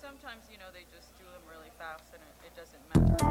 sometimes, they just do them really fast and it doesn't matter.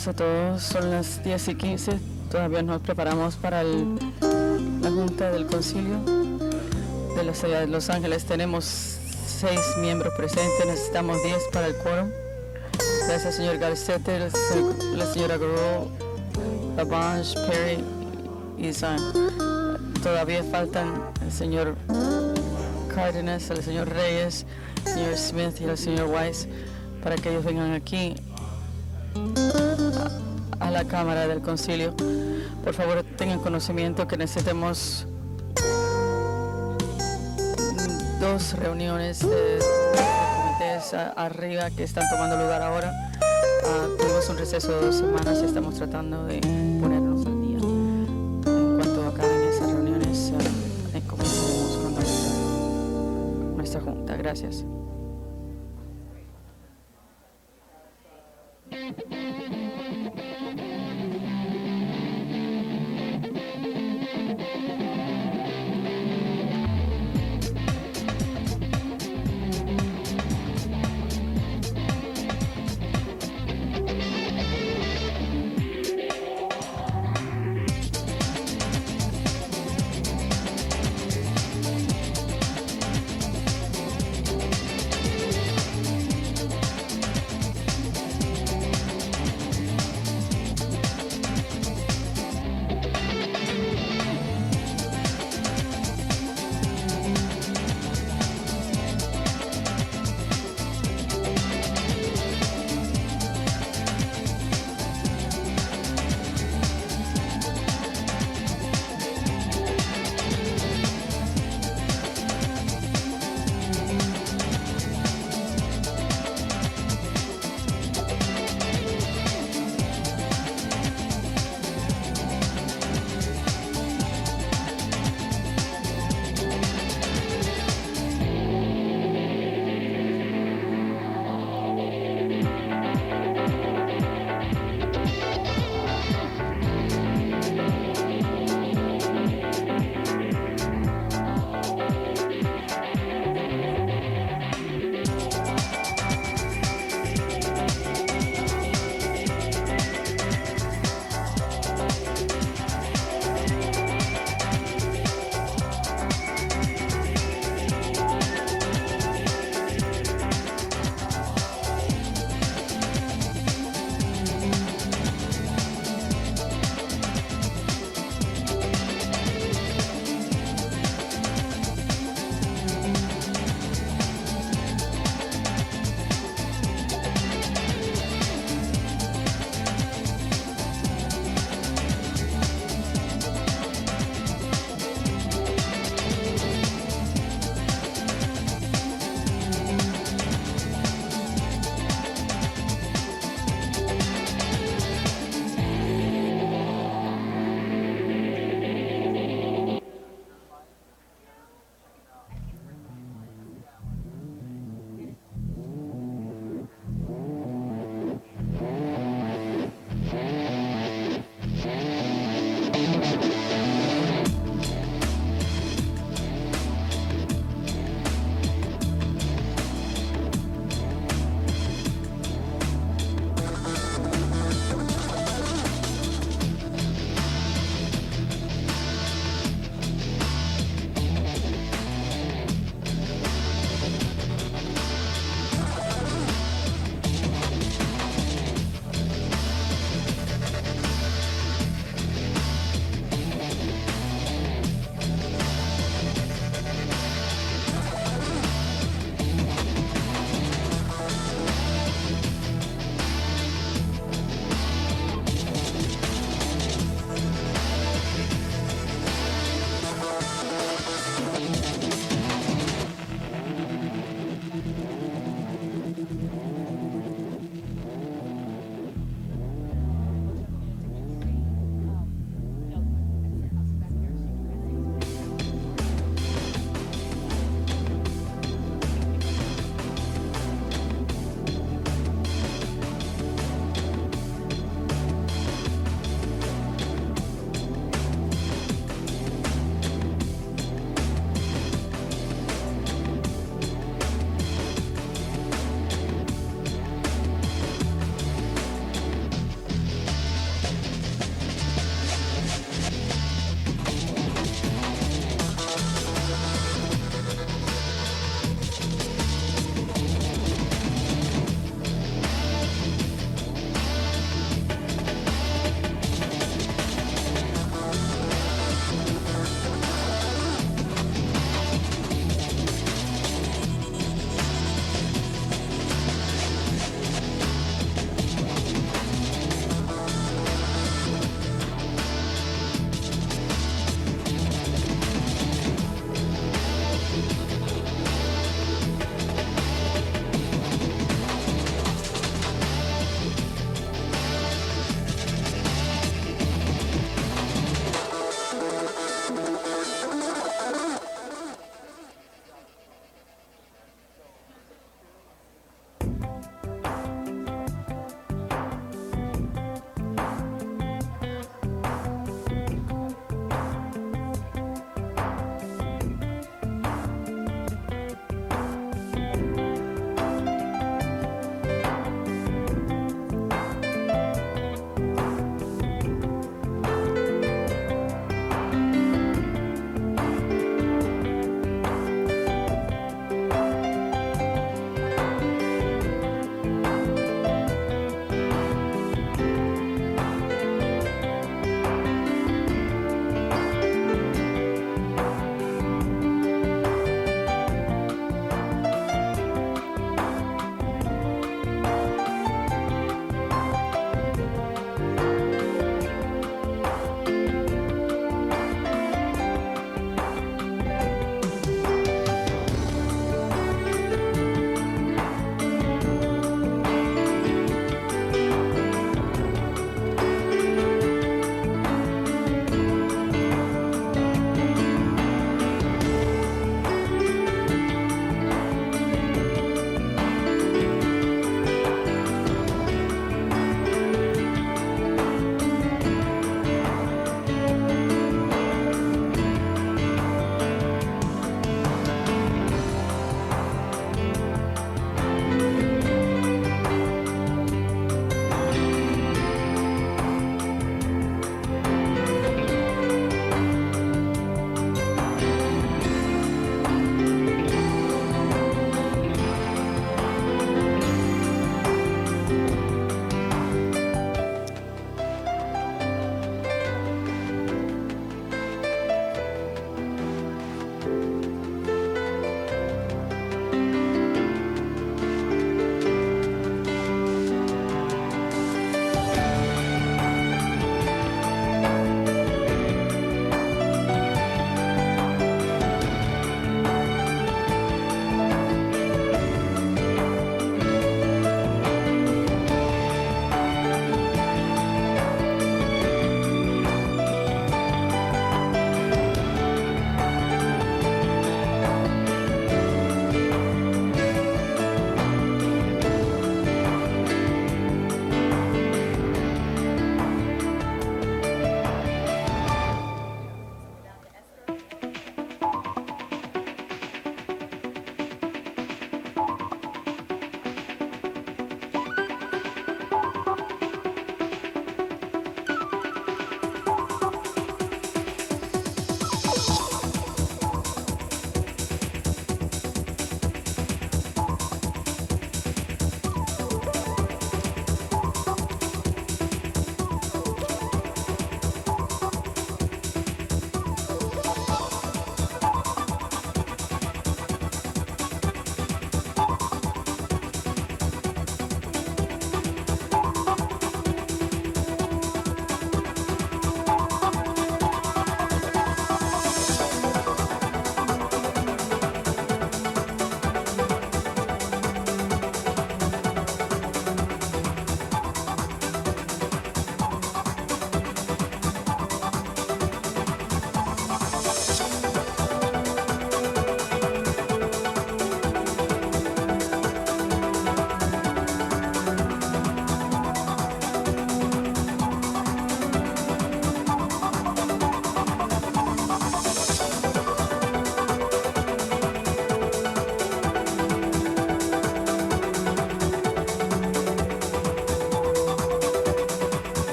días a todos. Son las 10:15. Todavía nos preparamos para la Junta del Concilio de la ciudad de Los Ángeles. Tenemos 6 miembros presentes. Necesitamos 10 para el quórum. Gracias, señor Garcete, la señora Garou, Labange, Perry y Zahn. Todavía faltan el señor Cárdenas, el señor Reyes, el señor Smith y el señor Weiss, para que ellos vengan aquí a la Cámara del Concilio. Por favor, tengan conocimiento que necesitamos 2 reuniones de comités arriba que están tomando lugar ahora. Tuvimos un receso de 2 semanas y estamos tratando de ponernos al día. En cuanto acaben esas reuniones, comenzaremos con nuestra junta. Gracias.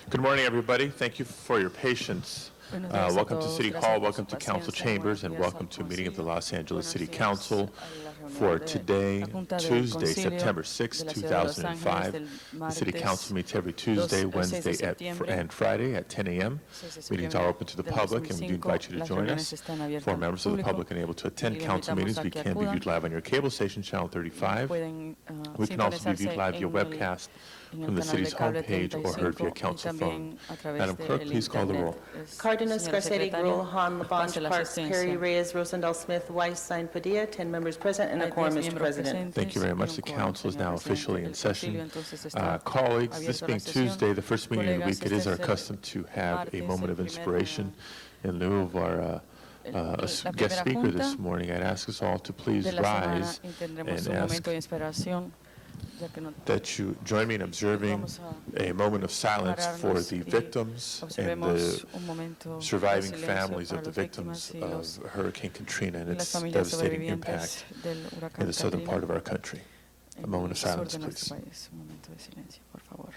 Good morning, everybody. Thank you for your patience. Buenos días a Welcome to todos. City Gracias Hall, por welcome su to Council paciencia. Chambers, Buenos and días welcome al to a meeting of the Concilio. Los Angeles Buenos City días Council a la reunión for de today, la Junta del Tuesday, Concilio September de 6, la ciudad de Los Ángeles 2005. del The City martes Council meets every Tuesday, 6 de Wednesday, septiembre, and Friday at 10 a.m. 6 de Meetings are septiembre open to the del public, and we do 2005. invite you to Las join reuniones us. están abiertas For al members of the público public unable to y attend le council invitamos meetings, a we que can be acudan. viewed live on your cable station, Channel 35. Pueden We can also be sintonizarse viewed live via en el webcast en el from the canal de city's cable homepage or heard 35 via y council phone. también a través Madam Clerk, del please call the roll. internet. Cardenas, Señora Garcetti, secretaria, Gruel, Han, Labange, pase la Parks, Perry, asistencia. Reyes, Rosendahl, Smith, Weiss, Stein, Padilla, 10 members present and a Hay 10 quorum, Mr. miembros President. presentes Thank you very y much. un The quórum, council is señor now presidente. officially in El session. concilio entonces está Colleagues, this abierto a la being sesión. Tuesday, the first meeting of the Colegas, week, it is este our es el custom to have a martes, moment el of primer, inspiration in lieu of our la guest primera speaker junta this morning. I'd ask us all to please de la semana rise y tendremos and un ask momento de inspiración, ya que no that you join me in observing vamos a a moment of silence for pararnos the y victims and observemos the un momento de surviving silencio families para of the los víctimas victims y los of Hurricane Katrina and y las its familias devastating sobrevivientes impact del in huracán the southern part Katrina of our country. A en moment el of sur silence, de nuestro please. país. Un momento de silencio, por favor.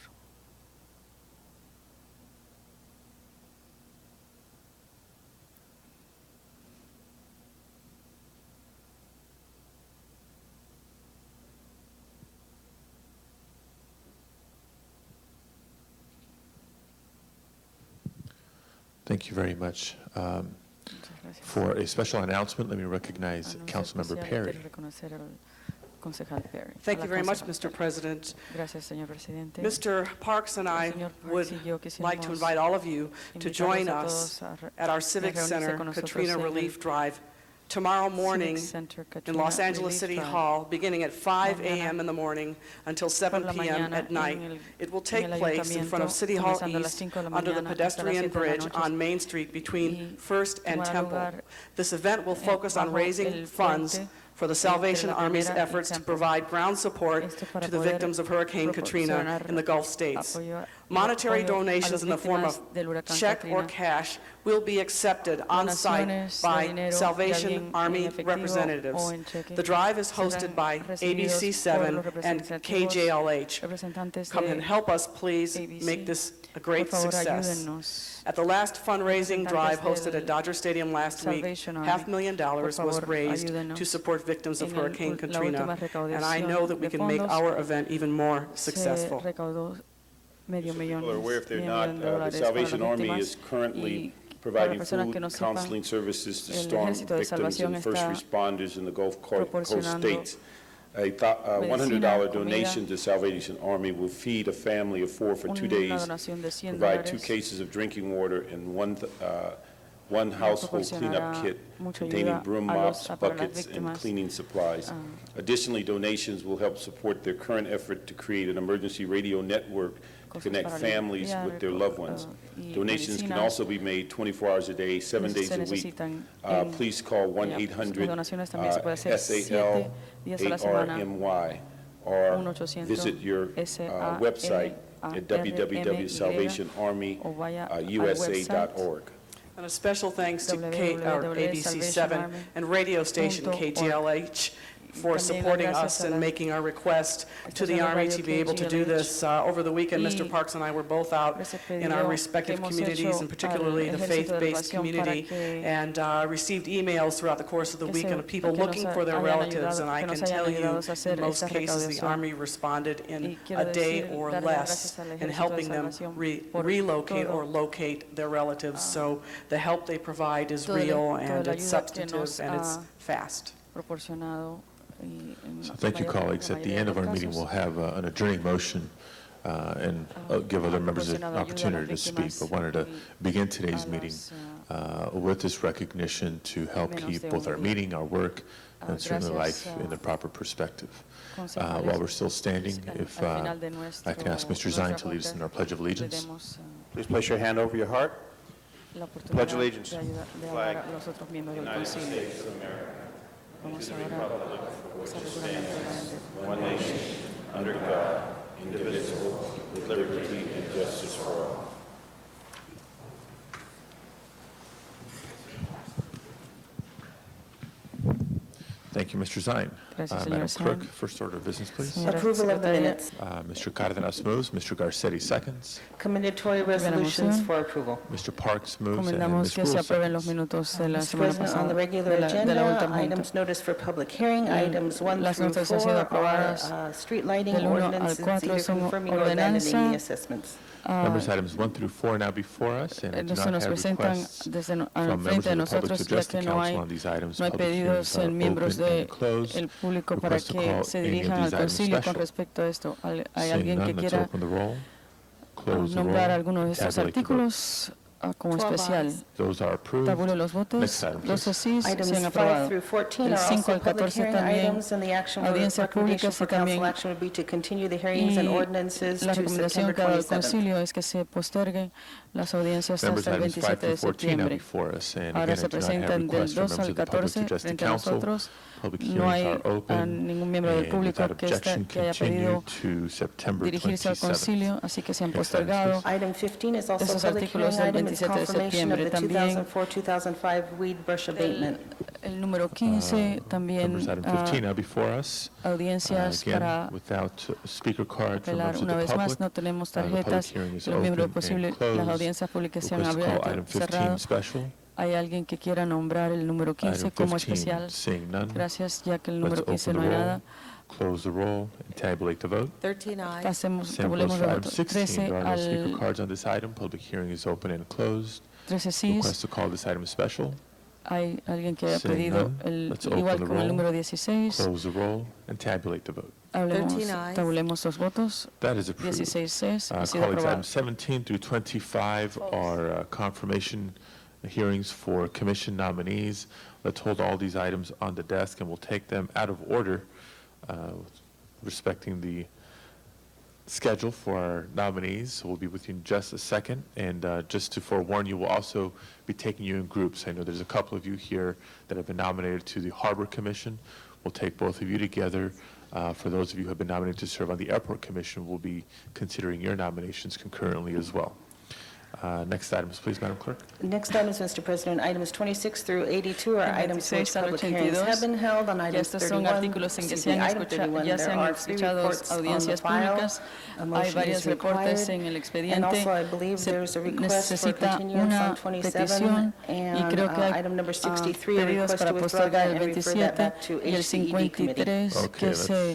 Thank you very much. Muchas gracias. For a special announcement, let me recognize Anuncio Councilmember especial, Perry. quiero reconocer al concejal Perry. Thank A you la very much, concejal Mr. Perry. President. Gracias, señor presidente. Mr. Parks and I Señor would Parks y yo like to quisiéramos invite all of you to invitarlos join a us todos a at our Civic reunirse Center con nosotros Katrina en el Relief Drive tomorrow morning Civic Center in Katrina Los Angeles Relief City Drive. Hall, beginning at 5 Mañana a.m. in the morning until Por 7 la p.m. mañana at night. en el- It will en take el place in front of ayuntamiento, City Hall comenzando a las East 5 de la under the mañana hasta las pedestrian 7 de la bridge noche. on Main Street between Y First and tomará Temple. lugar This event will focus on bajo raising el funds puente for the entre Salvation la Army's Primera y efforts to Temple. provide ground support Esto para to the poder victims of Hurricane Katrina proporcionar in the Gulf states. apoyo- Monetary apoyo a donations las in the form of víctimas del huracán check or Katrina. cash will be accepted on-site Donaciones de by dinero Salvation de alguien en Army efectivo representatives. o en cheque The drive is serán hosted by recibidos por ABC7 los and representativos- KJLH. representantes Come de and help us, please, ABC. make this a Por great favor, success. ayúdennos. At the last fundraising drive Representantes hosted del at Dodger Stadium last week, Salvation Army, $500,000 por was favor, raised ayúdenos. to support victims of En el- Hurricane la Katrina. última And I know that we recaudación can make de our event even more Se successful. recaudó medio millón, People are aware, if they're medio not, millón de the dólares para Salvation las Army víctimas is currently y para providing las personas que food, no sepan, counseling services to el storm Ejército de victims Salvación and first está responders in the Gulf Coast proporcionando states. A medicina, $100 comida, donation to Salvation Army will feed a family of 4 for 2 una days, donación de $100 provide 2 cases of drinking water and one household cleanup proporcionará kit mucha containing ayuda broom a mops, para las buckets, and víctimas. cleaning supplies. Additionally, donations will help support their current effort to create an emergency radio network to Cosas connect para families limpiar, with their loved ones. y Donations can medicinas. also be made 24 hours a day, 7 Se days a week. necesitan en- Please call las donaciones también se puede hacer 7 días a la semana. SAL8RMY or 1-800 visit your website at o vaya al www.salvationarmyusa.org. And a special thanks to www.salvationarmy.org. ABC7 and radio station KGLH for También supporting gracias us a and la making our request to the estación de Army radio to be able to do KGLH. this. Over the weekend, Y Mr. Parks and I were both out les he in our pedido respective que hemos communities, hecho and particularly al the Ejército de faith-based Salvación para community, que- and received emails throughout the course of the que weekend se- of people que nos looking for their hayan relatives, ayudado- and I que can nos hayan tell you, ayudado a hacer in most esa cases, the recaudación. Army responded in Y quiero a day decir, or darle less gracias al in Ejército de helping them Salvación por relocate todo- or locate their relatives. So the help they provide is toda la- real, toda and la it's ayuda que substantive, nos and it's ha fast. proporcionado. Y en So thank you, mayor- colleagues. la At the mayoría end de of our los meeting, casos, we'll have an adjourning motion and give other members an proporcionado ayuda a las opportunity to speak, víctimas but wanted to y begin today's a meeting las, with this recognition to help menos keep de both un our día. meeting, our work, and certainly gracias, life in the proper perspective. concejales, While we're still standing, al- if al final de I can ask Mr. nuestra Zine to lead us junta, in our Pledge of le Allegiance. demos, Please place your hand over your heart. la oportunidad Pledge allegiance. de ayudar de Flag. hablar a los otros miembros del concilio. Vamos ahora a hacer el juramento de la bandera. One nation, under God, indivisible, with liberty and justice for all. Thank you. Thank you, Mr. Zine. Gracias, Madam señor Clerk, Zine. first order of business, please. Señora Approval of the secretaria, minutes. Mr. Cardenas moves, Mr. Garcetti seconds, Commendatory Primera resolutions moción. for approval. Mr. Parks moves, and then Recomendamos Ms. que se Rule aprueben los seconds. minutos de la Mr. semana President, on pasada, the regular de la agenda, última junta. items noticed for public hearing, items 1 Las through notas han 4 sido are aprobadas street lighting del 1 al ordinances, 4 either son confirming or abandoning ordenanza. the assessments. Members, items 1 through 4 are now before us, and I do Entonces not nos have presentan requests desde al from members frente de of the public nosotros, to ya address the que no hay, council on these items. no hay Public pedidos hearings are en miembros open and del closed. público para Request to que call se any of dirijan these al items concilio con special. respecto a esto. ¿Hay Seeing alguien que none, let's quiera open the roll, close the nombrar roll, alguno de estos tabulate the vote. artículos como 12 especial? ayes. Those are approved. Tabule los votos. Next item, please. 12 sí se Items han 5 aprobado. through 14 Del are 5 also al public 14 hearing también items, and the action for audiencias recommendation públicas for y también council action would be to continue the hearings and y ordinances la to recomendación September que ha dado el 27th. concilio es que se posterguen las audiencias Members, hasta el items 5 27 de through 14 now septiembre. before us, and Ahora again, se I do not have presentan del requests from 2 members al of the public to 14 address the frente a council. nosotros. Public No hearings hay are open, ningún miembro del and público without que objection, haya continue pedido to September dirigirse al 27th. concilio, así que se han Next item, postergado. please. Item 15 is also Esos a public artículos hearing del item. It's 27 de confirmation of septiembre. the También 2004-2005 weed brush abatement. el número 15 también Members, item 15 now before us. audiencias Again, para without speaker cards from apelar. members of Una the vez más, public. no tenemos The public tarjetas hearing is de los miembros open posible. and closed. Las audiencias públicas se han Request to call abierto, item 15 cerrado. special. ¿Hay alguien que quiera nombrar el número 15 Item como 15, especial? seeing none. Gracias, ya que el Let's número 15 open no the hay roll, nada. close the roll, and tabulate the vote. 13 ayes. Pasemos, Same goes tabulemos for los item votos. 16. 13 There are no speaker al cards on this item. Public hearing is open and closed. 13 sí. Request to call this item special. Hay alguien que haya Seeing pedido none, el, let's open igual the con el roll, número 16. Close the roll, and tabulate the vote. Hablemos, 13 ayes. tabulemos los votos. That is approved. 16 sí ha sido Colleagues, aprobado. items 17 through 25 are confirmation hearings for commission nominees. Let's hold all these items on the desk, and we'll take them out of order, respecting the schedule for our nominees. So we'll be with you in just a second. And just to forewarn you, we'll also be taking you in groups. I know there's a couple of you here that have been nominated to the Harbor Commission. We'll take both of you together. For those of you who have been nominated to serve on the Airport Commission, we'll be considering your nominations concurrently as well. Next items, please, Madam Clerk. Next items, Mr. President, items 26 through 82 are Del items for which 26 al public hearings 82. have been held. On Ya items estos son 31, artículos en que excuse se me, han item 31, ya se there han are 3 escuchado reports on the audiencias file. públicas. A Hay motion varios is reportes required. en el And expediente. also, I believe Se there's a request for necesita continuance una on 27, petición y and creo que hay item number 63, a pedidos request para to withdraw postergar that el and refer that 27 back to y el HCED committee. 53 Okay, que let's, se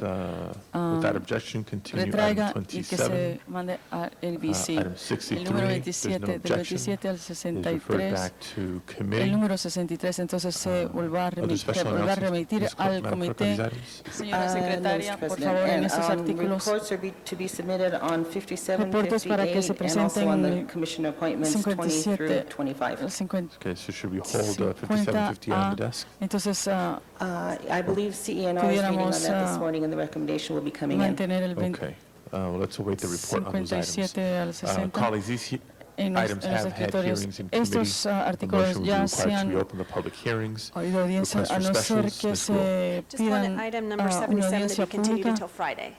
without objection, continue item retraiga y que 27. se mande a LBC. Item El 63, número there's no 27, del objection, 27 al is referred 63. back to El committee. número 63 entonces se vuelva a Other special volverá a announcements, remitir Ms. al Madam Clerk, on these comité. items? Señora secretaria, Mr. por President, favor, en and, esos artículos, reports are to be submitted on 57, reportes para que se 58, and also on the presenten commission appointments 20 through 57, 25. el 50 Okay, so should we hold 57, 50 on the desk? entonces I believe CENR is meeting on pudiéramos, that this morning, and the recommendation will be coming in. mantener el Okay, well, let's await the report on those items. 57 al 60 Colleagues, these en items los have had escritorios. hearings in committee. Estos A artículos motion would be ya required se to han reopen the public hearings. oído audiencia, Request a for no ser specials, que Ms. Rule. se Just wanted pidan item number una 77 to audiencia be continued pública. until Friday.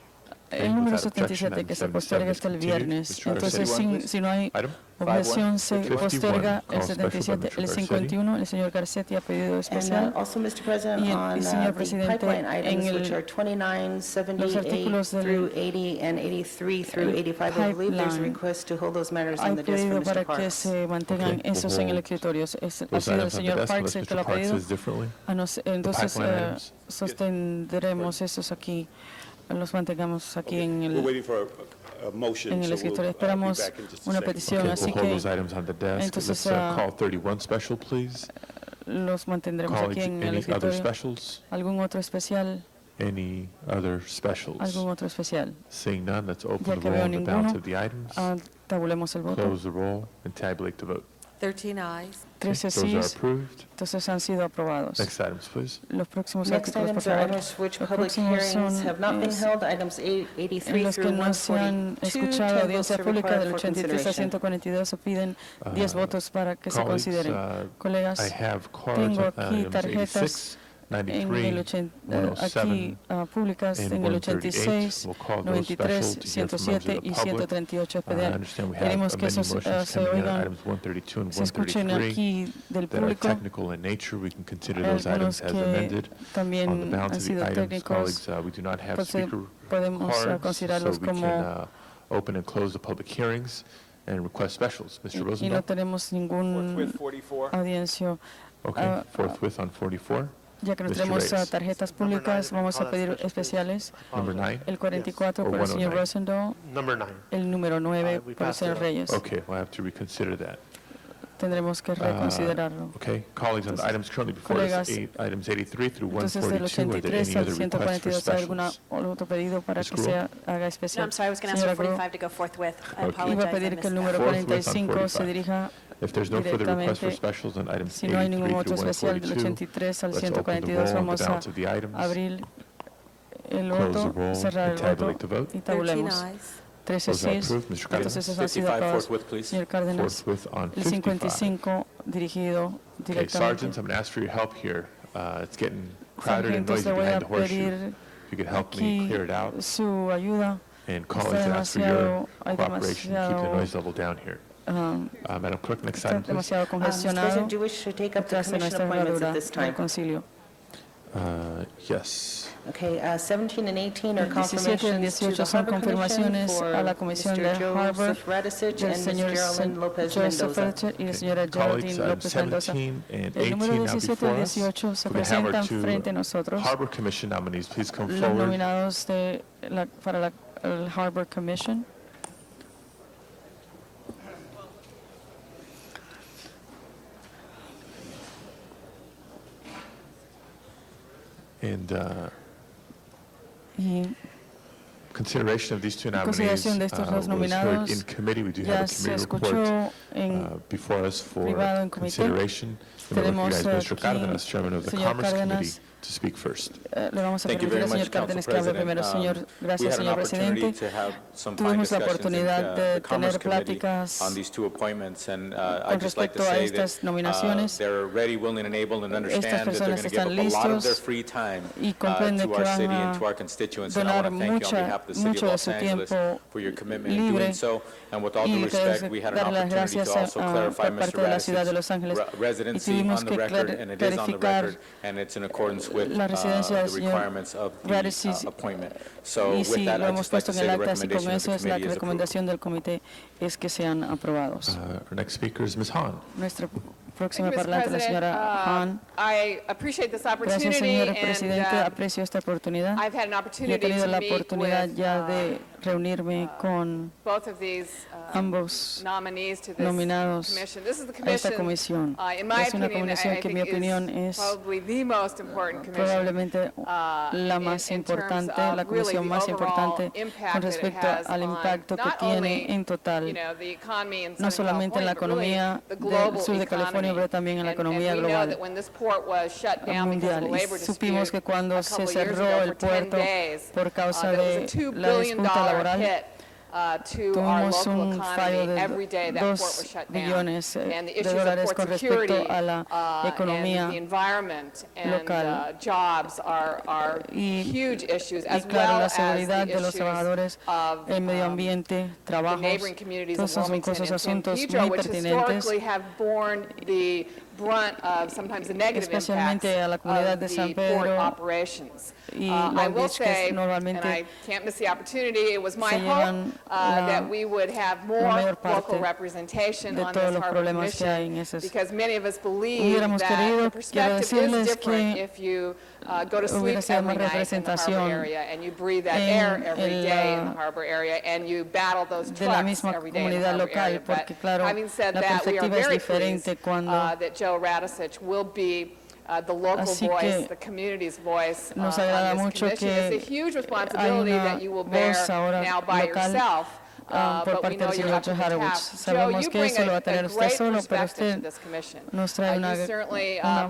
El número Without objection, 77 que se item posterga 77 hasta el is continued. viernes. Mr. Entonces, Garcetti. si no hay Item objeción, se 51, posterga el call special by 77. Mr. El Garcetti. 51, el señor Garcetti ha pedido And especial. also, Mr. President, Y el- on señor the presidente, pipeline items, en which el- are 29, los 78 artículos del through 80, and 83 through el 85, I believe there's a pipeline. request to hold those matters Hay on the desk pedido for para Mr. que Parks. se mantengan Okay, esos we'll en el hold escritorio. Ha sido Those el items on the señor desk, Parks unless el que Mr. lo ha Parks pedido. says differently. Entonces, pipeline items. sostendremos esos aquí, los mantengamos aquí en We're el, waiting for a motion, en el so we'll escritorio. be Esperamos back in just a una second. petición, Okay, así we'll hold que those items on the desk. entonces, Let's call 31 special, please. los mantendremos aquí Colleagues, en el any other escritorio. specials? ¿Algún otro especial? Any other specials? ¿Algún otro especial? Seeing none, let's Ya open the que roll veo on the balance ninguno, of the items. tabulemos el voto. Close the roll and tabulate the vote. 13 ayes. 13 Those are sí, approved. entonces han sido aprobados. Next items, please. Los próximos Next artículos, por items are favor. items for which Los public próximos hearings son have not been held, items en 83 los que through no se han 142, escuchado 10 votes audiencia are pública required del for 83 a consideration. 142 se piden 10 votos para que se Colleagues, consideren. I Colegas, have cards tengo on aquí items tarjetas 86 93, 107, aquí públicas and en el 138. 86, We'll call those 93, special to hear from members of 107 the y public. 138 I especial. understand we have Queremos que many esos motions se coming in on oigan, items 132 and se escuchen 133 aquí del that are público. technical in nature. We can consider Hay those items algunos as que amended. On the también balance han of sido the items, técnicos, colleagues, we do not have pues, speaker podemos cards, so considerarlos we como can open and close the public hearings and request specials. Mr. y no Rosenbaum? tenemos ningún audiencia. Okay, forthwith on 44. Ya que no Mr. tenemos Reyes. tarjetas públicas, vamos a pedir especiales. Number 9? El 44 Or por el señor 109. Rosendahl, Number 9. el número 9 we por el passed señor it up. Reyes. Okay, we'll have to reconsider that. Tendremos que reconsiderarlo. Okay, colleagues, on the items currently before us, Colegas, items 83 through Entonces, del 142, are there 83 any al other requests for 142, ¿hay alguna specials? otro pedido para Ms. que Gruen? se haga No, especial? I'm sorry, I was going to ask Señora for Gruen, 45 to go forthwith. I Okay. apologize. iba a I pedir que el missed número that. Forthwith on 45 se 45. dirija If there's no further requests for directamente. specials on items Si no hay ningún 83 otro through especial del 142, 83 al let's open the 142, roll on the vamos a balance of the items, abrir el close the voto, roll, cerrar and el voto tabulate the vote. y tabulemos. 13 Those are sís, approved. Mr. Cárdenas? entonces esos han sido 55 aprobados. forthwith, please. Señor Cárdenas, Forthwith on el 55. 55 dirigido Okay, directamente. sergeants, I'm going to ask for your help here. It's getting crowded and Sargentos, noisy le voy behind a the horseshoe. pedir If you could help me aquí clear it out. su ayuda. And Está colleagues, ask for your hay cooperation to keep the demasiado, noise level down here. Madam Clerk, next está item, please. demasiado Mr. congestionado President, do you wish to take up the detrás de commission nuestra appointments herradura at this del time? concilio. Yes. Okay, 17 and 18 are El 17 y el confirmations to 18 the son Harbor Commission confirmaciones for a la Comisión de Mr. Harbor Joseph Radisich del and señor Ms. Geraldine Lopez Joseph Mendoza. Radisich y la señora Colleagues, Geraldine López Mendoza. 17 and El 18 número now 17 y before us. 18 se We're going to have our presentan frente a two nosotros. Harbor Commission nominees. Please come Los forward. nominados para el Harbor Commission. And Y consideration of these two nominees consideración de estos dos was heard nominados in committee. We do ya have a se committee report escuchó en before us for privado en comité. consideration. I'm going to Tenemos recognize Mr. aquí Cárdenas, Chairman of the señor Commerce Committee, Cárdenas. to speak first. Le vamos a Thank you permitir very al señor much, Council Cárdenas que hable President. primero. Señor, We gracias, had an señor opportunity presidente. to have some fine Tuvimos la discussions in oportunidad de the Commerce tener Committee pláticas on these two appointments, and con I'd just like to respecto a say estas that nominaciones. they're ready, willing, and able, and understand that they're personas going to give up están a lot of listos their free time y comprende to que our van city a and to our constituents, and I donar want to thank you on behalf of the city of mucho de Los su Angeles tiempo for your commitment in libre. doing so. And with all Y due le queremos respect, we had an dar las opportunity gracias to also a clarify por parte Mr. de la ciudad de Los Radicich's Ángeles y residency tuvimos on the que record, and it is on the clarificar record, and it's in accordance with la residencia the del señor requirements of the Radicich. appointment. So Y with sí, that, lo I'd hemos just like puesto to en say el the acta, así como recommendation of eso the es la committee is approved. recomendación del comité es que sean aprobados. Our next speaker is Ms. Han. Nuestra próxima Thank you, Mr. parlante, la President. señora Han. I appreciate this Gracias, opportunity, señor and presidente. Aprecio esta oportunidad. I've had an Y he opportunity tenido to la meet oportunidad with ya de reunirme con both of these ambos nominees to this nominados commission. This is the a esta commission, comisión. in my Es una opinion, comisión I que en mi think opinión is es probably the most important commission. probablemente la más in terms importante, of la really comisión the más overall importante impact con that it respecto has al on impacto que not tiene only, en total, you know, the economy in no Southern solamente en la California, economía but really the global del sur de California, economy. pero también en la economía and we know global that when this port was shut down because of mundial. the Y labor supimos dispute que cuando a se couple years cerró ago el for 10 puerto days, por causa that was a de $2 la billion disputa laboral, hit to our tuvimos local un fallo economy de every day that port was 2 shut down. billones And the de issues of dólares port con security respecto a la and economía the environment and local. jobs are Y- huge issues, y as claro, well la as seguridad the de los issues trabajadores, of el medio ambiente, the trabajos, neighboring communities todos of esos son Wilmington cosas, and San asuntos Pedro, muy which pertinentes, historically have borne the brunt of sometimes the negative impacts especialmente a la comunidad of de San the port Pedro operations. y I Long will Beach, que say, normalmente and I can't miss the opportunity, it was my se hope llevan la that we would have more mayor local parte representation de on todos this los harbor problemas que hay en commission, esos. because many of us believe Hubiéramos that querido, the quiero perspective is decirles different que if you go to sleep hubiera sido every más night in the harbor representación area and you breathe that en air every el, day in the harbor area and you battle those de la trucks misma every day in the comunidad harbor local, area. But porque claro, having said la that, we are perspectiva es very diferente pleased cuando that Joe Radisich will be the local Así voice, que the community's voice nos on agrada this mucho commission. It's a que huge hay responsibility una that you will bear voz ahora now by local, yourself. por But we parte know del you're señor up to the Joharovich. task. Joe, Sabemos you que bring eso lo va a a tener usted great solo, pero perspective to usted this commission. nos trae You certainly una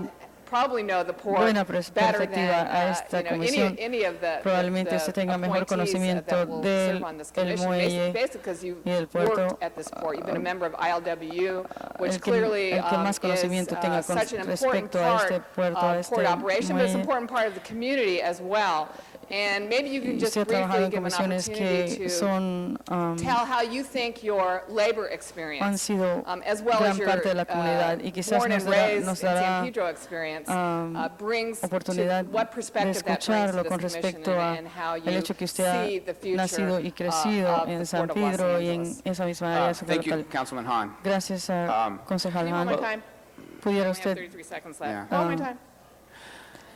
probably know the port buena better than perspectiva a esta comisión. any of the Probablemente usted tenga mejor appointees conocimiento that will serve on this del commission. muelle Basically, because you've y del puerto, worked at this port, you've been a member of ILWU, which el clearly que más is conocimiento tenga con such an important respecto a part este puerto, a of este port operation, but it's an muelle. important part of the community as well. And maybe you can Y just usted ha trabajado briefly en give an comisiones opportunity que to son tell how you think your labor han experience, sido as well as gran your parte de la comunidad y quizás born and nos dará, raised nos in San dará Pedro experience, brings to oportunidad what de perspective that brings to escucharlo con this commission respecto a and how el you hecho que usted ha see the nacido y future crecido of en the San Port of Los Pedro y en Angeles. esa misma área Thank you, local. Councilman Hahn. Gracias a concejal Give me all my Han. time. ¿Pudiera I have usted 33 seconds Yeah. left. All my time.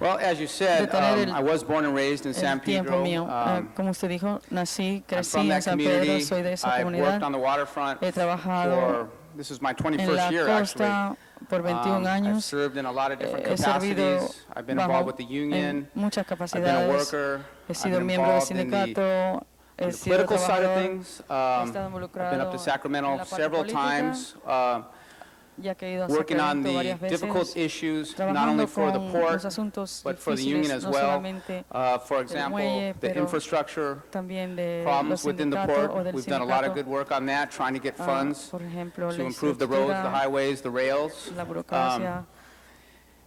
Well, as you said, detener I was born and raised in San el tiempo Pedro. mío? Como usted dijo, nací, I'm crecí from en that San Pedro, community. soy de esa I've worked comunidad. on the waterfront He trabajado for, this is my en 21st la year, actually. costa por 21 I've años. served in a lot of different He servido capacities. I've been bajo involved with the en union. muchas I've been a capacidades. worker. He I've sido been miembro del involved in sindicato. He the sido political side of trabajador. things. He estado I've been up involucrado to en Sacramento la parte several política, times, ya que he ido a working on Sacramento the varias veces, difficult issues, not trabajando only for the con port, los asuntos but for the union difíciles, as no well. solamente For example, muelle, the pero infrastructure también de los problems within the sindicatos o port. del We've done a lot of sindicato. good work on that, trying to get funds Por ejemplo, to la improve the roads, the infraestructura, highways, the rails. la burocracia.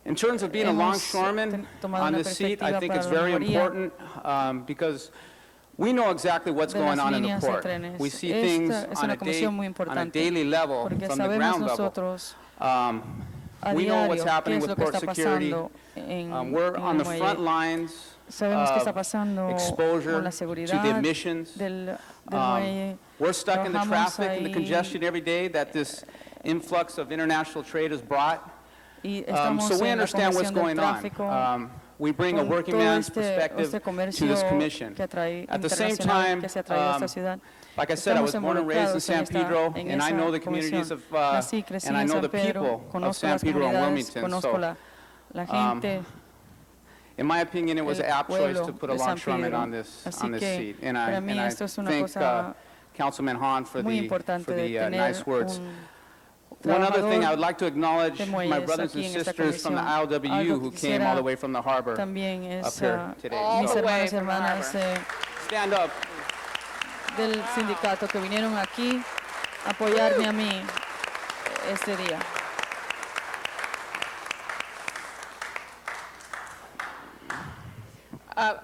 In terms of being a Hemos longshoreman tomado on una this seat, I perspectiva think para it's la very mayoría important because we know exactly what's de going las on in the líneas de port. trenes. We see Esta things es on una a comisión muy importante, daily level porque from the sabemos ground level. nosotros a We know what's diario qué happening es with lo que port está security. pasando en We're en on el the front muelle. lines Sabemos qué está of pasando exposure con la to seguridad the emissions. del muelle. We're stuck in the Trabajamos traffic and the ahí congestion every day that this influx of international trade has brought. Y estamos So we en la understand what's congestión del going tráfico on. We bring a con working todo man's este perspective to comercio this commission. que atrae At the same internacional time, que se ha traído a esta ciudad. like I said, I was Estamos born and raised in involucrados San esta- Pedro, en and I esa know the communities comisión. of, Nací, crecí and I en know San the Pedro, people of conozco San las Pedro and comunidades, Wilmington. conozco So, la gente, in my opinion, it was el an apt choice pueblo to put a de San longshoreman Pedro. on this Así que seat. And para I mí esto es una thank cosa Councilman Hahn for muy the importante de tener nice words. un One other thing, I would trabajador like to acknowledge de my muelles brothers and aquí en esta sisters from the comisión. ILWU Algo who que came all the quisiera way from the harbor también up es here today. All mis the way hermanos y from the hermanas harbor. Stand up. del sindicato que vinieron aquí a apoyarme a mí este día.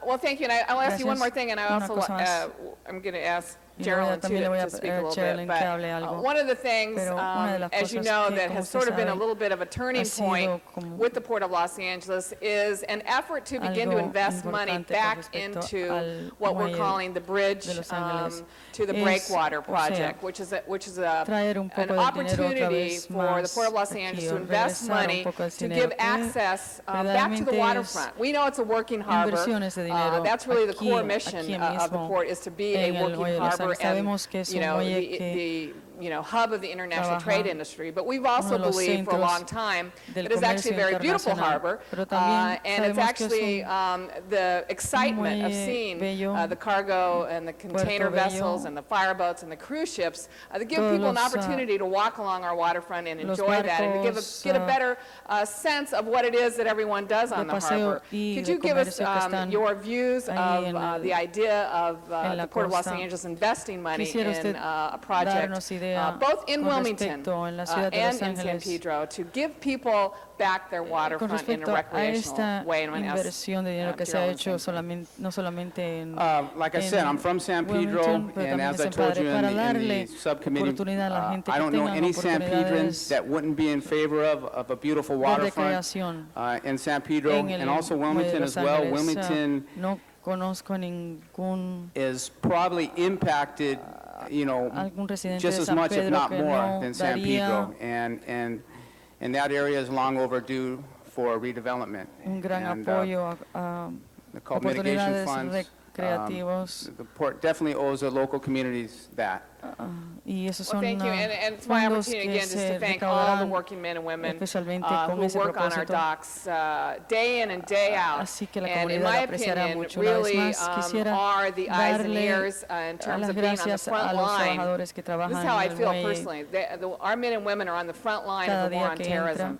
Well, thank you, and I'll ask you one Gracias. more thing, and I Una also, cosa más. I'm going to ask Y Geraldine también le voy a to speak a little Geraldine bit, que hable but algo. one of the things, Pero una de las as you cosas know, que, that como has usted sort of been a sabe, little bit of a turning ha sido point como with the Port of Los Angeles is an effort to begin to algo invest money importante con back respecto into al what we're muelle calling the bridge de Los Ángeles. to the Es, Breakwater o sea, Project, which is traer un an poco de dinero otra opportunity vez for the más Port of Los aquí, Angeles to o invest regresar money un poco el to dinero give que access back to the verdaderamente waterfront. We know it's a working harbor. inversiones de dinero That's really the aquí- core aquí mission of the mismo port, is to be a en el working muelle de Los harbor Ángeles. Sabemos que and, es you un know, muelle the hub of the international trabaja trade industry. But we've also uno de los believed for a centros long time del that it's actually a comercio very beautiful internacional, harbor, pero también and it's sabemos que es actually the excitement of muelle seeing bello, the cargo and the container puerto bello, vessels and the fireboats and the cruise ships that give todos people an los, opportunity to walk along our waterfront and los enjoy that and to barcos, get a better sense of what it is that everyone does on de the paseo harbor. y Could de you give us comercio que están your views ahí en of el- the idea of en la the Port of Los costa? Angeles investing money Quisiera in usted a project darnos idea both in con Wilmington respecto en la ciudad de and Los in San Ángeles, Pedro to give people back their con waterfront in a respecto a recreational esta way. And I'm gonna ask, inversión de dinero que se ha Geraldine hecho Sampson. solamente, no solamente en Like I en said, I'm from San Pedro, Wilmington, pero and también as es I en told Padre, you para in darle the subcommittee, oportunidad a la gente I que don't know tengan any San Pedrans oportunidades that wouldn't be in favor of a beautiful de waterfront recreación in San Pedro, en el and also muelle de Wilmington Los as well. Ángeles. Wilmington No conozco ningún is probably impacted, algún residente just de as San much, if Pedro not que more, no than San daría Pedro. And that area is long overdue for redevelopment. un gran And, apoyo a they're called mitigation oportunidades funds. recreativos The port definitely owes the local communities that. y esos Well, son thank you, and it's my fondos opportunity que again just se to thank all the recaudarán working men and women especialmente con who ese work on our propósito. docks day in and day out. Así que la And in comunidad my apreciará opinion, mucho. Una vez really más, quisiera are the eyes and darle ears in terms las of being on the gracias front a los line. trabajadores que This trabajan is how I en el feel muelle personally. Our men and women are on the front line cada of the war día on que terrorism. entran.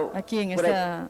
So Aquí en what I- esta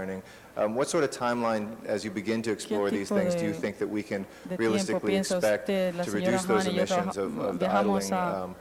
ironing. What sort of timeline, as you begin to explore these tipo things, do you de- think that we can de tiempo realistically piensa expect usted, la to señora reduce those Hanna y yo emissions of the viajamos idling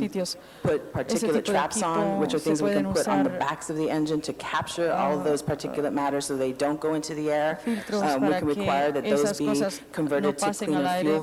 sitios. put particulate tipo de traps on, which are equipo se things we can pueden put on the usar, backs of the engine to capture all of those particulate matter so they don't go into the air. filtros We para can que require that those esas be cosas no converted to pasen al cleaner aire fuel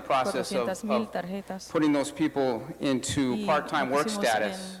the process of 400,000 tarjetas. putting those people into Y part-time lo work pusimos status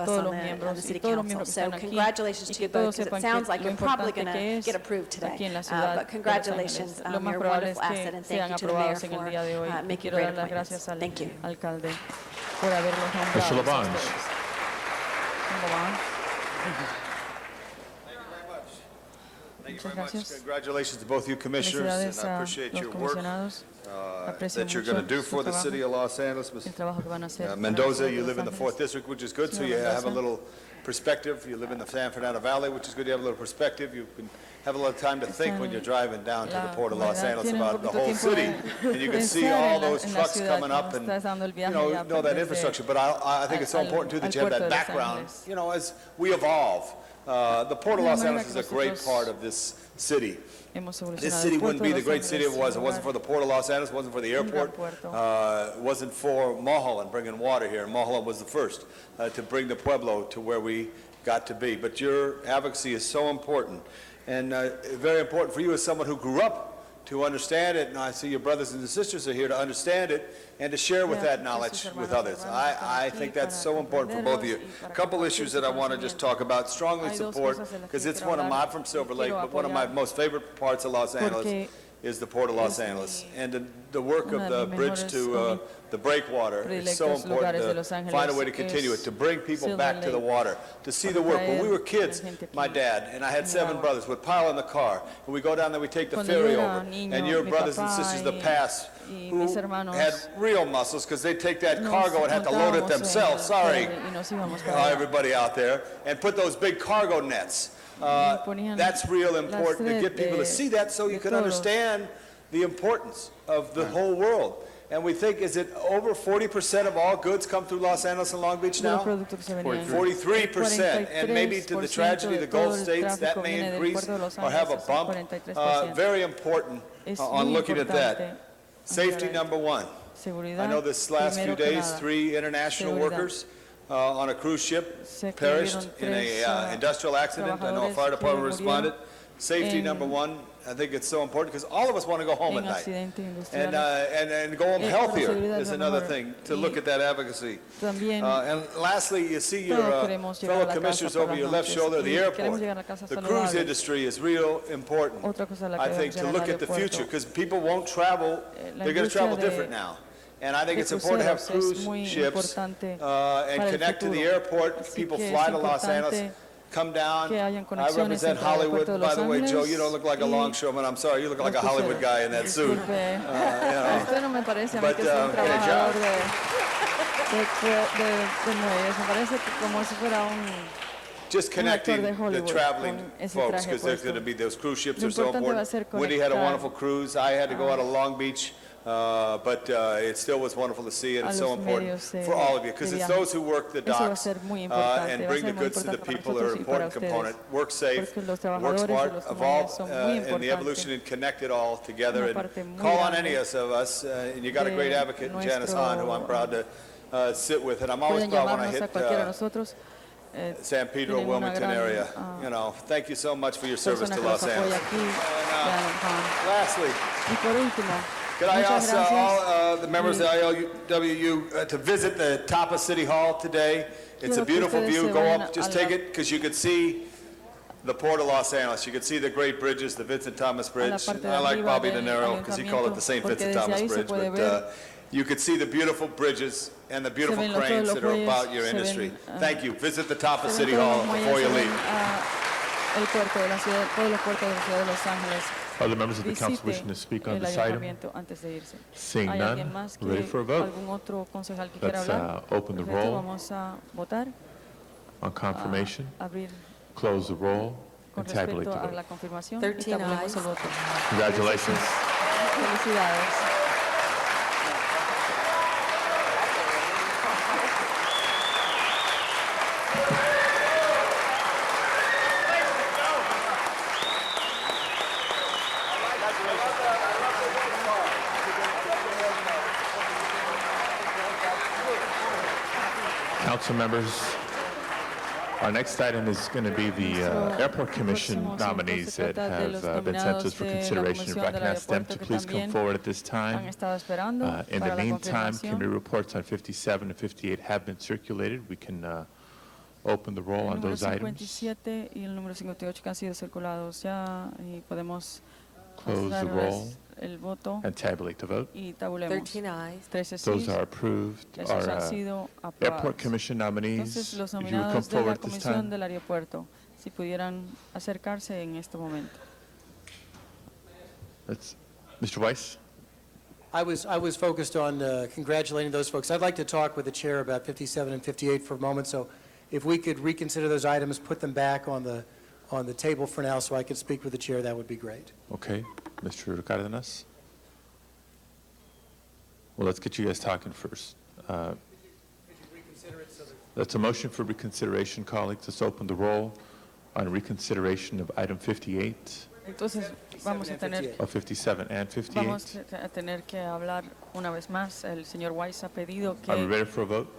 us todos on los the miembros city y todos los council. miembros que So están aquí congratulations y to que you both, todos because sepan it sounds que like lo you're probably importante going que to es get approved today. aquí aquí en la ciudad But de Los congratulations, Ángeles. Lo más you're a probable es wonderful que asset, and sean thank you to the mayor aprobados en el for día de hoy. Y making quiero great dar las appointments. gracias al Thank you. alcalde por haberlos nombrado. Mr. a Labange. ustedes. Labange. Muchas gracias. Congratulations to both you commissioners, and Felicidades I a appreciate los your work comisionados. Aprecio that you're mucho going to do su for the trabajo, city of Los Angeles. el trabajo que van a hacer para la Mendoza, ciudad de you Los live in the Ángeles. 4th District, which is good, so Señor you have a Mendoza. little perspective. You live in the San Fernando Valley, which is good. You have a little perspective. You can have a little time to think when you're driving down to the La Port of Los comunidad Angeles tiene un about the poquito whole tiempo city. de And you can see pensar all en la- those en la trucks ciudad coming cuando up and, estás dando el viaje know ya that desde infrastructure. But I think it's so al- important, too, that al you have puerto that de Los background, Ángeles. as we evolve. The Port of De la Los manera Angeles is que a great nosotros part of this city. Hemos This evolucionado. city El wouldn't puerto be de the Los great city it Ángeles was. es It un wasn't for lugar- the Port of Los Angeles, it wasn't for the gran airport, puerto. it wasn't for Mulholland bringing water here. Mulholland was the first to bring the Pueblo to where we got to be. But your advocacy is so important, and very important for you as someone who grew up to understand it, and I see your brothers and sisters are here to understand it and to share with that knowledge with others. I think that's so important for both of you. A couple issues that I want to just talk about, strongly Hay dos support, cosas de las because que it's quiero one of my, hablar from Silver y Lake, quiero but one of my apoyar most favorite parts of Los Angeles porque is the Port of Los es Angeles. mi- And the work uno of de the mis bridge mejores to the breakwater is so predilectos lugares de important Los to Ángeles find a way to continue es it, to bring people Silver back to the Lake. water, to see the Para work. When we traer were kids, a la gente aquí my dad and I had 7 al brothers would pile in the car, and we go down there, we take the Cuando ferry yo era over, niño, and your mi brothers and papá sisters of the y- past y who mis hermanos had real muscles, because they take that nos cargo and have to load it montábamos en themselves, el sorry, ferry y nos íbamos para allá. everybody out there, and put those big cargo nets. Ponían That's real las important to redes get people to de- see that so you de can toros. understand the importance of the whole world. And we think, is it over 40% of all goods come through Los Angeles and Long Beach de los now? productos que se venían. 43%, and maybe to the tragedy of the Gulf 43% states, del that may tráfico viene del increase puerto de Los or have a Ángeles, bump. 43%. Very important Es on muy looking at importante that. Safety mirar number one. seguridad. I know this last few primero que days, nada. 3 international Seguridad. workers on a cruise ship Se perished cayeron in tres, a industrial accident. I know a trabajadores fire que department murieron responded. Safety en- number one. I think it's so important because all of us want to go home at en night. accidente industrial. And go home La healthier seguridad is es lo another mejor. thing, to Y look at that advocacy. También And lastly, you see your todos queremos llegar a fellow la casa commissioners por over las your left noches shoulder, the y airport. queremos llegar a la casa The cruise saludables. industry is real important, Otra cosa a la que I debemos think, to llegar look al at the aeropuerto. future, because people won't travel, La they're going to travel industria de- different now. And I think de it's important to have cruceros es cruise muy ships importante and para el connect to the futuro. airport. Así People que fly es to Los Angeles, importante come down. que hayan I conexiones represent entre el Hollywood. aeropuerto de By Los the way, Joe, you Ángeles don't look like a y longshoreman. I'm sorry, you look like a los Hollywood cruceros. guy in that suit. Disculpe, you know. usted no me parece a mí But, que es un good trabajador job. de muelles, me parece que como si fuera un... Just un actor connecting de the Hollywood traveling con ese folks, traje because there's puesto. going to be, those cruise ships Lo are so importante va a important. ser Wendy had a conectar wonderful cruise. I had to go out of Long Beach, but it still was wonderful to see, and a it's so los important medios de- for all of you, because de it's viaje. those who work the Eso va a docks ser muy importante, and va a bring ser the muy goods to the importante para people that are an nosotros y para important ustedes, component. Work safe, porque los work trabajadores y smart, los evolve, muelles son muy and the importantes. evolution and connect it all together, Una and parte muy call on grande any of us, and you got a de great advocate, in Janice Hahn, who I'm proud to sit with, and I'm always Pueden proud when I llamarnos a hit cualquiera de nosotros. San Pedro, tienen una Wilmington gran, area. You know, thank you so much for your service persona to que Los los apoya Angeles. aquí, Janet Hahn. Lastly, Y por último, could I muchas ask gracias. all the members of the ILWU to visit the top of City Hall today? It's a Quiero que beautiful ustedes view. se Go vayan up, just a la- take it, because you could see the Port of Los Angeles. You could see the great bridges, the Vincent Thomas Bridge. parte de I like arriba Bobby del De Niro because he called it the St. ayuntamiento, Vincent porque Thomas desde ahí se Bridge. puede But ver- you could see the beautiful bridges and the beautiful ven todos cranes los that are muelles, about your se ven, industry. Thank you. Visit the top of Se ven City todos Hall los muelles, before you se ven, leave. el puerto de la ciudad, todos los puertos de la ciudad de Los Ángeles. Other members of the council Visite wishing to speak on el this item? ayuntamiento antes de irse. Seeing ¿Hay alguien none, más que ready for a vote? algún otro concejal que quiera Let's hablar? open the Perfecto, roll vamos a votar, on confirmation, abrir close the roll, con and tabulate respecto the a vote. la confirmación y 13 tabulemos ayes. el voto. Congratulations. Felicidades. Council members, our next item is going to be the Airport Commission próximo nominees asunto se that trata de los have been sent to us nominados for de la consideration. If I Comisión can del ask them Aeropuerto to que please come también forward at this han time. estado esperando In the para la meantime, confirmación. committee reports on 57 and 58 have been circulated. We can open the roll El on número those items. 57 y el número 58 que han sido circulados ya y podemos Close the hacer roll el voto and tabulate the vote. y tabulemos. 13 ayes. 13 Those sí, are approved. esos Our han sido Airport aprobados. Commission Entonces, nominees, los if you would come nominados de la forward this Comisión time. del Aeropuerto, si pudieran acercarse en este momento. That's Mr. Weiss. I was focused on congratulating those folks. I'd like to talk with the chair about 57 and 58 for a moment, so if we could reconsider those items, put them back on the table for now so I could speak with the chair, that would be great. Okay, Mr. Cardenas. Well, let's get you guys talking first. That's a motion for reconsideration, colleagues. Let's open the roll on reconsideration of item 58, Entonces, vamos a tener 57 and 58. Vamos a tener que hablar una vez más. El señor Weiss ha pedido Are we que ready for a vote?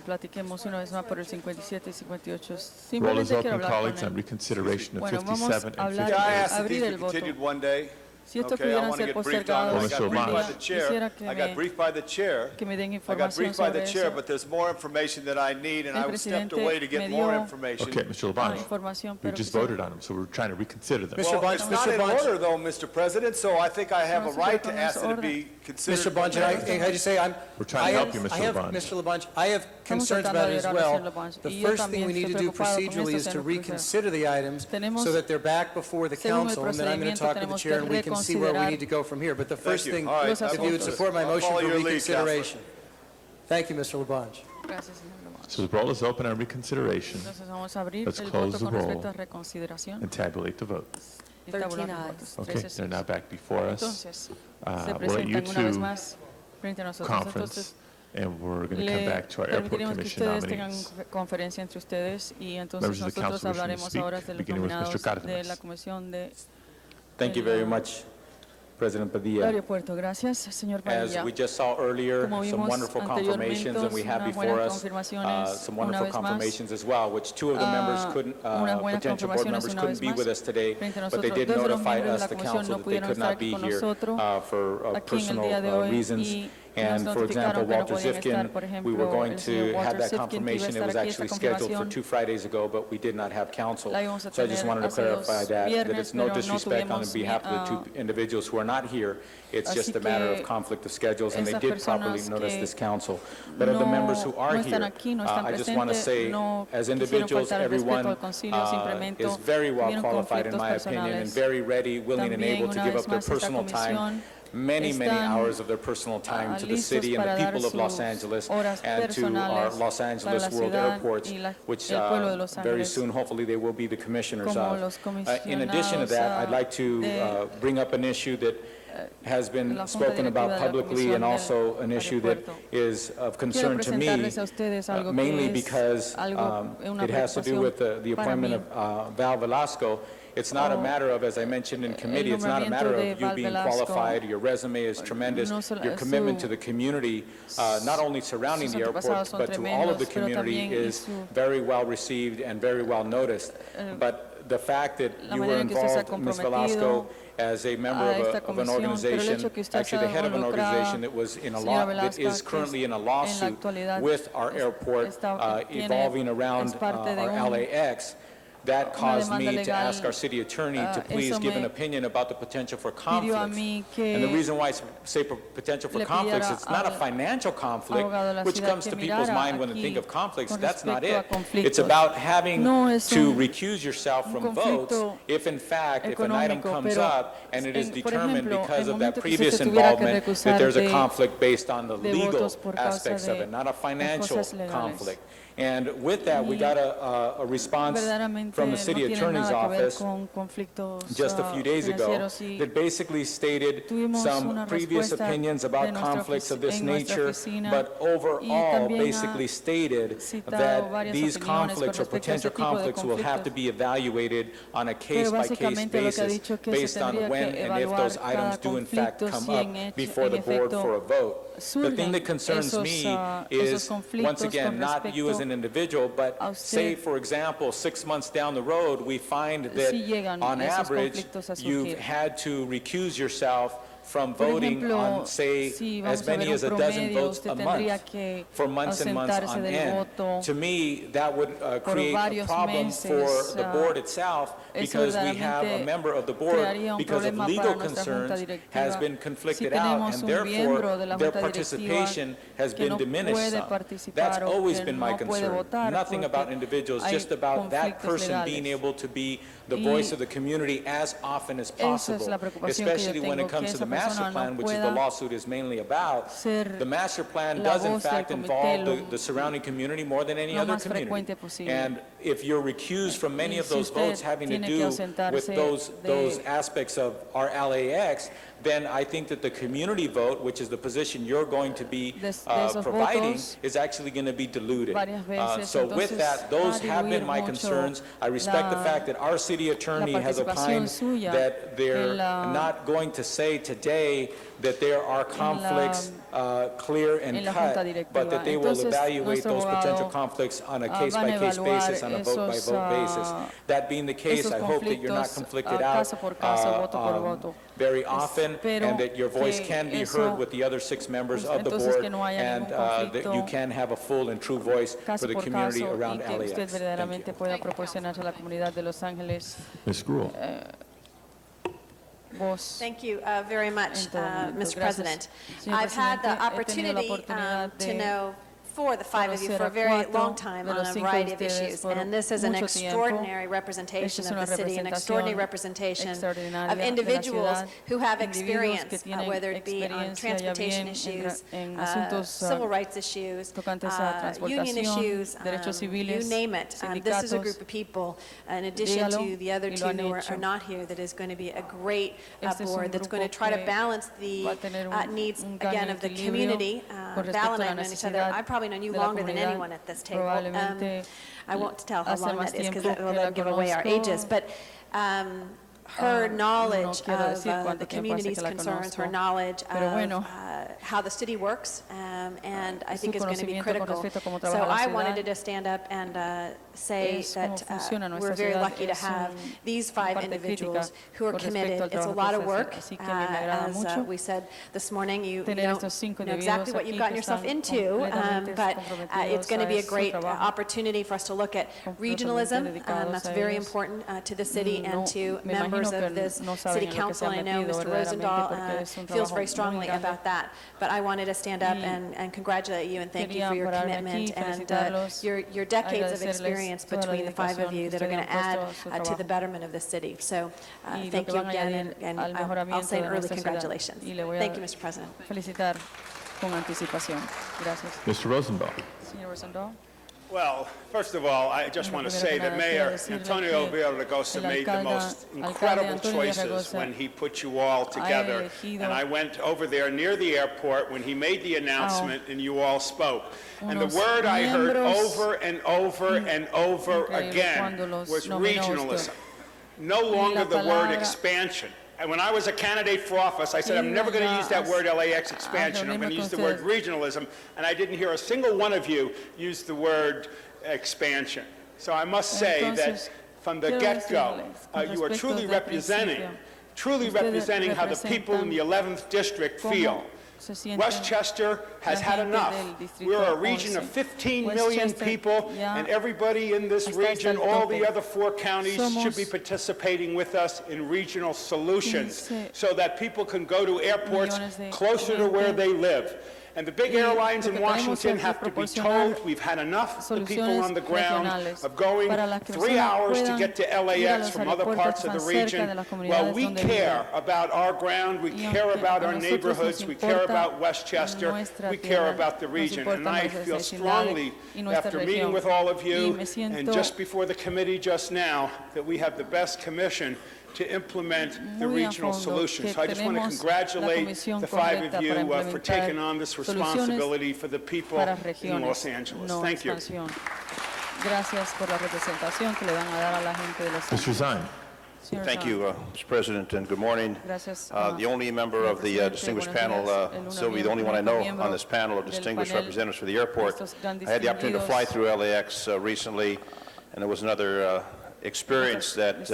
platiquemos una vez más por el 57 y 58. Roll is Simplemente quiero open, hablar colleagues, con on él. reconsideration of Bueno, vamos 57 a and hablar 58. I de asked that abrir these el be voto. continued one day. Si estos Okay, I pudieran want to ser get briefed on it. postergados I got Mr. briefed by Omar. the Quisiera chair. que I got me- briefed by the chair. que me den I got información briefed by sobre the chair, eso. but there's more information that I need, and El I stepped presidente away to me get dio- more information. Okay, Mr. Ah, Labange, información, we pero just quisiera- voted on them, so we're trying to reconsider them. Mr. Well, Bunch, it's not Mr. in Bunch. order, though, Mr. President, so I think I have a No, right to señor, ask that it no be considered. Mr. Bunch, and I just say, We're trying to help you, Mr. Labange. Mr. Labange, I have concerns tratando about de it as ayudar, well. Mr. Labange. The Y yo first thing también we need to estoy do preocupado con procedurally esto, is to señor reconsider the items Tenemos- so that they're back before the según el council, and then I'm going to procedimiento, talk with the tenemos chair and we que can see where we reconsiderar- need to go from here. But the first you. thing, All right, Los if you would asuntos. support my I'll motion follow for your lead, reconsideration. Thank you, Mr. Labange. Gracias, señor Labange. So the roll is open on reconsideration Entonces vamos a abrir Let's el close voto the con roll respecto a reconsideración and tabulate the vote. y tabular 13 los ayes. votos. Okay, 13 they're sí. now back before us. Entonces, se We'll let presentan you una vez two más frente a nosotros. conference, Entonces, and we're going to come le back to our Airport permitiremos que Commission ustedes tengan nominees. conferencia entre ustedes y entonces Members of the nosotros council wishing to hablaremos speak, ahora de los beginning with Mr. nominados de Cárdenas. la Comisión de Thank you very much, President del Padilla. Aeropuerto. Gracias, señor As Padilla. we just saw earlier, Como some vimos wonderful confirmations, and we have anteriormente, before unas us confirmaciones some una wonderful vez más. confirmations as well, which two of the members couldn't, unas buenas potential board confirmaciones members una couldn't vez be más with us today, frente a but they nosotros. did Dos de los notify miembros de us, la the comisión council, no that they pudieron could estar not aquí be con here nosotros for aquí en el personal día de hoy reasons. y And nos for example, notificaron que no Walter podían Zifkin, estar, por we were ejemplo, going el to señor have Walter that Zifkin, que iba a confirmation. It estar was aquí, actually esta scheduled for confirmación 2 Fridays ago, but we did not have council. la íbamos a So I just tener wanted to hace dos clarify that viernes, it's no pero no disrespect on tuvimos behalf of the two individuals who are not here. It's just Así a matter of que conflict of schedules, and they esas did properly personas notice que this council. But of the members who are no here, están aquí, no están I just want to presentes, say, no as quisieron individuals, faltar el respeto everyone al concilio, simplemente is very well tuvieron qualified, in conflictos my opinion, and personales. very ready, willing, and También, able to una give vez up their más, esta personal time, comisión many están, hours of their personal time to the listos city and para the dar people of Los sus Angeles horas and to our personales Los para Angeles la World ciudad Airports, y la- which el pueblo de Los very Ángeles. soon, hopefully, they will be the commissioners Como of. los In addition to that, I'd like to de- bring up an issue that has been la Junta spoken about Directiva de la publicly, and Comisión also del an issue that Aeropuerto. is of Quiero concern to me, presentarles a ustedes algo mainly que es because una it has to do preocupación with the para appointment mí. of Val Velasco. It's not a matter of, as I mentioned in committee, it's not a matter nombramiento of de you Val being Velasco, qualified, your resume is tremendous, no solo- your commitment su- to the community, not only surrounding sus the airport, antepasados son but to all of the tremendos, pero community también is very well received and very well noticed. But the fact that la you were manera en que usted se ha involved, Ms. Velasco, comprometido as a member a esta of an comisión, pero el organization, hecho que usted actually the head of an involucrada, organization that was in a señora law, that Velasco, is que currently in a en la lawsuit actualidad with our airport, tiene- evolving es around parte de our un- LAX. That caused demanda me to legal, ask our city attorney to please eso give an me opinion about the potential for pidió a conflicts. mí que And the reason why I say potential for le conflicts, pidiera it's not a al financial conflict, abogado de la which ciudad comes que to people's mirara mind when they aquí think of conflicts. con That's not respecto it. a conflictos. It's about having No es to un- recuse yourself from votes conflicto if in fact, if an item económico, comes pero up and it is por determined ejemplo, because el of that momento que previous usted tuviera que involvement, that there's a recusar conflict based on the de legal votos por causa aspects of de it, not a financial cosas legales. conflict. And with that, we Y got a response verdaderamente from the no city tiene attorney's nada que ver office con conflictos just a few days ago financieros y that basically stated tuvimos some una previous respuesta opinions de about nuestra conflicts of this en nuestra nature, oficina, but y overall también ha basically stated citado that varias these opiniones conflicts or con respecto a potential este tipo de conflicts will have to conflictos. be evaluated on a Pero case-by-case básicamente lo que ha basis dicho que based se on tendría when que and if evaluar those cada items do in fact conflicto come si up en before the board for a vote. The thing that concerns me is, once again, not you as an individual, but say, for example, 6 months down the road, we find that si llegan on esos average, conflictos a you've surgir. had to recuse yourself from Por voting ejemplo, on, say, si as vamos a ver many as un a dozen promedio, votes usted a tendría month que for months and months ausentarse on del end. voto To me, that would por create a varios problem meses, for the board itself eso because we have a verdaderamente member of the board, crearía un because of problema legal para nuestra junta concerns, directiva. has been Si conflicted out, tenemos and un therefore miembro de la their junta directiva participation has que been no diminished puede some. participar That's o always que been my no puede concern. votar Nothing about porque individuals, hay just about that conflictos person being legales. able to be the Y voice of the community as often as esa es possible, la preocupación que yo especially when it tengo, que comes to esa the master persona no plan, which is the pueda lawsuit is mainly about. ser The master plan la does in voz del fact comité involve lo- the surrounding community more than any lo other más community. frecuente posible. And if you're recused from many Y of si those usted votes having to tiene que do ausentarse with those de- aspects of our LAX, then I think that the community vote, which is the position you're going to be esos providing, votos is actually going to be diluted. varias veces. So with Entonces, that, those va a have been diluir my mucho concerns. I respect the la- fact that our city attorney has participación opined suya that they're en la- not going to say today that there are conflicts clear and en la junta cut, directiva. but that they will Entonces, evaluate nuestro those potential abogado, conflicts on a van a case-by-case evaluar basis, on a esos, vote-by-vote basis. That being the case, esos I hope that you're not conflictos, conflicted out caso por caso, voto por voto. very often, Espero and that your voice que can be eso- heard with the other 6 members of the entonces board, que no haya and ningún that you conflicto, can have a full and true voice for caso the por community caso, around y que usted LAX. Thank you. verdaderamente pueda proporcionar a la comunidad de Los Ángeles Ms. Gruhl. voz. Thank you very much, En todo momento. Mr. Gracias, President. señor I've had presidente. the He tenido la opportunity oportunidad to de know for the five of you for a conocer a very cuatro long time de on los a cinco de variety of ustedes issues. por And this is an mucho tiempo. extraordinary representation Esta es of una the city, an extraordinary representación representation extraordinaria of de la individuals ciudad, who have individuos experience, que tienen whether it be on experiencia ya transportation bien issues, en asuntos civil rights issues, tocantes a union transportación, issues, derechos civiles, you name it. This is a sindicatos. group of people, in addition Dígalo, to the other y two lo han who hecho. are not here, that is going to be a great Este es un board that's going to grupo try to que balance the va a tener needs, un gran again, of the equilibrio community. con respecto Val a and I la have known each other. necesidad I've probably known you de la longer than comunidad. anyone at this table. Probablemente I won't tell how hace long más that is because tiempo that will que la then give away our conozco. ages. But her knowledge quiero of decir cuánto the tiempo hace community's que la concerns, her conozco. knowledge Pero of bueno, how the city works, and I su think is going to be conocimiento con critical. respecto a cómo So trabaja la I ciudad wanted to just stand up and say es cómo that funciona we're nuestra very ciudad. lucky to Es have un- these five parte individuals crítica who are con respecto committed. al It's a trabajo lot que of se hace. work. Así que me agrada As mucho we said this morning, you tener know estos cinco exactly what individuos you've aquí gotten que yourself están into, completamente but it's going to be a comprometidos a great su trabajo. opportunity for us to look at regionalism. dedicados That's a very ellos. important to the city No, and to me members imagino que of this no saben city en lo que council. se I han know metido Mr. verdaderamente Rosendahl porque es un feels trabajo very muy strongly grande. about that. But I wanted to stand up Y and congratulate you and thank you quería for your pararme commitment aquí, and felicitarlos, your decades of agradecerles experience toda la between the five of dedicación you que that are going to ustedes han add puesto a su to the trabajo. betterment of the city. So Y lo thank que you van a again, añadir and al I'll mejoramiento say de early nuestra ciudad. congratulations. Y le voy a Thank you, Mr. President. felicitar con anticipación. Gracias. Mr. Rosendahl. Señor Rosendahl. Well, first of all, I just want to say that Mayor Antonio Villaraigosa made the most incredible choices when he put you all together. And I went over there near the airport when he made the announcement and you all spoke. And the word I heard over and over and over again was regionalism. No longer the word expansion. And when I was a candidate for office, I said, I'm never going to use that word LAX expansion. I'm going to use the word regionalism. And I didn't hear a single one of you use the word expansion. So I must say that from the get-go, you are truly representing how the people in the 11th district feel. Westchester has had enough. We're a region of 15 million people, and everybody in this region, all the other 4 counties, should be participating with us in regional solutions so that people can go to airports closer to where they live. And the big airlines in Washington have to be told we've had enough, the people on the ground, of going 3 hours to get to LAX from other parts of the region. Well, we care about our ground, we care about our neighborhoods, we care about Westchester, we care about the region. And I feel strongly, after meeting with all of you, and just before the committee just now, that we have the best commission to implement the regional solutions. So I just want to congratulate the 5 of you for taking on this responsibility for the people in Los Angeles. Thank you. Gracias por la representación que le van a dar a la gente de Los Ángeles. Mr. Zine. Thank you, Mr. President, and good morning. Gracias, The only member of the distinguished panel, Sylvie, the only one I know on this panel of distinguished representatives for the airport. I had the opportunity to fly through LAX recently, and there was another experience that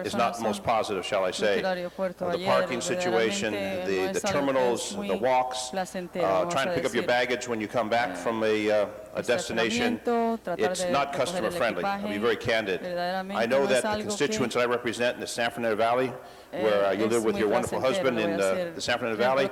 is not the most positive, shall I say. The parking situation, the terminals, the walks, trying to pick up your baggage when you come back from a destination. It's not customer friendly. I'll be very candid. I know that the constituents that I represent in the San Fernando Valley, where you live with your wonderful husband in the San Fernando Valley,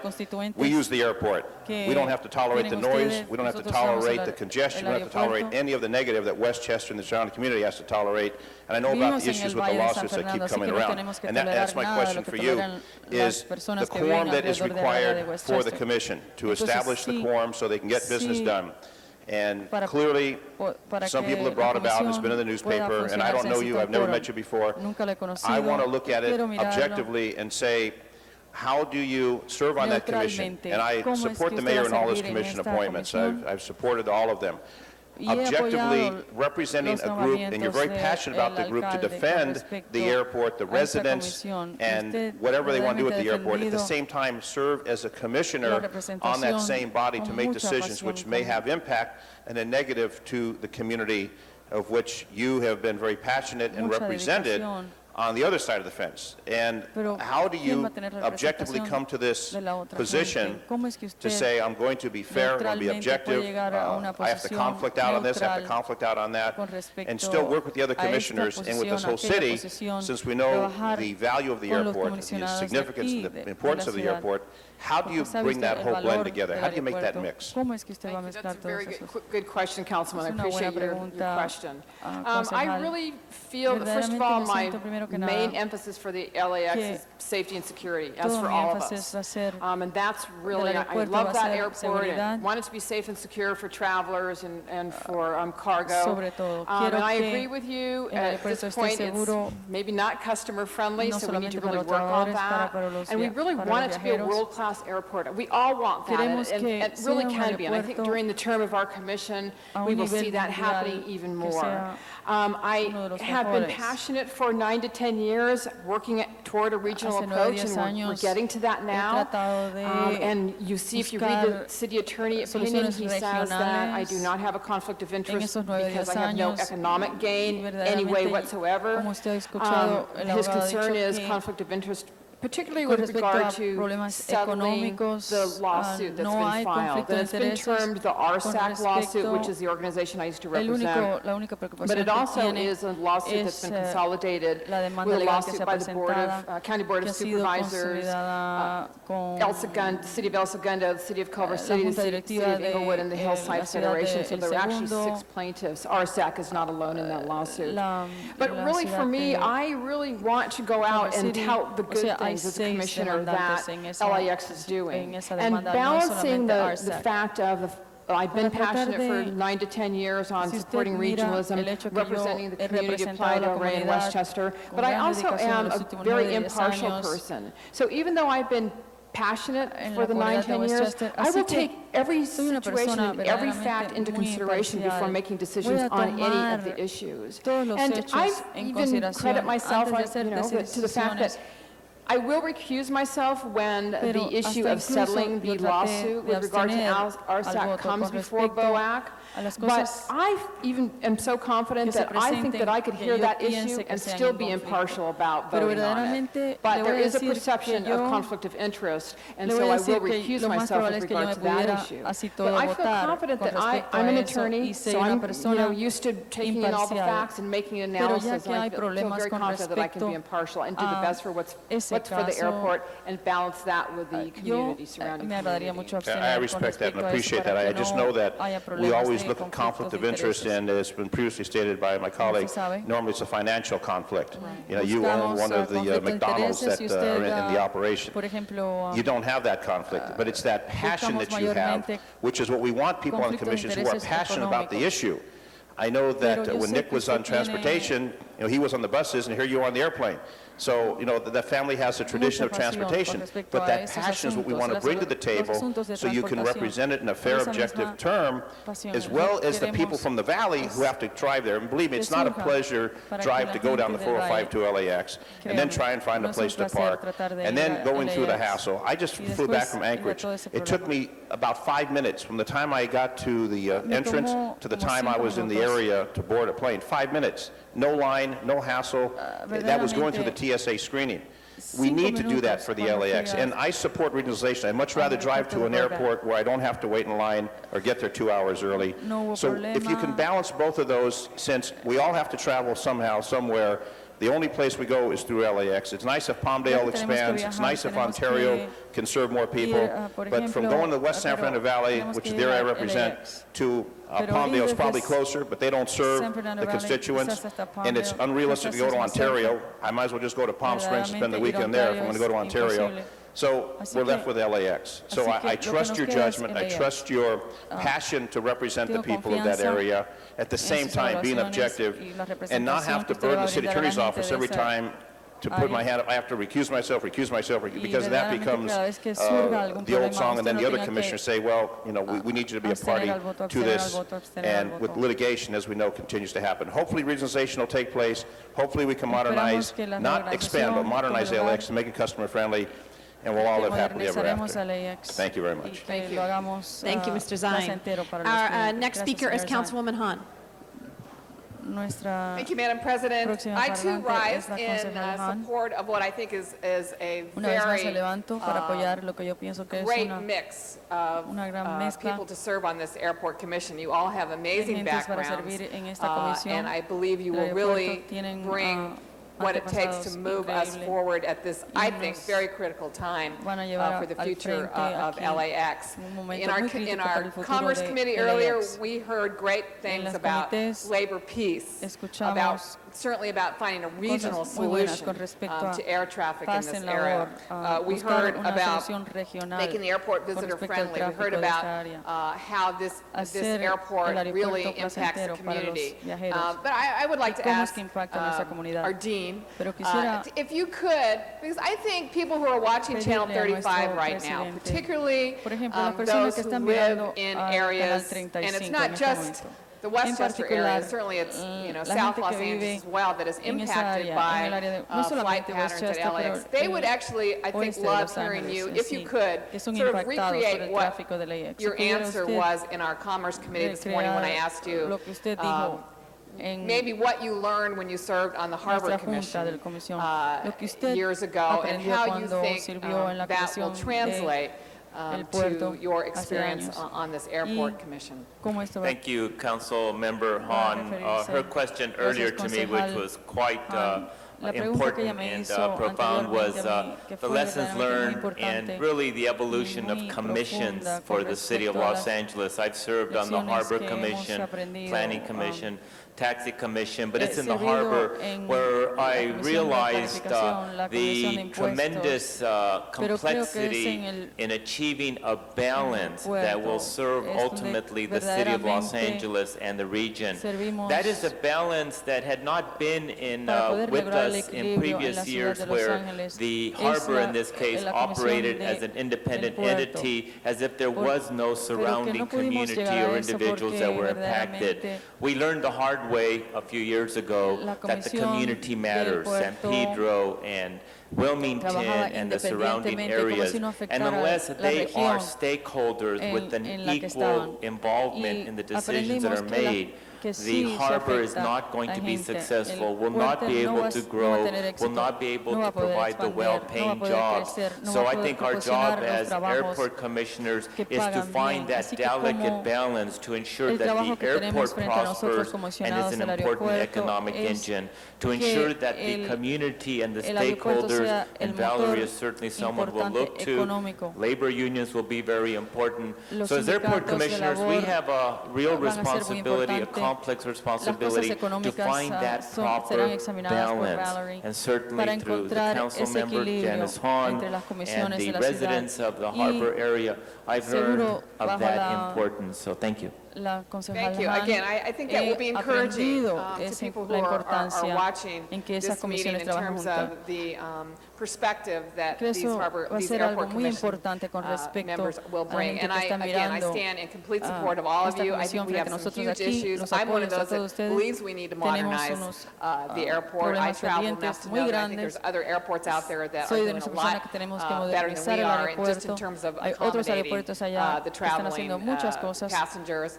we use the airport. We don't have to tolerate the noise. We don't have to tolerate the congestion. We don't have to tolerate any of the negative that Westchester and the surrounding community has to tolerate. And I know about the issues with the lawsuits that keep coming around. And that's my question for you, is the quorum that is required for the commission to establish the quorum so they can get business done. And clearly, some people have brought about, it's been in the newspaper, and I don't know you, I've never met you before. I want to look at it objectively and say, how do you serve on that commission? And I support the mayor in all his commission appointments. I've supported all of them. Objectively representing a group, and you're very passionate about the group, to defend the airport, the residents, and whatever they want to do at the airport. At the same time, serve as a commissioner on that same body to make decisions which may have impact and a negative to the community of which you have been very passionate and represented on the other side of the fence. And how do you objectively come to this position to say, I'm going to be fair, I'm going to be objective, I have to conflict out on this, I have to conflict out on that, and still work with the other commissioners and with this whole city, since we know the value of the airport, the significance, the importance of the airport. How do you bring that whole blend together? How do you make that mix? That's a very good question, Councilman. I appreciate your question. I really feel that, first of all, my main emphasis for the LAX is safety and security, as for all of us. And that's really, I love that airport and want it to be safe and secure for travelers and for cargo. And I agree with you, at this point, it's maybe not customer friendly, so we need to really work on that. And we really want it to be a world-class airport. We all want that, and it really can be. And I think during the term of our commission, we will see that happening even more. I have been passionate for 9 to 10 years working toward a regional approach, and we're getting to that now. And you see, if you read the city attorney opinion, he says that I do not have a conflict of interest because I have no economic gain any way whatsoever. His concern is conflict of interest, particularly with regard to settling the lawsuit that's been filed. And it's been termed the RSAC lawsuit, which is the organization I used to represent. But it also is a lawsuit that's been consolidated with a lawsuit by the County Board of Supervisors, City of El Segundo, the City of Culver City, the City of Inglewood, and the Hillside Federation. So there are actually 6 plaintiffs. RSAC is not alone in that lawsuit. But really, for me, I really want to go out and tout the good things as a commissioner that LAX is doing, and balancing the fact of I've been passionate for 9 to 10 years on supporting regionalism, representing the community of Playa del Rey and Westchester, but I also am a very impartial person. So even though I've been passionate for the 9, 10 years, I will take every situation and every fact into consideration before making decisions on any of the issues. And I even credit myself to the fact that I will recuse myself when the issue of settling the lawsuit with regard to RSAC comes before BOAC. But I even am so confident that I think that I could hear that issue and still be impartial about voting on it. But there is a perception of conflict of interest, and so I will recuse myself with regard to that issue. But I feel confident that I'm an attorney, so I'm used to taking in all the facts and making an analysis, and I feel very confident that I can be impartial and do the best for what's for the airport and balance that with the community surrounding community. I respect that and appreciate that. I just know that we always look at conflict of interest, and as been previously stated by my colleague, normally it's a financial conflict. You own one of the McDonald's that are in the operation. You don't have that conflict, but it's that passion that you have, which is what we want people on the commissions who are passionate about the issue. I know that when Nick was on transportation, he was on the buses, and here you are on the airplane. So, the family has a tradition of transportation, but that passion is what we want to bring to the table so you can represent it in a fair, objective term, as well as the people from the valley who have to drive there. And believe me, it's not a pleasure drive to go down the 405 to LAX and then try and find a place to park and then going through the hassle. I just flew back from Anchorage. It took me about 5 minutes from the time I got to the entrance to the time I was in the area to board a plane. 5 minutes. no line, no hassle. That was going through the TSA screening. We need to do that for the LAX, and I support regionalization. I'd much rather drive to an airport where I don't have to wait in line or get there 2 hours early. So if you can balance both of those, since we all have to travel somehow, somewhere, the only place we go is through LAX. It's nice if Palmdale expands. It's nice if Ontario can serve more people. But from going to the West San Fernando Valley, which is the area I represent, to Palmdale is probably closer, but they don't serve the constituents. And it's unrealistic to go to Ontario. I might as well just go to Palm Springs and spend the weekend there if I'm going to go to Ontario. So we're left with LAX. So I trust your judgment. I trust your passion to represent the people of that area, at the same time being objective and not have to burden the city attorney's office every time to put my hand up. I have to recuse myself, because that becomes the old song, and then the other commissioners say, well, you know, we need you to be a party to this, and with litigation, as we know, continues to happen. Hopefully regionalization will take place. Hopefully we can modernize, not expand, but modernize LAX and make it customer friendly, and we'll all live happily ever after. Thank you very much. Thank you. Thank you, Mr. Zine. Our next speaker is Councilwoman Han. Thank you, Madam President. I too rise in support of what I think is a very great mix of people to serve on this airport commission. You all have amazing backgrounds, and I believe you will really bring what it takes to move us forward at this, I think, very critical time for the future of LAX. In our Commerce Committee earlier, we heard great things about labor peace, certainly about finding a regional solution to air traffic in this area. We heard about making the airport visitor friendly. We heard about how this airport really impacts the community. But I would like to ask our Dean, if you could, because I think people who are watching Channel 35 right now, particularly those who live in areas, and it's not just the Westchester area, certainly it's South Los Angeles as well, that is impacted by flight patterns at LAX. They would actually, I think, love hearing you, if you could, sort of recreate what your answer was in our Commerce Committee this morning when I asked you maybe what you learned when you served on the Harbor Commission years ago, and how you think that will translate to your experience on this airport commission. Thank you, Council Member Han. Her question earlier to me, which was quite important and profound, was the lessons learned and really the evolution of commissions for the City of Los Angeles. I've served on the Harbor Commission, Planning Commission, Taxi Commission, but it's in the harbor where I realized the tremendous complexity in achieving a balance that will serve ultimately the City of Los Angeles and the region. That is a balance that had not been with us in previous years, where the harbor in this case operated as an independent entity, as if there was no surrounding community or individuals that were impacted. We learned the hard way a few years ago that the community matters, San Pedro and Wilmington and the surrounding areas, and unless they are stakeholders with an equal involvement in the decisions that are made, the harbor is not going to be successful, will not be able to grow, will not be able to provide the well-paying jobs. So I think our job as airport commissioners is to find that delicate balance to ensure that the airport prospers and is an important economic engine, to ensure that the community and the stakeholders, and Valerie is certainly someone we'll look to, labor unions will be very important. So as airport commissioners, we have a real responsibility, a complex responsibility to find that proper balance, and certainly through the council member Janice Han and the residents of the harbor area, I've learned of that importance. So thank you. Thank you. Again, I think that will be encouraging to people who are watching this meeting in terms of the perspective that these airport commission members will bring. And I stand in complete support of all of you. I think we have some huge issues. I'm one of those that believes we need to modernize the airport. I travel enough to know that I think there's other airports out there that are doing a lot better than we are, and just in terms of accommodating the traveling passengers.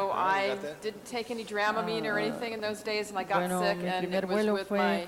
so I didn't take any Dramamine or anything in those days, and I got Bueno, sick, mi and primer it was vuelo with fue my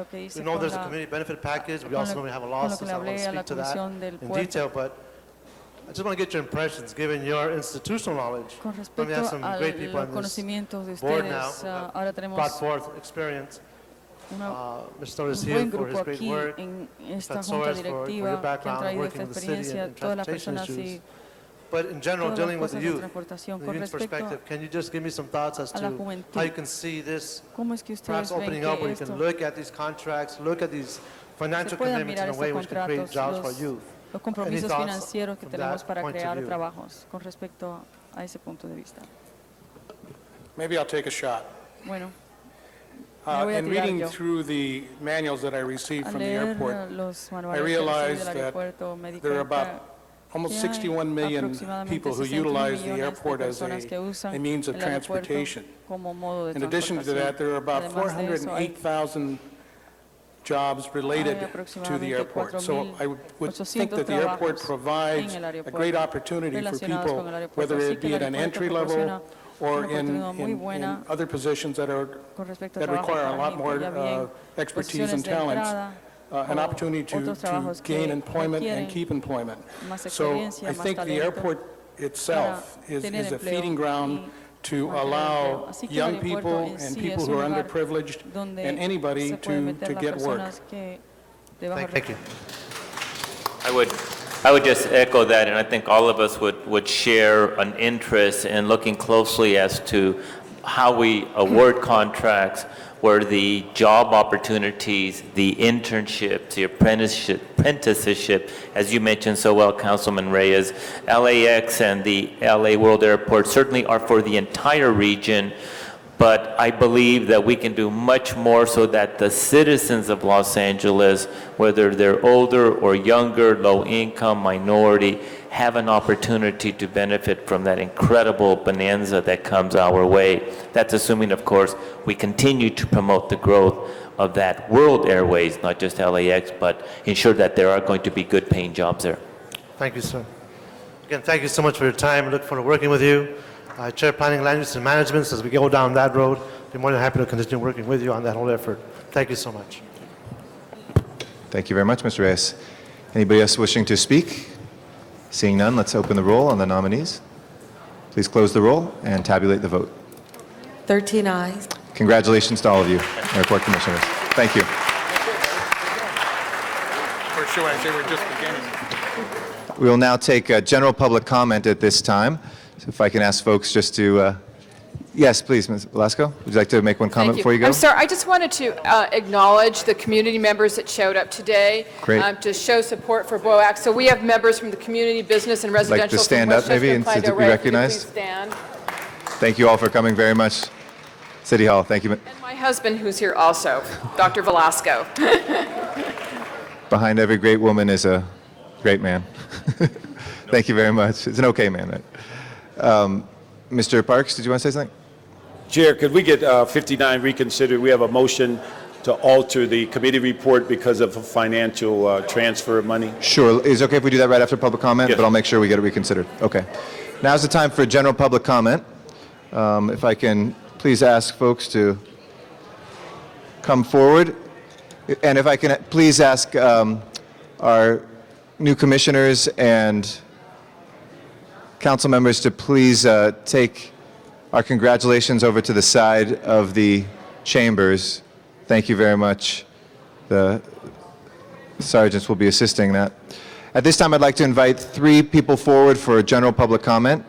lo que dice We know con there's a la, community benefit package. We con also lo- know we have a con lo lawsuit, que so le I want to hablé a la speak to that Comisión del in Puerto. detail, but I just want to get your impressions, given your institutional knowledge. Con We respecto have some a great people los on this conocimientos de board now ustedes, who have ahora tenemos brought forth experience. Mr. Torres un here buen for his grupo great aquí work. en esta Mr. junta Soares for your directiva que han background traído working esta in the city experiencia, and todas las transportation personas issues. y But in general, todas las dealing with cosas the de youth, transportación. the Con youth respecto perspective, can you just give me some thoughts as a la to juventud, how you can see this ¿cómo es que perhaps ustedes ven opening up, que where you esto can look at these contracts, look at these financial puedan commitments in mirar a way estos which can create contratos, jobs for youth? los Any compromisos thoughts financieros que from tenemos that para point of crear view? trabajos con respecto a ese punto de vista? Maybe I'll take a shot. Bueno, me voy a In tirar reading yo. through the manuals that I received Al from the leer airport, los I manuales que recibí realized del that aeropuerto, me di there are cuenta about almost que hay 61 million aproximadamente people who 61 utilize the millones de airport as personas que a usan means of el aeropuerto transportation. como modo de In addition to that, there are about Además de eso, hay 408,000 jobs related to the airport. So I would think that the airport provides a great opportunity for people, whether it be at an entry level or in other positions that require a lot more expertise and talents, an opportunity to gain employment and keep employment. So I think the airport itself is a feeding ground to allow young people and people who are underprivileged and anybody to get work. Thank you. I would just echo that, and I think all of us would share an interest in looking closely as to how we award contracts where the job opportunities, the internships, the apprenticeship, as you mentioned so well, Councilman Reyes, LAX and the LA World Airport certainly are for the entire region, but I believe that we can do much more so that the citizens of Los Angeles, whether they're older or younger, low income, minority, have an opportunity to benefit from that incredible bonanza that comes our way. That's assuming, of course, we continue to promote the growth of that World Airways, not just LAX, but ensure that there are going to be good paying jobs there. Thank you, sir. Again, thank you so much for your time. I look forward to working with you. Chair Planning, Land Use and Management, as we go down that road, be more than happy to continue working with you on that whole effort. Thank you so much. Thank you very much, Mr. Reyes. Anybody else wishing to speak? Seeing none, let's open the roll on the nominees. Please close the roll and tabulate the vote. 13 ayes. Congratulations to all of you, airport commissioners. Thank you. For sure, I say we're just beginning. We will now take general public comment at this time. So if I can ask folks just to, yes, please, Ms. Velasco, would you like to make one comment before you go? I'm sorry, I just wanted to acknowledge the community members that showed up today to show support for BOAC. So we have members from the community, business, and residential. Like to stand up maybe and to be recognized? Stand. Thank you all for coming very much. City Hall, thank you. And my husband, who's here also, Dr. Velasco. Behind every great woman is a great man. Thank you very much. It's an okay man, right? Mr. Parks, did you want to say something? Chair, could we get 59 reconsidered? We have a motion to alter the committee report because of a financial transfer of money. Sure. Is it okay if we do that right after public comment? Yes. But I'll make sure we get it reconsidered. Okay. Now's the time for general public comment. If I can please ask folks to come forward. And if I can please ask our new commissioners and council members to please take our congratulations over to the side of the chambers. Thank you very much. The sergeants will be assisting that. At this time, I'd like to invite 3 people forward for general public comment.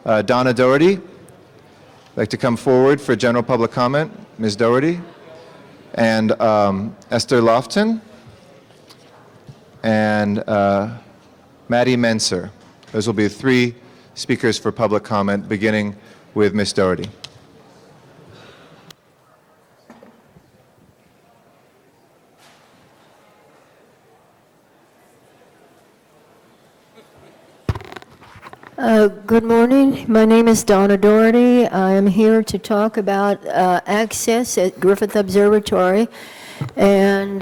Donna Doherty, I'd like to come forward for general public comment. Ms. Doherty. And Esther Lofton. And Maddie Menser. Those will be 3 speakers for public comment, beginning with Ms. Doherty. Good morning. My name is Donna Doherty. I am here to talk about access at Griffith Observatory. And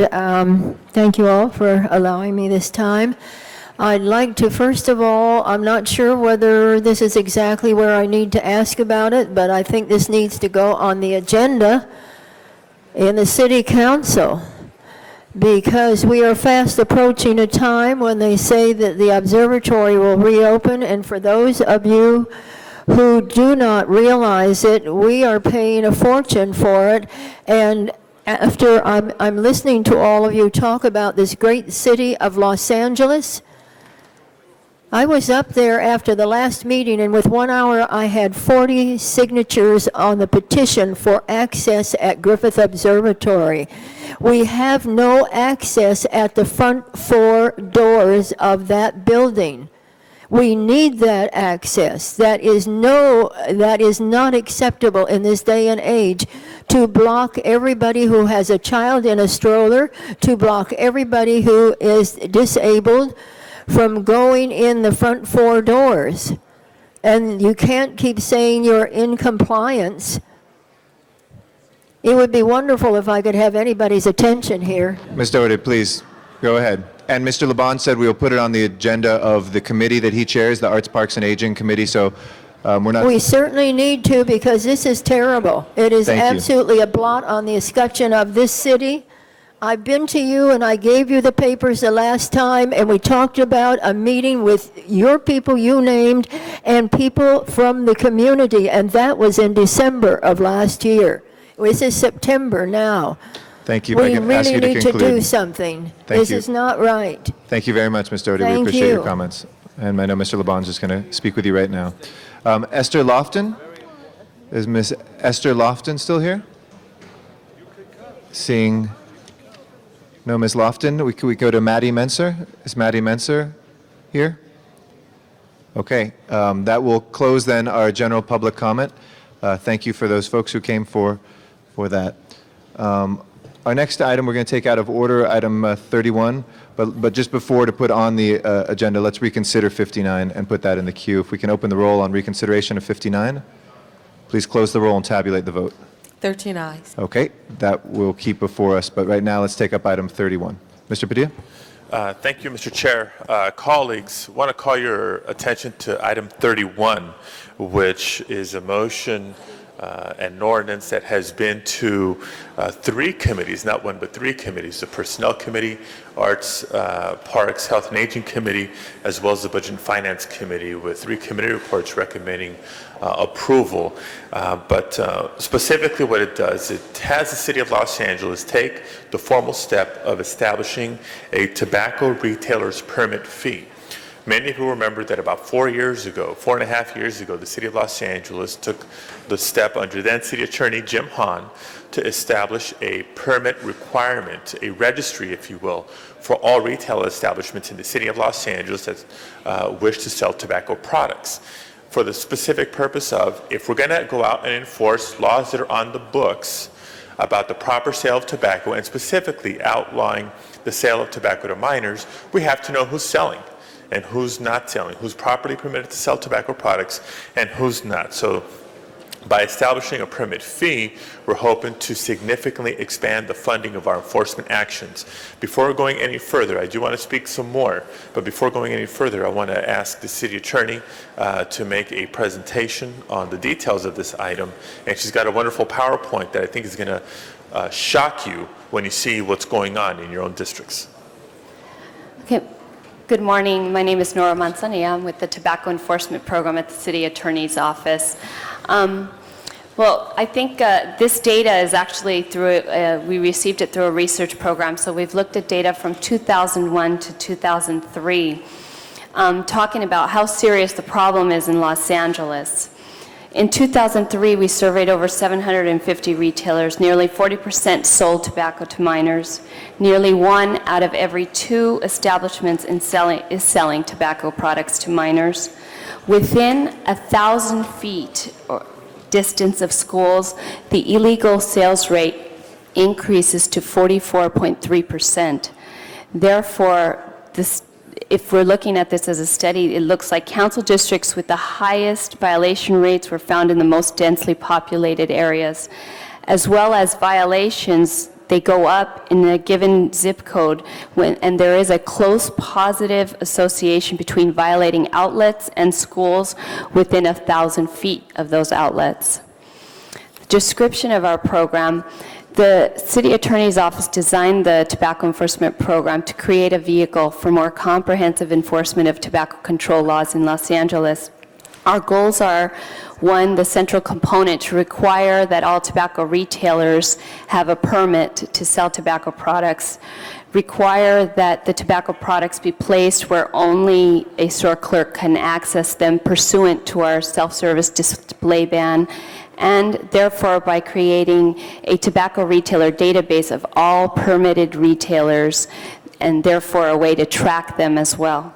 thank you all for allowing me this time. I'd like to, first of all, I'm not sure whether this is exactly where I need to ask about it, but I think this needs to go on the agenda in the City Council, because we are fast approaching a time when they say that the observatory will reopen, and for those of you who do not realize it, we are paying a fortune for it. And after I'm listening to all of you talk about this great city of Los Angeles, I was up there after the last meeting, and with 1 hour, I had 40 signatures on the petition for access at Griffith Observatory. We have no access at the front 4 doors of that building. We need that access. That is not acceptable in this day and age, to block everybody who has a child in a stroller, to block everybody who is disabled from going in the front 4 doors. And you can't keep saying you're in compliance. It would be wonderful if I could have anybody's attention here. Ms. Doherty, please, go ahead. And Mr. Laban said we will put it on the agenda of the committee that he chairs, the Arts, Parks, and Aging Committee, so we're not... We certainly need to, because this is terrible. It is Thank you. absolutely a blot on the escutcheon of this city. I've been to you and I gave you the papers the last time, and we talked about a meeting with your people you named and people from the community, and that was in December of last year. This is September now. Thank you. If I We can ask really you to need to conclude. do something. Thank This you. is not right. Thank you very much, Ms. Doherty. We Thank appreciate your you. comments. And I know Mr. Laban's just going to speak with you right now. Esther Lofton? Is Ms. Esther Lofton still here? Seeing no Ms. Lofton, we go to Maddie Menser. Is Maddie Menser here? Okay, that will close then our general public comment. Thank you for those folks who came for that. Our next item we're going to take out of order, item 31, but just before to put on the agenda, let's reconsider 59 and put that in the queue. If we can open the roll on reconsideration of 59, please close the roll and tabulate the vote. 13 ayes. Okay, that will keep before us, but right now let's take up item 31. Mr. Padilla? Thank you, Mr. Chair. Colleagues, want to call your attention to item 31, which is a motion and an ordinance that has been to 3 committees, not 1, but 3 committees, the Personnel Committee, Arts, Parks, Health and Aging Committee, as well as the Budget and Finance Committee, with 3 committee reports recommending approval. But specifically what it does, it has the City of Los Angeles take the formal step of establishing a tobacco retailer's permit fee. Many of you remember that about 4.5 years ago, the City of Los Angeles took the step under then City Attorney Jim Hahn to establish a permit requirement, a registry, if you will, for all retail establishments in the City of Los Angeles that wish to sell tobacco products, for the specific purpose of, if we're going to go out and enforce laws that are on the books about the proper sale of tobacco, and specifically outlawing the sale of tobacco to minors, we have to know who's selling and who's not selling, who's properly permitted to sell tobacco products and who's not. So by establishing a permit fee, we're hoping to significantly expand the funding of our enforcement actions. Before going any further, I do want to speak some more, but before going any further, I want to ask the City Attorney to make a presentation on the details of this item, and she's got a wonderful PowerPoint that I think is going to shock you when you see what's going on in your own districts. Okay. Good morning. My name is Nora Manzanilla. I'm with the Tobacco Enforcement Program at the City Attorney's Office. Well, I think this data is actually through, we received it through a research program, so we've looked at data from 2001 to 2003, talking about how serious the problem is in Los Angeles. In 2003, we surveyed over 750 retailers. Nearly 40% sold tobacco to minors. Nearly 1 out of every 2 establishments is selling tobacco products to minors. Within 1,000 feet or distance of schools, the illegal sales rate increases to 44.3%. Therefore, if we're looking at this as a study, it looks like council districts with the highest violation rates were found in the most densely populated areas, as well as violations, they go up in a given zip code, and there is a close positive association between violating outlets and schools within 1,000 feet of those outlets. Description of our program. The City Attorney's Office designed the Tobacco Enforcement Program to create a vehicle for more comprehensive enforcement of tobacco control laws in Los Angeles. Our goals are, 1, the central component to require that all tobacco retailers have a permit to sell tobacco products, require that the tobacco products be placed where only a store clerk can access them pursuant to our self-service display ban, and therefore by creating a tobacco retailer database of all permitted retailers, and therefore a way to track them as well.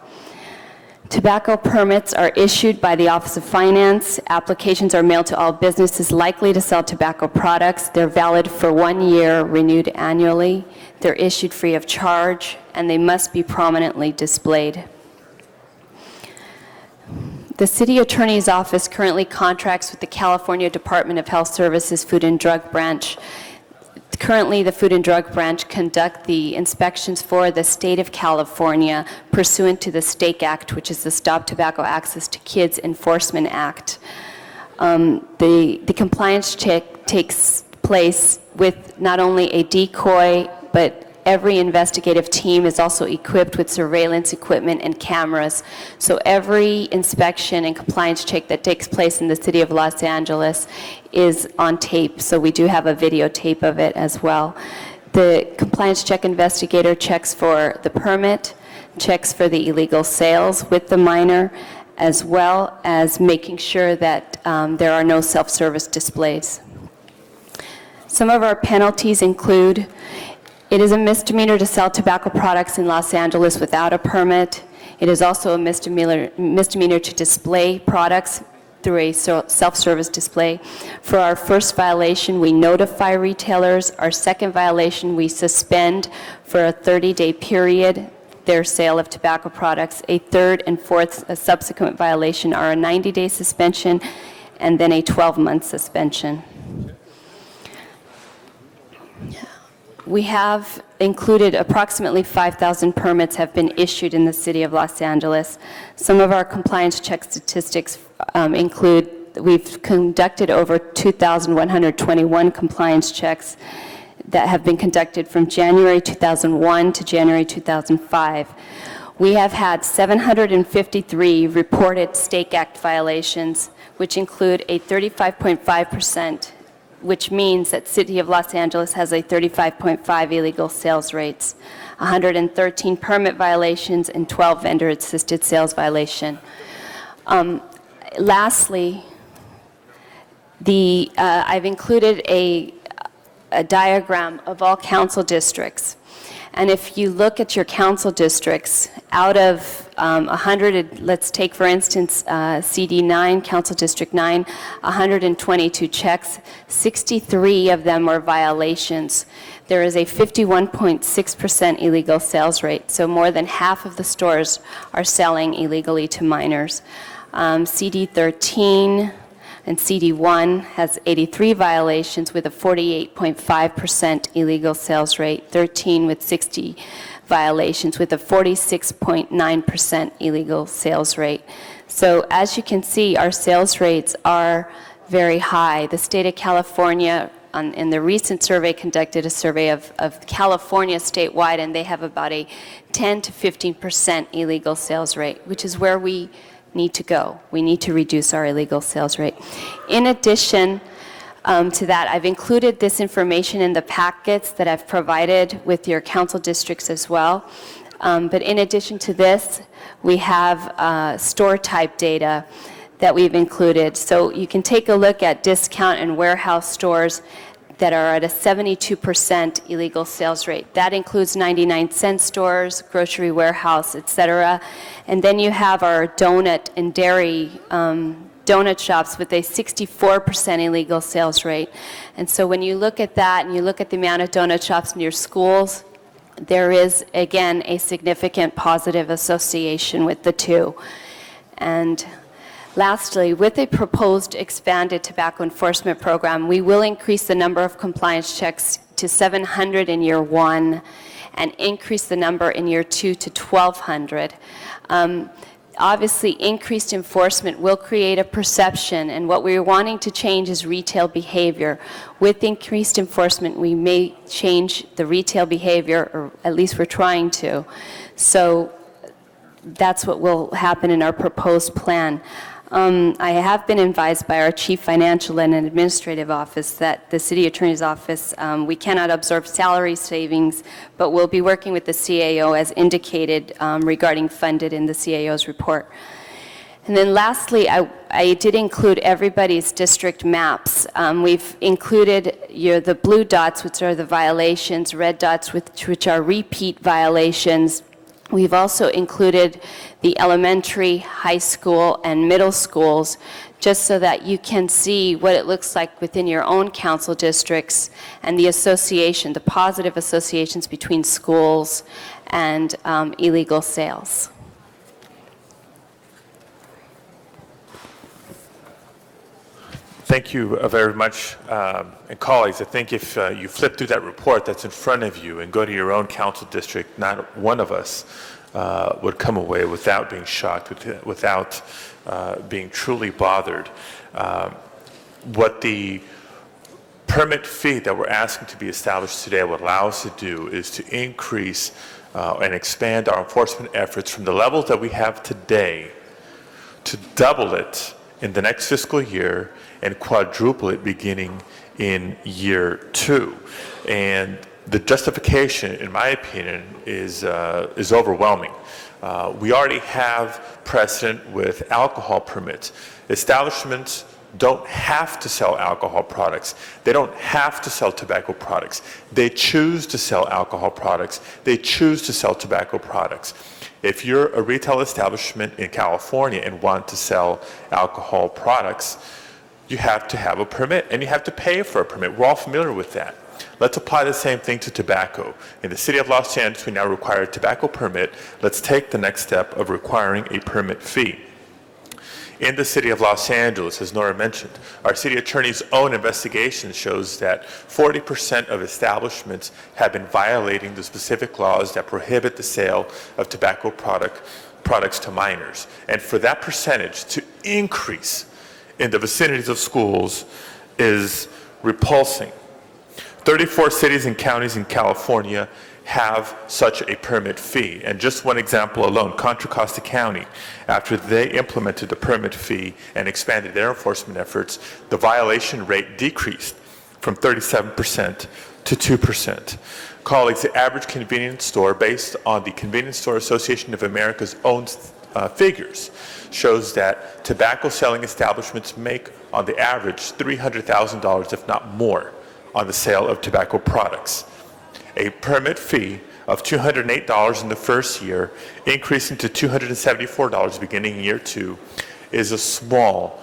Tobacco permits are issued by the Office of Finance. Applications are mailed to all businesses likely to sell tobacco products. They're valid for 1 year, renewed annually. They're issued free of charge, and they must be prominently displayed. The City Attorney's Office currently contracts with the California Department of Health Services Food and Drug Branch. Currently, the Food and Drug Branch conduct the inspections for the state of California pursuant to the STAKE Act, which is the Stop Tobacco Access to Kids Enforcement Act. The compliance check takes place with not only a decoy, but every investigative team is also equipped with surveillance equipment and cameras. So every inspection and compliance check that takes place in the city of Los Angeles is on tape. So we do have a videotape of it as well. The compliance check investigator checks for the permit, checks for the illegal sales with the minor, as well as making sure that there are no self-service displays. Some of our penalties include: it is a misdemeanor to sell tobacco products in Los Angeles without a permit. It is also a misdemeanor to display products through a self-service display. For our first violation, we notify retailers. Our second violation, we suspend for a 30-day period their sale of tobacco products. A third and fourth subsequent violation are a 90-day suspension and then a 12-month suspension. We have included approximately 5,000 permits have been issued in the city of Los Angeles. Some of our compliance check statistics include we've conducted over 2,121 compliance checks that have been conducted from January 2001 to January 2005. We have had 753 reported STAKE Act violations, which include a 35.5%, which means that City of Los Angeles has a 35.5 illegal sales rates, 113 permit violations, and 12 vendor-assisted sales violation. Lastly, I've included a diagram of all council districts. And if you look at your council districts, out of 100, let's take for instance CD9, Council District 9, 122 checks, 63 of them were violations. There is a 51.6% illegal sales rate, so more than half of the stores are selling illegally to minors. CD13 and CD1 has 83 violations with a 48.5% illegal sales rate, 13 with 60 violations with a 46.9% illegal sales rate. So as you can see, our sales rates are very high. The state of California, in the recent survey, conducted a survey of California statewide, and they have about a 10 to 15% illegal sales rate, which is where we need to go. We need to reduce our illegal sales rate. In addition to that, I've included this information in the packets that I've provided with your council districts as well. But in addition to this, we have store type data that we've included. So you can take a look at discount and warehouse stores that are at a 72% illegal sales rate. That includes 99-cent stores, grocery warehouse, et cetera. And then you have our donut and dairy donut shops with a 64% illegal sales rate. And so when you look at that and you look at the amount of donut shops in your schools, there is, again, a significant positive association with the two. And lastly, with a proposed expanded tobacco enforcement program, we will increase the number of compliance checks to 700 in year 1 and increase the number in year 2 to 1,200. Obviously, increased enforcement will create a perception, and what we're wanting to change is retail behavior. With increased enforcement, we may change the retail behavior, or at least we're trying to. So that's what will happen in our proposed plan. I have been advised by our Chief Financial and Administrative Office that the City Attorney's Office, we cannot absorb salary savings, but we'll be working with the CAO as indicated regarding funded in the CAO's report. And then lastly, I did include everybody's district maps. We've included the blue dots, which are the violations, red dots, which are repeat violations. We've also included the elementary, high school, and middle schools, just so that you can see what it looks like within your own council districts and the association, the positive associations between schools and illegal sales. Thank you very much. And colleagues, I think if you flip through that report that's in front of you and go to your own council district, not one of us would come away without being shocked, without being truly bothered. What the permit fee that we're asking to be established today would allow us to do is to increase and expand our enforcement efforts from the levels that we have today to double it in the next fiscal year and quadruple it beginning in year 2. And the justification, in my opinion, is overwhelming. We already have precedent with alcohol permits. Establishments don't have to sell alcohol products. They don't have to sell tobacco products. They choose to sell alcohol products. They choose to sell tobacco products. If you're a retail establishment in California and want to sell alcohol products, you have to have a permit and you have to pay for a permit. We're all familiar with that. Let's apply the same thing to tobacco. In the city of Los Angeles, we now require a tobacco permit. Let's take the next step of requiring a permit fee. In the city of Los Angeles, as Nora mentioned, our city attorney's own investigation shows that 40% of establishments have been violating the specific laws that prohibit the sale of tobacco products to minors. And for that percentage to increase in the vicinities of schools is repulsing. 34 cities and counties in California have such a permit fee. And just one example alone, Contra Costa County, after they implemented the permit fee and expanded their enforcement efforts, the violation rate decreased from 37% to 2%. Colleagues, the average convenience store, based on the Convenience Store Association of America's own figures, shows that tobacco selling establishments make, on the average, $300,000, if not more, on the sale of tobacco products. A permit fee of $208 in the first year, increasing to $274 beginning in year 2, is a small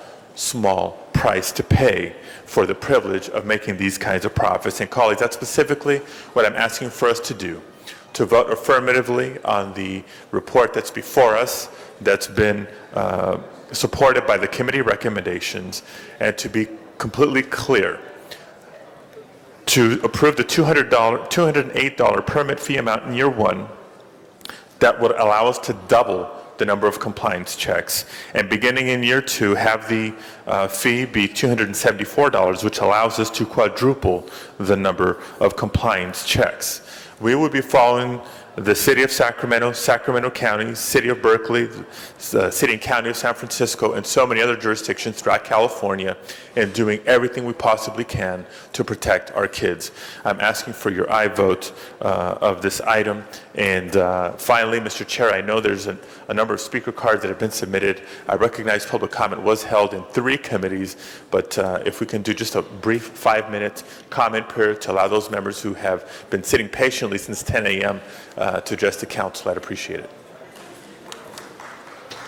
price to pay for the privilege of making these kinds of profits. And colleagues, that's specifically what I'm asking for us to do, to vote affirmatively on the report that's before us, that's been supported by the committee recommendations, and to be completely clear, to approve the $208 permit fee amount in year 1 that would allow us to double the number of compliance checks, and beginning in year 2 have the fee be $274, which allows us to quadruple the number of compliance checks. We would be following the City of Sacramento, Sacramento County, City of Berkeley, the City and County of San Francisco, and so many other jurisdictions throughout California, and doing everything we possibly can to protect our kids. I'm asking for your aye vote of this item. And finally, Mr. Chair, I know there's a number of speaker cards that have been submitted. I recognize public comment was held in 3 committees, but if we can do just a brief 5-minute comment period to allow those members who have been sitting patiently since 10 a.m. To address the council, I'd appreciate it.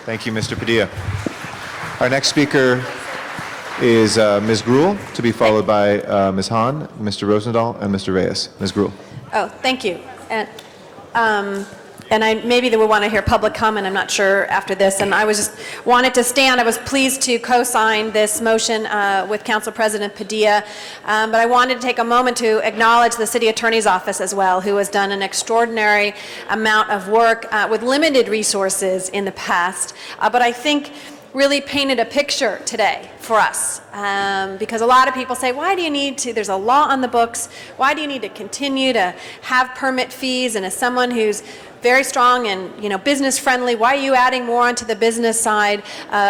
Thank you, Mr. Padilla. Our next speaker is Ms. Gruhl, to be followed by Ms. Hahn, Mr. Rosendahl, and Mr. Reyes. Ms. Gruhl. Oh, thank you. And maybe they will want to hear public comment, I'm not sure, after this. And I was just wanted to stand. I was pleased to co-sign this motion with Council President Padilla. But I wanted to take a moment to acknowledge the City Attorney's Office as well, who has done an extraordinary amount of work with limited resources in the past. But I think really painted a picture today for us. Because a lot of people say, why do you need to, there's a law on the books, why do you need to continue to have permit fees? And as someone who's very strong and, business friendly. Why are you adding more onto the business side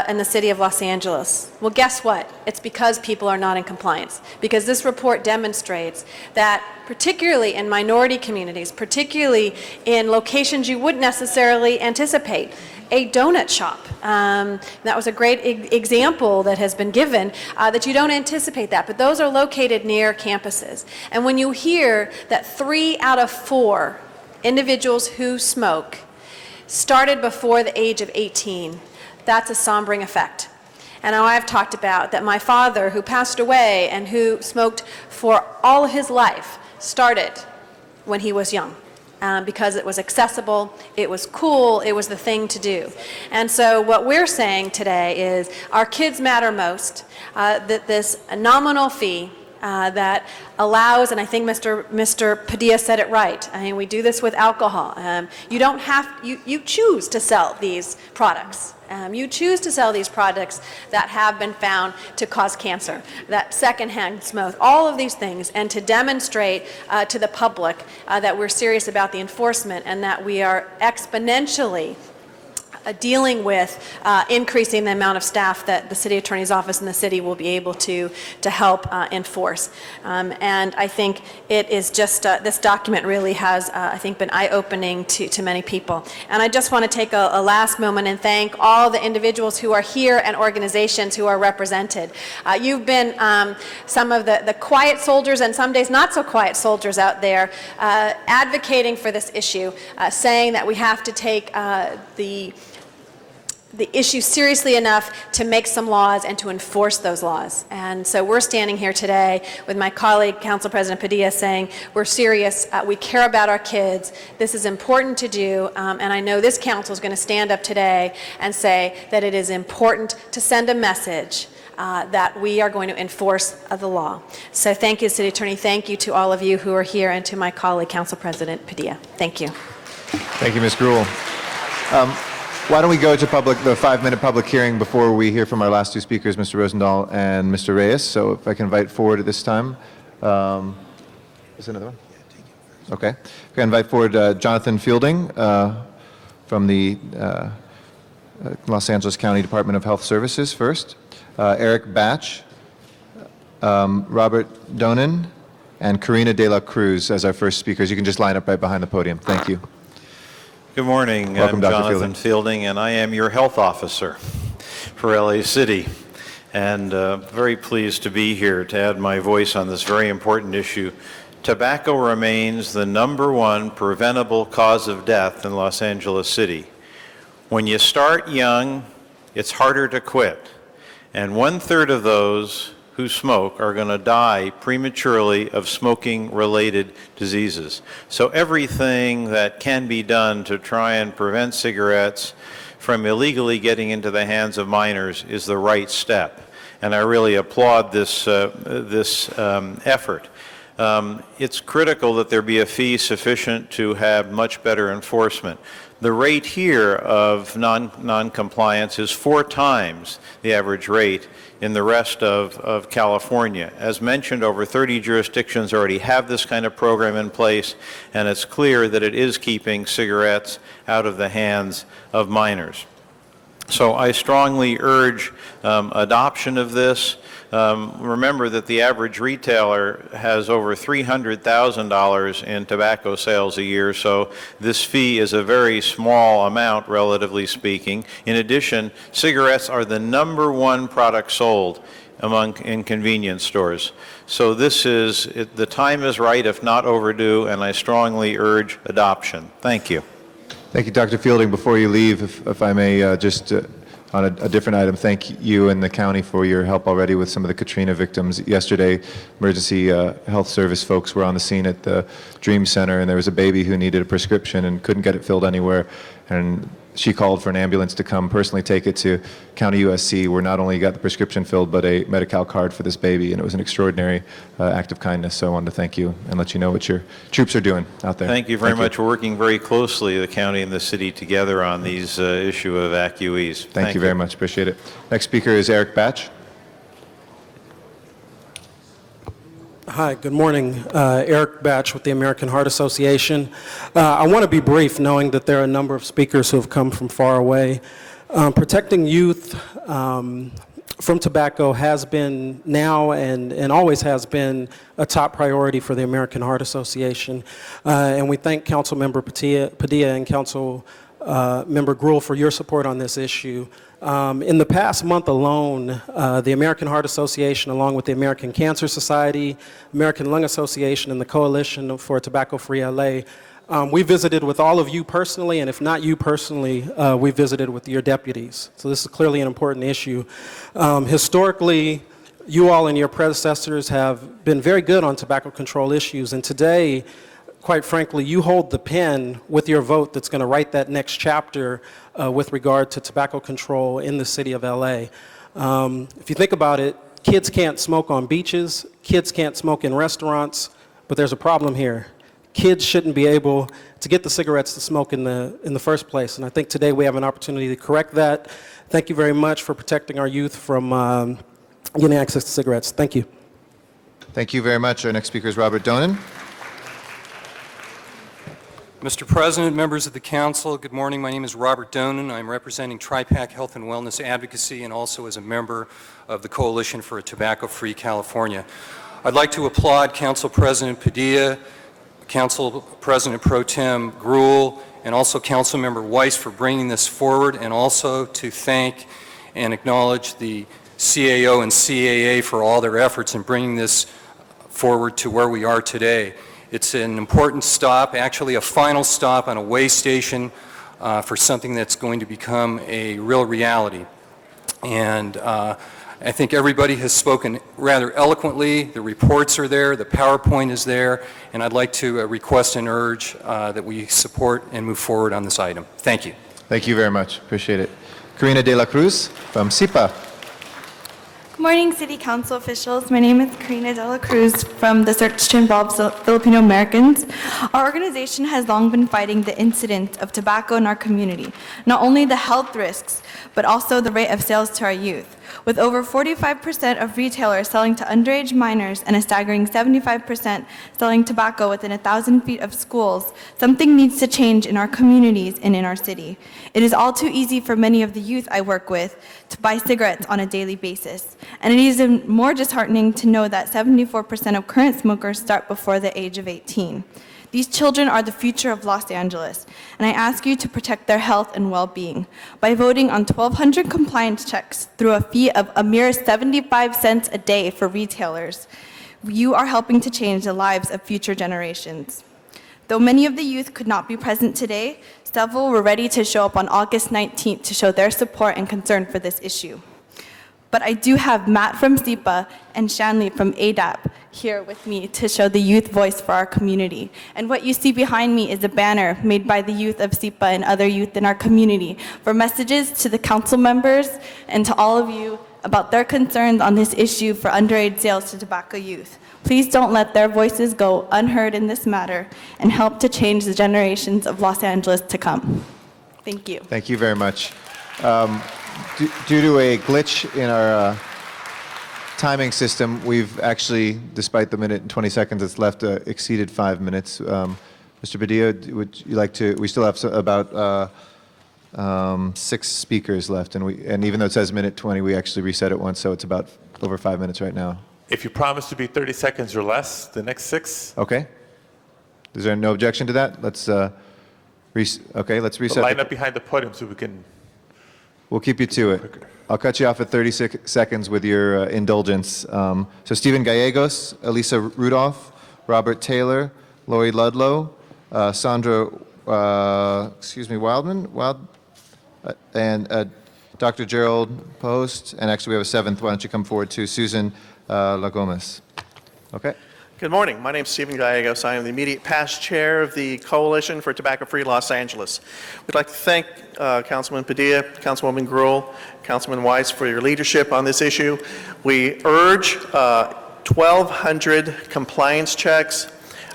in the city of Los Angeles? Well, guess what? It's because people are not in compliance. Because this report demonstrates that particularly in minority communities, particularly in locations you wouldn't necessarily anticipate, a donut shop. That was a great example that has been given, that you don't anticipate that, but those are located near campuses. And when you hear that 3 out of 4 individuals who smoke started before the age of 18, that's a sombering effect. And now I've talked about that my father, who passed away and who smoked for all of his life, started when he was young. Because it was accessible, it was cool, it was the thing to do. And so what we're saying today is our kids matter most, that this nominal fee that allows, and I think Mr. Padilla said it right, I mean, we do this with alcohol. You don't have, you choose to sell these products. You choose to sell these products that have been found to cause cancer, that secondhand smoke, all of these things, and to demonstrate to the public that we're serious about the enforcement and that we are exponentially dealing with increasing the amount of staff that the city attorney's office and the city will be able to help enforce. And I think it is just, this document really has, I think, been eye-opening to many people. And I just want to take a last moment and thank all the individuals who are here and organizations who are represented. You've been some of the quiet soldiers and some days not so quiet soldiers out there advocating for this issue, saying that we have to take the issue seriously enough to make some laws and to enforce those laws. And so we're standing here today with my colleague, Council President Padilla, saying we're serious, we care about our kids, this is important to do, and I know this council is going to stand up today and say that it is important to send a message that we are going to enforce the law. So thank you, City Attorney, thank you to all of you who are here, and to my colleague, Council President Padilla. Thank you. Thank you, Ms. Grewal. Why don't we go to the 5-minute public hearing before we hear from our last two speakers, Mr. Rosendahl and Mr. Reyes. So if I can invite forward at this time. Is there another one? Okay. I can invite forward Jonathan Fielding from the Los Angeles County Department of Health Services first, Eric Batch, Robert Donin, and Karina De La Cruz as our first speakers. You can just line up right behind the podium. Thank you. Good morning. Welcome, I'm Dr. Jonathan Fielding, and I am your health officer for LA City. And very pleased to be here to add my voice on this very important issue. Tobacco remains the #1 preventable cause of death in Los Angeles City. When you start young, it's harder to quit. And 1/3 of those who smoke are going to die prematurely of smoking-related diseases. So everything that can be done to try and prevent cigarettes from illegally getting into the hands of minors is the right step. And I really applaud this effort. It's critical that there be a fee sufficient to have much better enforcement. The rate here of non-compliance is 4 times the average rate in the rest of California. As mentioned, over 30 jurisdictions already have this kind of program in place, and it's clear that it is keeping cigarettes out of the hands of minors. So I strongly urge adoption of this. Remember that the average retailer has over $300,000 in tobacco sales a year, so this fee is a very small amount, relatively speaking. In addition, cigarettes are the #1 product sold in convenience stores. So the time is right, if not overdue, and I strongly urge adoption. Thank you. Thank you, Dr. Fielding. Before you leave, if I may, just on a different item, thank you and the county for your help already with some of the Katrina victims. Yesterday, emergency health service folks were on the scene at the Dream Center, and there was a baby who needed a prescription and couldn't get it filled anywhere. And she called for an ambulance to come personally take it to County USC, where not only got the prescription filled, but a Medi-Cal card for this baby. And it was an extraordinary act of kindness. So I wanted to thank you and let you know what your troops are doing out there. Thank you very much. We're working very closely, the county and the city together on these issue of evacuees. Thank you very much. Appreciate it. Next speaker is Eric Batch. Hi, good morning. Eric Batch with the American Heart Association. I want to be brief, knowing that there are a number of speakers who have come from far away. Protecting youth from tobacco has been now and always has been a top priority for the American Heart Association. And we thank Councilmember Padilla and Councilmember Gruhl for your support on this issue. In the past month alone, the American Heart Association, along with the American Cancer Society, American Lung Association, and the Coalition for Tobacco-Free LA, we visited with all of you personally, and if not you personally, we visited with your deputies. So this is clearly an important issue. Historically, you all and your predecessors have been very good on tobacco control issues, and today, quite frankly, you hold the pen with your vote that's going to write that next chapter with regard to tobacco control in the city of LA. If you think about it, kids can't smoke on beaches, kids can't smoke in restaurants, but there's a problem here. Kids shouldn't be able to get the cigarettes to smoke in the first place, and I think today we have an opportunity to correct that. Thank you very much for protecting our youth from getting access to cigarettes. Thank you. Thank you very much. Our next speaker is Robert Donen. Mr. President, members of the council, good morning. My name is Robert Donen. I'm representing TRIPAC Health and Wellness Advocacy and also as a member of the Coalition for a Tobacco-Free California. I'd like to applaud Council President Padilla, Council President Pro Tem Gruhl, and also Councilmember Weiss for bringing this forward, and also to thank and acknowledge the CAO and CAA for all their efforts in bringing this forward to where we are today. It's an important stop, actually a final stop on a way station for something that's going to become a real reality. And I think everybody has spoken rather eloquently. The reports are there, the PowerPoint is there, and I'd like to request and urge that we support and move forward on this item. Thank you. Thank you very much. Appreciate it. Karina De La Cruz from SIPA. Good morning, City Council officials. My name is Karina De La Cruz from the Search to Involve Filipino Americans. Our organization has long been fighting the incidence of tobacco in our community, not only the health risks, but also the rate of sales to our youth. With over 45% of retailers selling to underage minors and a staggering 75% selling tobacco within 1,000 feet of schools, something needs to change in our communities and in our city. It is all too easy for many of the youth I work with to buy cigarettes on a daily basis. And it is even more disheartening to know that 74% of current smokers start before the age of 18. These children are the future of Los Angeles, and I ask you to protect their health and well-being by voting on 1,200 compliance checks through a fee of a mere 75 cents a day for retailers. You are helping to change the lives of future generations. Though many of the youth could not be present today, several were ready to show up on August 19th to show their support and concern for this issue. But I do have Matt from SIPA and Shanley from ADAP here with me to show the youth voice for our community. And what you see behind me is a banner made by the youth of SIPA and other youth in our community for messages to the council members and to all of you about their concerns on this issue for underage sales to tobacco youth. Please don't let their voices go unheard in this matter and help to change the generations of Los Angeles to come. Thank you. Thank you very much. Due to a glitch in our timing system, we've actually, despite the minute and 20 seconds that's left, exceeded 5 minutes. Mr. Padilla, would you like to, we still have about 6 speakers left, and even though it says minute 20, we actually reset it once, so it's about over 5 minutes right now. If you promise to be 30 seconds or less, the next 6. Okay. Is there no objection to that? Let's, okay, let's reset. Line up behind the podium so we can... We'll keep you to it. I'll cut you off at 30 seconds with your indulgence. So Stephen Gallegos, Elisa Rudolph, Robert Taylor, Lori Ludlow, Sandra, Wildman, and Dr. Gerald Post, and actually we have a 7th. Why don't you come forward too, Susan Lagomez. Okay. Good morning. My name is Stephen Gallegos. I am the immediate past chair of the Coalition for Tobacco-Free Los Angeles. We'd like to thank Councilman Padilla, Councilwoman Gruhl, Councilman Weiss for your leadership on this issue. We urge 1,200 compliance checks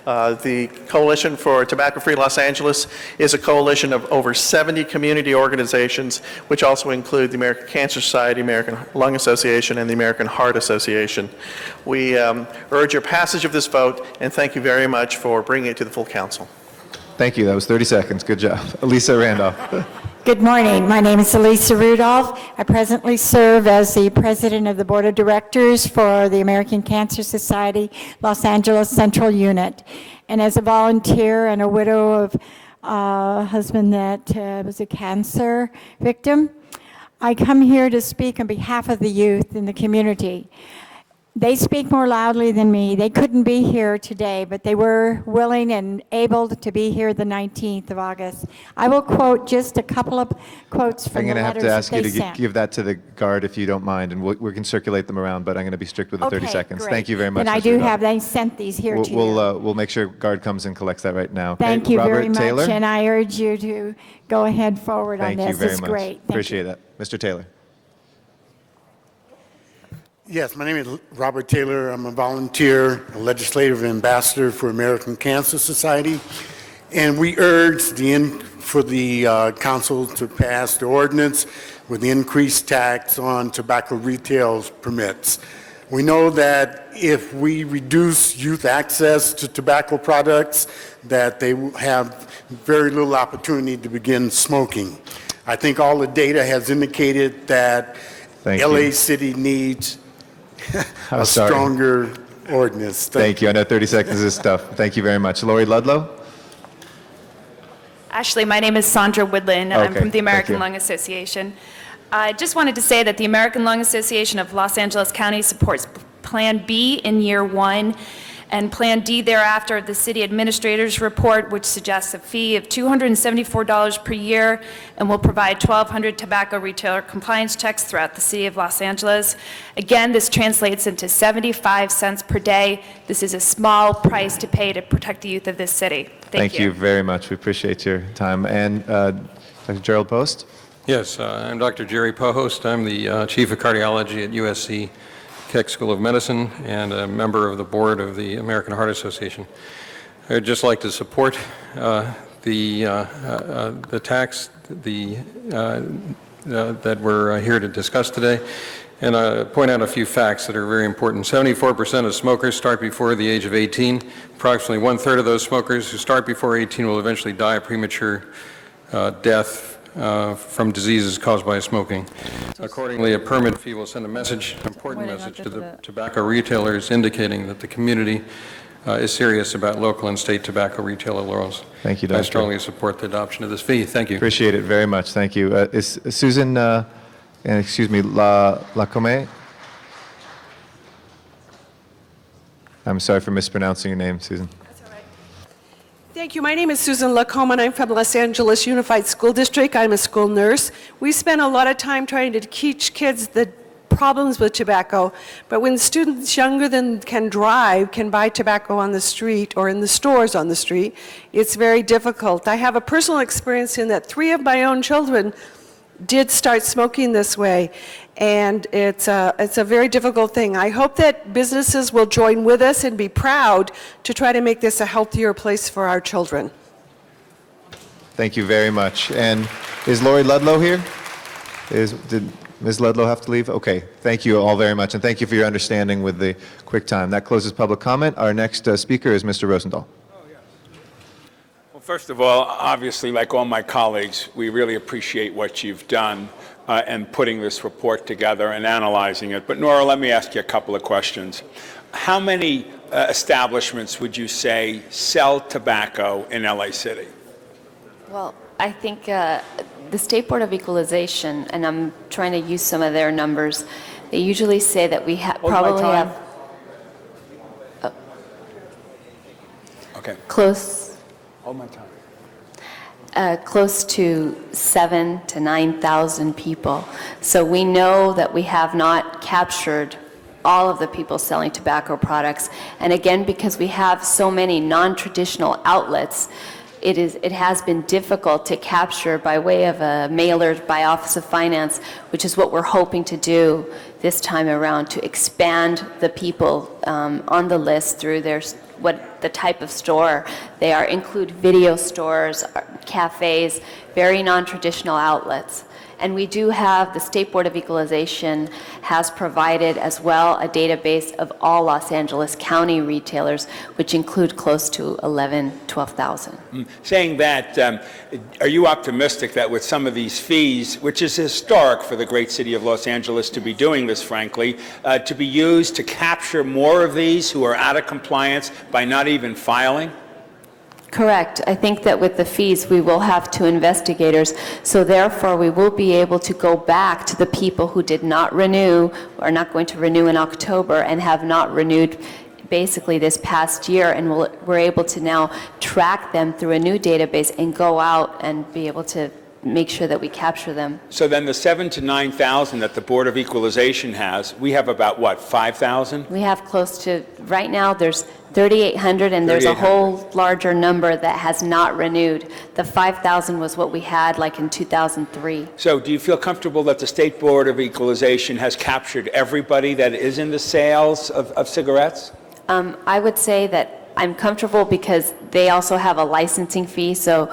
The Coalition for Tobacco-Free Los Angeles is a coalition of over 70 community organizations, which also include the American Cancer Society, American Lung Association, and the American Heart Association. We urge your passage of this vote, and thank you very much for bringing it to the full council. Thank you. That was 30 seconds. Good job. Elisa Randolph. Good morning. My name is Elisa Rudolph. I presently serve as the president of the board of directors for the American Cancer Society Los Angeles Central Unit. And as a volunteer and a widow of a husband that was a cancer victim, I come here to speak on behalf of the youth in the community. They speak more loudly than me. They couldn't be here today, but they were willing and able to be here the 19th of August. I will quote just a couple of quotes from the letters that they sent. I'm going to have to ask you to give that to the guard if you don't mind, and we can circulate them around, but I'm going to be strict with the 30 seconds. Great. Thank you very much. And I Ms. do Rudolph. have, they sent these here to you. We'll make sure guard comes and collects that right now. Okay? Thank you Robert very much, Taylor? and I urge you to go ahead forward on Thank this. you very It's much. great. Thank Appreciate you. that. Mr. Taylor. Yes, my name is Robert Taylor. I'm a volunteer, a legislative ambassador for American Cancer Society, and we urge for the council to pass the ordinance with the increased tax on tobacco retail permits. We know that if we reduce youth access to tobacco products, that they will have very little opportunity to begin smoking. I think all the data has indicated that LA City needs a stronger ordinance. Thank you. I know 30 seconds is tough. Thank you very much. Lori Ludlow? Ashley, my name is Sandra Woodland, and I'm Okay, from the American thank you. Lung Association. I just wanted to say that the American Lung Association of Los Angeles County supports Plan B in year 1 and Plan D thereafter of the city administrator's report, which suggests a fee of $274 per year and will provide 1,200 tobacco retailer compliance checks throughout the city of Los Angeles. Again, this translates into 75 cents per day. This is a small price to pay to protect the youth of this city. Thank you very much. We appreciate your time. And Dr. Gerald Post? Yes, I'm Dr. Jerry Pohost. I'm the Chief of Cardiology at USC Keck School of Medicine and a member of the board of the American Heart Association. I'd just like to support the tax that we're here to discuss today and point out a few facts that are very important. 74% of smokers start before the age of 18. Approximately 1/3 of those smokers who start before 18 will eventually die a premature death from diseases caused by smoking. Accordingly, a permit fee will send a message, an important message to the tobacco retailers indicating that the community is serious about local and state tobacco retailer laws. Thank you, Dr. I strongly support the adoption of this fee. Thank you. Appreciate it very much. Thank you. Is Susan, Lacombe? I'm sorry for mispronouncing your name, Susan. Thank you. My name is Susan Lacombe, and I'm from Los Angeles Unified School District. I'm a school nurse. We spend a lot of time trying to teach kids the problems with tobacco, but when students younger than can drive can buy tobacco on the street or in the stores on the street, it's very difficult. I have a personal experience in that 3 of my own children did start smoking this way, and it's a very difficult thing. I hope that businesses will join with us and be proud to try to make this a healthier place for our children. Thank you very much. And is Lori Ludlow here? Did Ms. Ludlow have to leave? Okay. Thank you all very much, and thank you for your understanding with the quick time. That closes public comment. Our next speaker is Mr. Rosendahl. Well, first of all, obviously, like all my colleagues, we really appreciate what you've done and putting this report together and analyzing it. But Nora, let me ask you a couple of questions. How many establishments would you say sell tobacco in LA City? Well, I think the State Board of Equalization, and I'm trying to use some of their numbers, they usually say that we probably have close. Hold my time. Close to 7,000 to 9,000 people. So we know that we have not captured all of the people selling tobacco products. And again, because we have so many non-traditional outlets, it has been difficult to capture by way of a mailer by Office of Finance, which is what we're hoping to do this time around, to expand the people on the list through what the type of store they are, include video stores, cafes, very non-traditional outlets. And we do have, the State Board of Equalization has provided as well a database of all Los Angeles County retailers, which include close to 12,000. Saying that, are you optimistic that with some of these fees, which is historic for the great city of Los Angeles to be doing this, frankly, to be used to capture more of these who are out of compliance by not even filing? Correct. I think that with the fees, we will have 2 investigators, so therefore we will be able to go back to the people who did not renew, or not going to renew in October, and have not renewed basically this past year, and we're able to now track them through a new database and go out and be able to make sure that we capture them. So then the 7,000 to 9,000 that the Board of Equalization has, we have about, what, 5,000? We have close to, right now, there's 3,800, and there's a whole larger number that has not renewed. The 5,000 was what we had like in 2003. So do you feel comfortable that the State Board of Equalization has captured everybody that is in the sales of cigarettes? I would say that I'm comfortable because they also have a licensing fee, so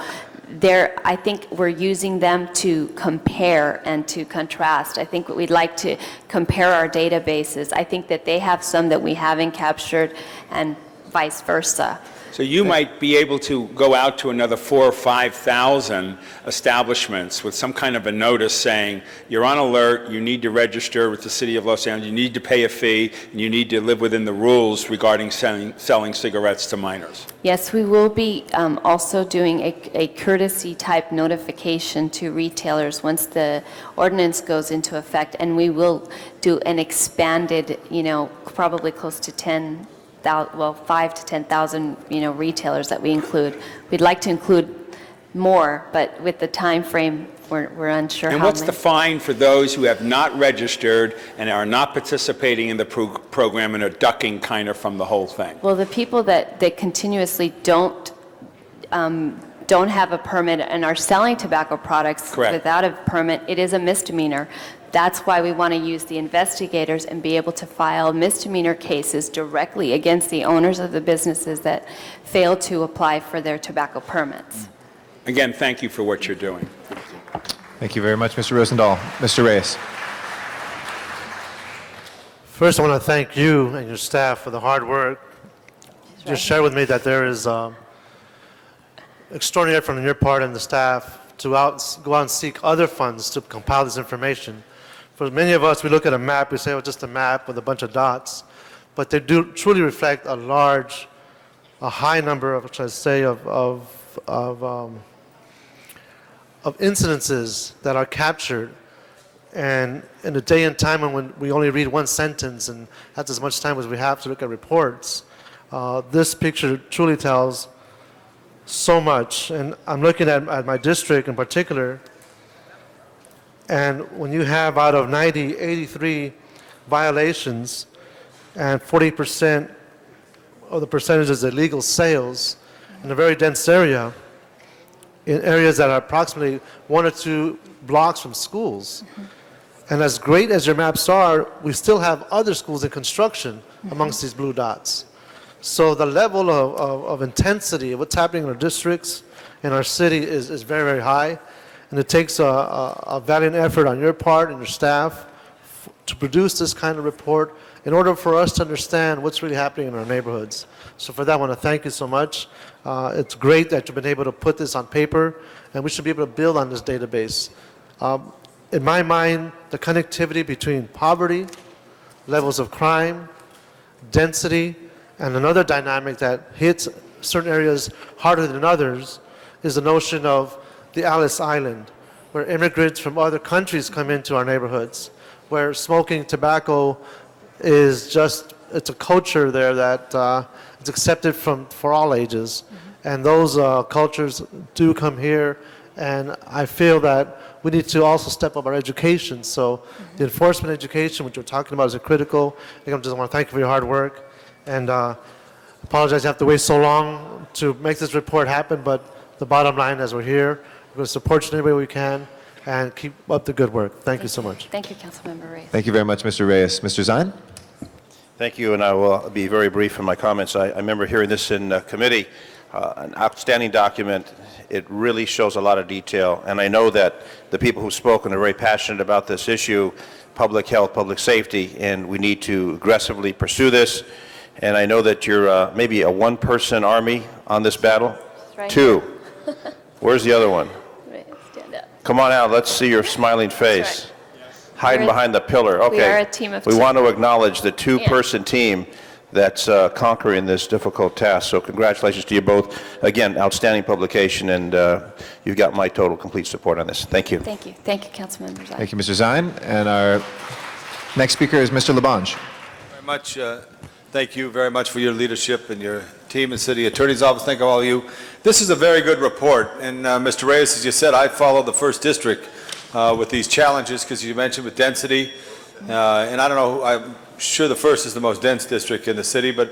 I think we're using them to compare and to contrast. I think we'd like to compare our databases. I think that they have some that we haven't captured, and vice versa. So you might be able to go out to another 4,000 or 5,000 establishments with some kind of a notice saying, you're on alert, you need to register with the City of Los Angeles, you need to pay a fee, and you need to live within the rules regarding selling cigarettes to minors. Yes, we will be also doing a courtesy type notification to retailers once the ordinance goes into effect, and we will do an expanded, probably close to 5 to 10,000, retailers that we include. We'd like to include more, but with the time frame, we're unsure how many. And what's the fine for those who have not registered and are not participating in the program and are ducking kind of from the whole thing? Well, the people that continuously don't have a permit and are selling tobacco products without a permit, it is a misdemeanor. That's why we want to use the investigators and be able to file misdemeanor cases directly against the owners of the businesses that fail to apply for their tobacco permits. Again, thank you for what you're doing. Thank you very much, Mr. Rosendahl. Mr. Reyes. First, I want to thank you and your staff for the hard work. Just share with me that there is extraordinary effort on your part and the staff to go out and seek other funds to compile this information. For many of us, we look at a map, we say, oh, just a map with a bunch of dots, but they do truly reflect a high number of, should I say, of incidences that are captured. And in a day and time when we only read one sentence and that's as much time as we have to look at reports, this picture truly tells so much. And I'm looking at my district in particular, and when you have out of 90, 83 violations, and 40% of the percentage is illegal sales in a very dense area, in areas that are approximately 1 or 2 blocks from schools. And as great as your maps are, we still have other schools in construction amongst these blue dots. So the level of intensity of what's happening in our districts, in our city is very, very high. And it takes a valiant effort on your part and your staff to produce this kind of report in order for us to understand what's really happening in our neighborhoods. So for that, I want to thank you so much. It's great that you've been able to put this on paper, and we should be able to build on this database. In my mind, the connectivity between poverty, levels of crime, density, and another dynamic that hits certain areas harder than others is the notion of the Alice Island, where immigrants from other countries come into our neighborhoods, where smoking tobacco is just, it's a culture there that is accepted for all ages. And those cultures do come here, and I feel that we need to also step up our education. So the enforcement education, which we're talking about, is critical. I just want to thank you for your hard work, and apologize you have to wait so long to make this report happen, but the bottom line is we're here. We're going to support you in any way we can and keep up the good work. Thank you so much. Thank you, Councilmember Reyes. Thank you very much, Mr. Reyes. Mr. Zine? Thank you, and I will be very brief in my comments. I remember hearing this in committee, an outstanding document. It really shows a lot of detail, and I know that the people who've spoken are very passionate about this issue, public health, public safety, and we need to aggressively pursue this. And I know that you're maybe a one-person army on this battle. Right. Two. Where's the other one? Right, stand up. Come on out. Let's see your smiling face. Hiding We're- behind the pillar. Okay. we are a team of We two. want to acknowledge the two-person team that's conquering this difficult task. So congratulations to you both. Again, outstanding publication, and you've got my total complete support on this. Thank you. Thank you. Thank you, Councilmember Zine. Thank you, Mr. Zine. And our next speaker is Mr. Labange. Very much. Thank you very much for your leadership and your team in City Attorney's Office. Thank all of you. This is a very good report. And Mr. Reyes, as you said, I follow the 1st District with these challenges because you mentioned with density. And I don't know, I'm sure the 1st is the most dense district in the city, but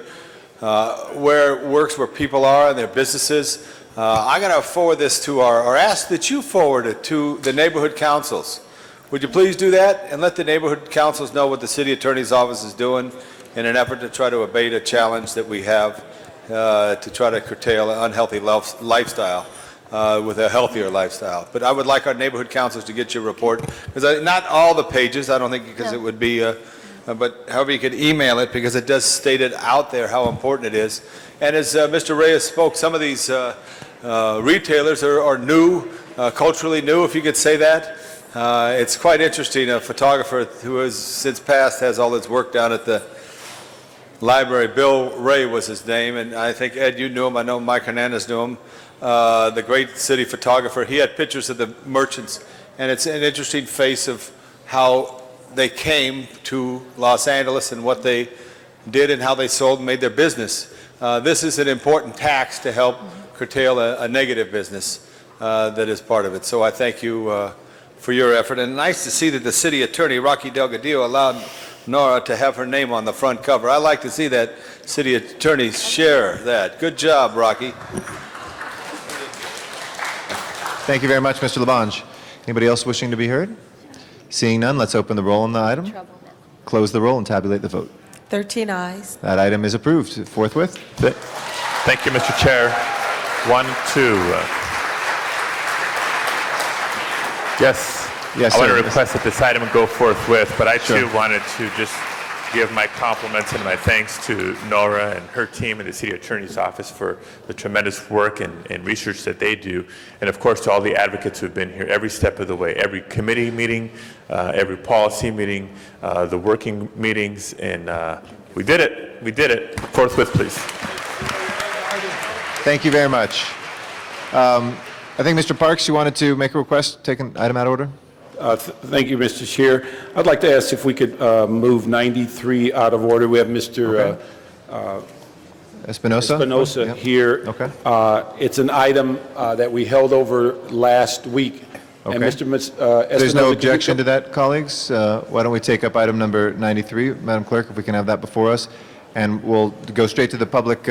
where it works, where people are and their businesses, I'm going to forward this to or ask that you forward it to the neighborhood councils. Would you please do that and let the neighborhood councils know what the City Attorney's Office is doing in an effort to try to abate a challenge that we have to try to curtail an unhealthy lifestyle with a healthier lifestyle. But I would like our neighborhood councils to get your report, because not all the pages, I don't think, because it would be, but however you could email it, because it does state it out there how important it is. And as Mr. Reyes spoke, some of these retailers are new, culturally new, if you could say that. It's quite interesting. A photographer who has since passed has all his work down at the library. Bill Ray was his name, and I think, Ed, you knew him. I know Mike Hernandez knew him. The great city photographer. He had pictures of the merchants, and it's an interesting face of how they came to Los Angeles and what they did and how they sold and made their business. This is an important tax to help curtail a negative business that is part of it. So I thank you for your effort. And nice to see that the city attorney, Rocky Delgadillo, allowed Nora to have her name on the front cover. I like to see that city attorney share that. Good job, Rocky. Thank you very much, Mr. Labange. Anybody else wishing to be heard? Seeing none, let's open the roll on the item, close the roll, and tabulate the vote. 13 ayes. That item is approved forthwith. Thank you, Mr. Chair. 1, 2. Yes. Yes, I want to sir. request that this item go forthwith, but I too Sure. wanted to just give my compliments and my thanks to Nora and her team in the City Attorney's Office for the tremendous work and research that they do, and of course to all the advocates who've been here every step of the way, every committee meeting, every policy meeting, the working meetings, and we did it. We did it. Forthwith, please. Thank you very much. I think, Mr. Parks, you wanted to make a request, take an item out of order? Thank you, Mr. Chair. I'd like to ask if we could move 93 out of order. We have Mr. Espinosa Yep. here. Okay. It's an item that we held over last week. Okay. And Mr. There's Espinosa, no can you objection to that, colleagues. Why don't we take up item number 93, Madam Clerk, if we can have that before us, and we'll go straight to the public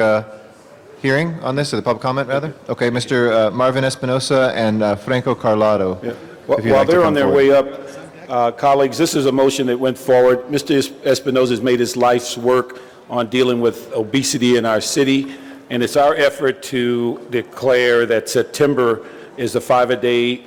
hearing on this, or the public comment, rather? Okay, Mr. Marvin Espinosa and Franco Carlado. Yeah. if you'd While like to they're come on their forward. way up, colleagues, this is a motion that went forward. Mr. Espinosa has made his life's work on dealing with obesity in our city, and it's our effort to declare that September is the 5-a-day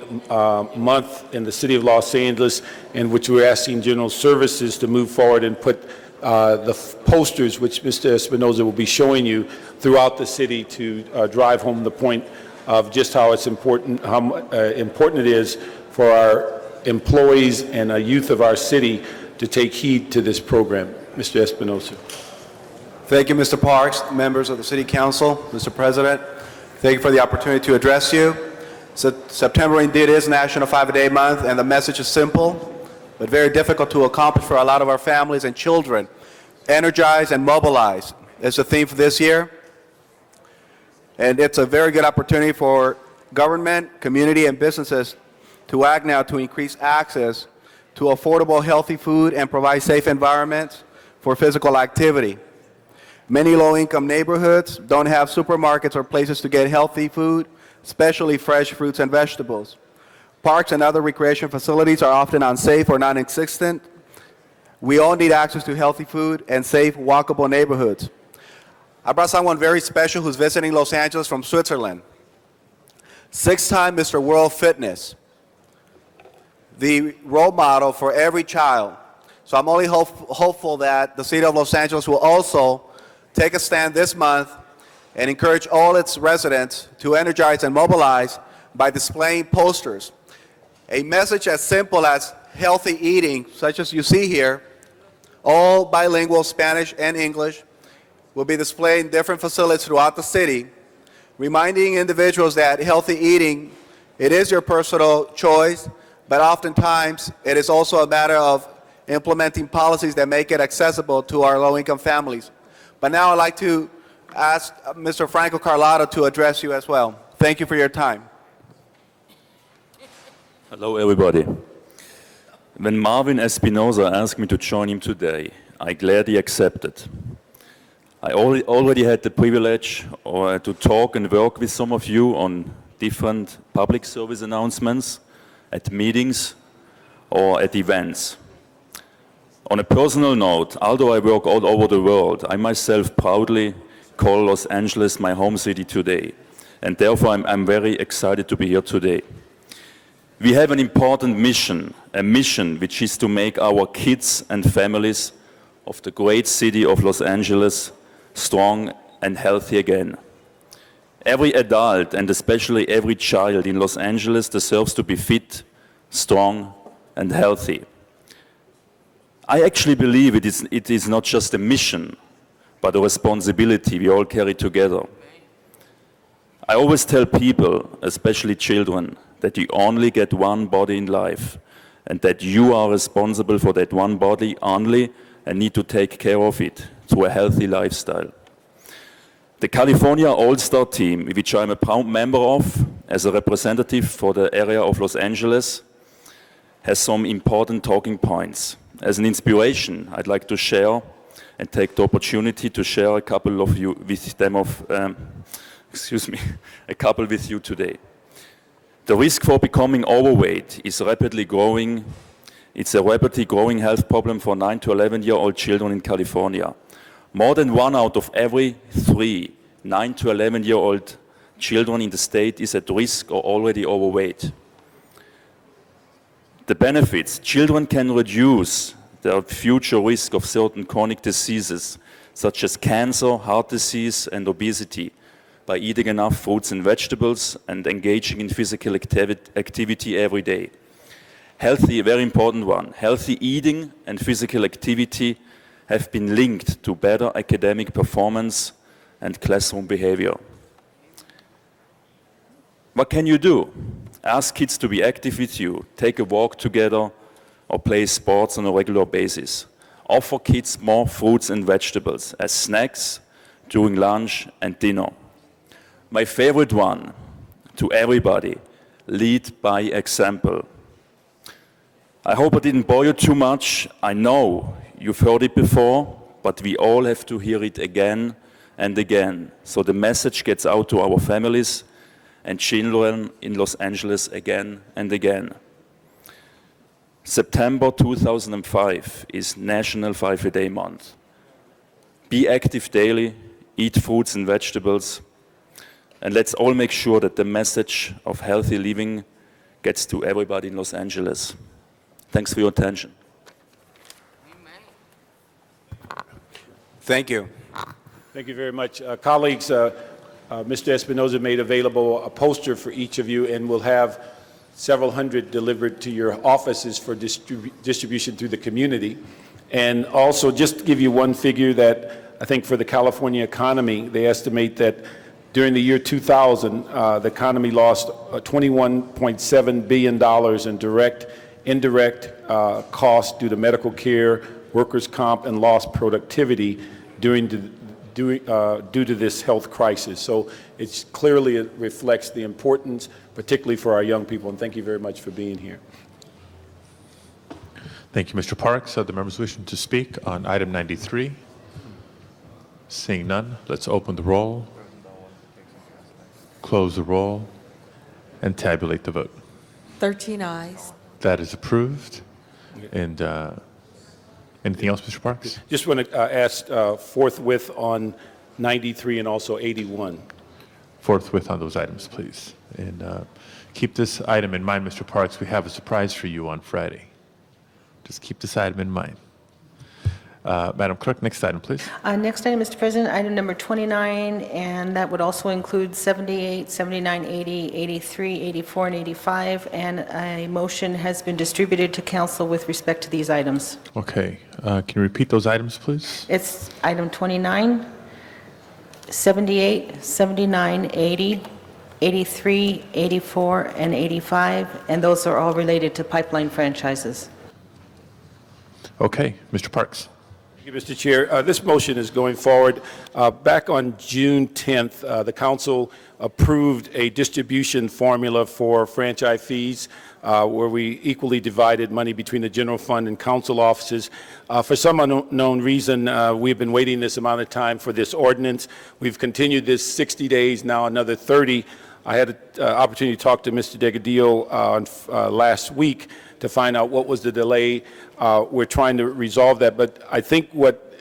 month in the city of Los Angeles, in which we're asking General Services to move forward and put the posters, which Mr. Espinosa will be showing you, throughout the city to drive home the point of just how it's important, how important it is for our employees and youth of our city to take heed to this program. Mr. Espinosa. Thank you, Mr. Parks, members of the City Council, Mr. President. Thank you for the opportunity to address you. September indeed is National 5-a-Day Month, and the message is simple, but very difficult to accomplish for a lot of our families and children. Energize and mobilize is the theme for this year. And it's a very good opportunity for government, community, and businesses to act now to increase access to affordable, healthy food and provide safe environments for physical activity. Many low-income neighborhoods don't have supermarkets or places to get healthy food, especially fresh fruits and vegetables. Parks and other recreation facilities are often unsafe or non-existent. We all need access to healthy food and safe, walkable neighborhoods. I brought someone very special who's visiting Los Angeles from Switzerland. 6-time Mr. World Fitness, the role model for every child. So I'm only hopeful that the city of Los Angeles will also take a stand this month and encourage all its residents to energize and mobilize by displaying posters. A message as simple as healthy eating, such as you see here, all bilingual, Spanish and English, will be displayed in different facilities throughout the city, reminding individuals that healthy eating, it is your personal choice, but oftentimes it is also a matter of implementing policies that make it accessible to our low-income families. But now I'd like to ask Mr. Franco Carlotta to address you as well. Thank you for your time. Hello, everybody. When Marvin Espinosa asked me to join him today, I gladly accepted. I already had the privilege to talk and work with some of you on different public service announcements, at meetings, or at events. On a personal note, although I work all over the world, I myself proudly call Los Angeles my home city today, and therefore I'm very excited to be here today. We have an important mission, a mission which is to make our kids and families of the great city of Los Angeles strong and healthy again. Every adult, and especially every child in Los Angeles, deserves to be fit, strong, and healthy. I actually believe it is not just a mission, but a responsibility we all carry together. I always tell people, especially children, that you only get one body in life, and that you are responsible for that one body only and need to take care of it through a healthy lifestyle. The California All-Star team, which I'm a proud member of as a representative for the area of Los Angeles, has some important talking points. As an inspiration, I'd like to share and take the opportunity to share a couple with you today. The risk for becoming overweight is rapidly growing. It's a rapidly growing health problem for 9 to 11-year-old children in California. More than 1 out of every 3 9 to 11-year-old children in the state is at risk or already overweight. The benefits: children can reduce their future risk of certain chronic diseases such as cancer, heart disease, and obesity by eating enough fruits and vegetables and engaging in physical activity every day. Healthy, a very important one, healthy eating and physical activity have been linked to better academic performance and classroom behavior. What can you do? Ask kids to be active with you, take a walk together, or play sports on a regular basis. Offer kids more fruits and vegetables as snacks during lunch and dinner. My favorite one, to everybody, lead by example. I hope I didn't bore you too much. I know you've heard it before, but we all have to hear it again and again, so the message gets out to our families and children in Los Angeles again and again. September 2005 is National 5-A-Day Month. Be active daily, eat fruits and vegetables, and let's all make sure that the message of healthy living gets to everybody in Los Angeles. Thanks for your attention. Thank you. Thank you very much. Colleagues, Mr. Espinosa made available a poster for each of you, and we'll have several hundred delivered to your offices for distribution through the community. And also, just to give you one figure that I think for the California economy, they estimate that during the year 2000, the economy lost $21.7 billion in direct, indirect costs due to medical care, workers' comp, and lost productivity due to this health crisis. So it clearly reflects the importance, particularly for our young people, and thank you very much for being here. Thank you, Mr. Parks. The members wishing to speak on item 93? Seeing none, let's open the roll, close the roll, and tabulate the vote. 13 eyes. That is approved. And anything else, Mr. Parks? Just want to ask forthwith on 93 and also 81. Forthwith on those items, please. And keep this item in mind, Mr. Parks. We have a surprise for you on Friday. Just keep this item in mind. Madam Clerk, next item, please. Next item, Mr. President, item number 29, and that would also include 78, 79, 80, 83, 84, and 85, and a motion has been distributed to council with respect to these items. Okay. Can you repeat those items, please? It's item 29, 78, 79, 80, 83, 84, and 85, and those are all related to pipeline franchises. Okay. Mr. Parks. Thank you, Mr. Chair. This motion is going forward. Back on June 10th, the council approved a distribution formula for franchise fees where we equally divided money between the general fund and council offices. For some unknown reason, we've been waiting this amount of time for this ordinance. We've continued this 60 days, now another 30. I had an opportunity to talk to Mr. Delgadillo last week to find out what was the delay. We're trying to resolve that, but I think what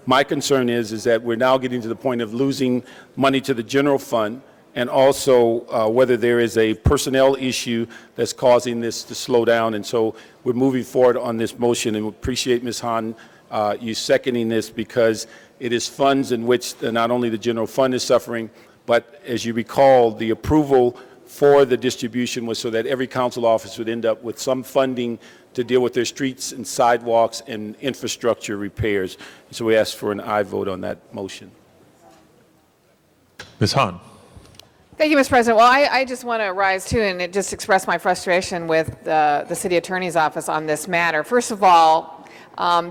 my concern is that we're now getting to the point of losing money to the general fund, and also whether there is a personnel issue that's causing this to slow down. And so we're moving forward on this motion, and we appreciate, Ms. Hahn, you seconding this, because it is funds in which not only the general fund is suffering, but as you recall, the approval for the distribution was so that every council office would end up with some funding to deal with their streets and sidewalks and infrastructure repairs. So we ask for an aye vote on that motion. Ms. Hahn. Thank you, Mr. President. Well, I just want to rise too and just express my frustration with the City Attorney's Office on this matter. First of all,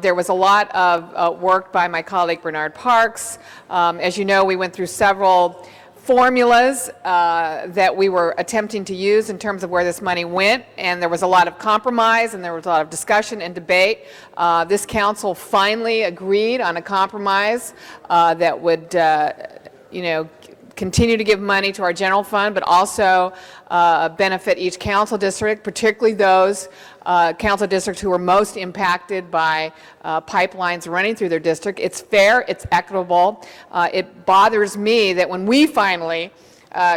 there was a lot of work by my colleague Bernard Parks. As you know, we went through several formulas that we were attempting to use in terms of where this money went, and there was a lot of compromise and there was a lot of discussion and debate. This council finally agreed on a compromise that would, continue to give money to our general fund, but also benefit each council district, particularly those council districts who are most impacted by pipelines running through their district. It's fair, it's equitable. It bothers me that when we finally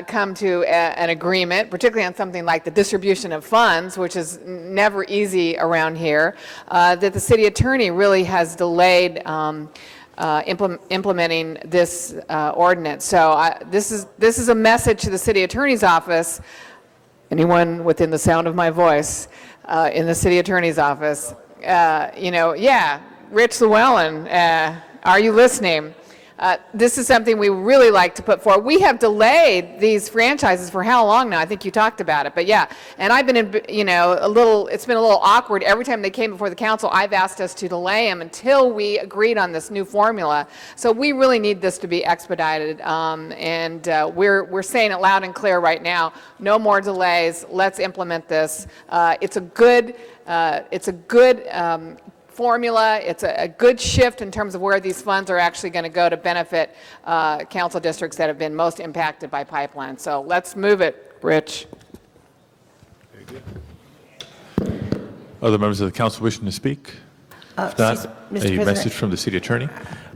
come to an agreement, particularly on something like the distribution of funds, which is never easy around here, that the city attorney really has delayed implementing this ordinance. So this is a message to the city attorney's office, anyone within the sound of my voice in the city attorney's office, Rich Llewellyn, are you listening? This is something we really like to put forward. We have delayed these franchises for how long now? I think you talked about it, but yeah. And I've been, it's been a little awkward. Every time they came before the council, I've asked us to delay them until we agreed on this new formula. So we really need this to be expedited, and we're saying it loud and clear right now. No more delays. Let's implement this. It's a good formula. It's a good shift in terms of where these funds are actually going to go to benefit council districts that have been most impacted by pipelines. So let's move it, Rich. Very good. Other members of the council wishing to speak? If not, a message from the city attorney.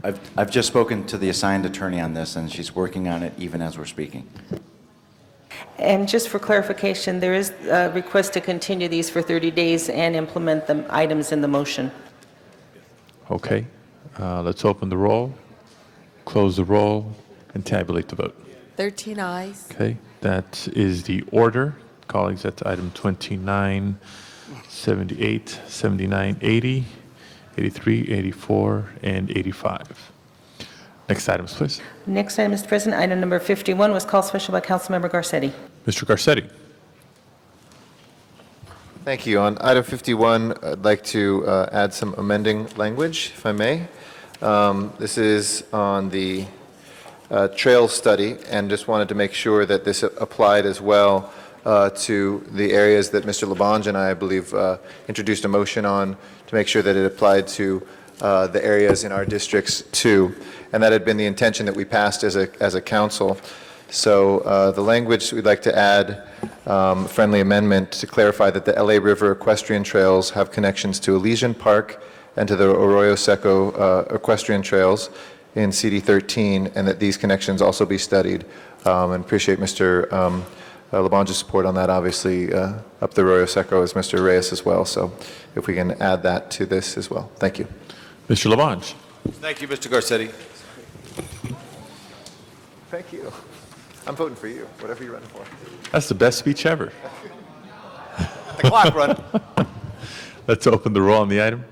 I've just spoken to the assigned attorney on this, and she's working on it even as we're speaking. And just for clarification, there is a request to continue these for 30 days and implement the items in the motion. Okay. Let's open the roll, close the roll, and tabulate the vote. 13 eyes. Okay. That is the order. Colleagues, that's item 29, 78, 79, 80, 83, 84, and 85. Next items, please. Next item, Mr. President, item number 51 was called special by Councilmember Garcetti. Mr. Garcetti. Thank you. On item 51, I'd like to add some amending language, if I may. This is on the trail study, and just wanted to make sure that this applied as well to the areas that Mr. Labange and I believe, introduced a motion on to make sure that it applied to the areas in our districts too. And that had been the intention that we passed as a council. So the language we'd like to add friendly amendment to clarify that the LA River equestrian trails have connections to Elysian Park and to the Arroyo Seco equestrian trails in CD 13, and that these connections also be studied. And appreciate Mr. Labange's support on that. Obviously, up the Arroyo Seco is Mr. Reyes as well. So if we can add that to this as well. Thank you. Mr. Labange. Thank you, Mr. Garcetti. Thank you. I'm voting for you, whatever you're running for. That's the best speech ever. The clock run. Let's open the roll on the item,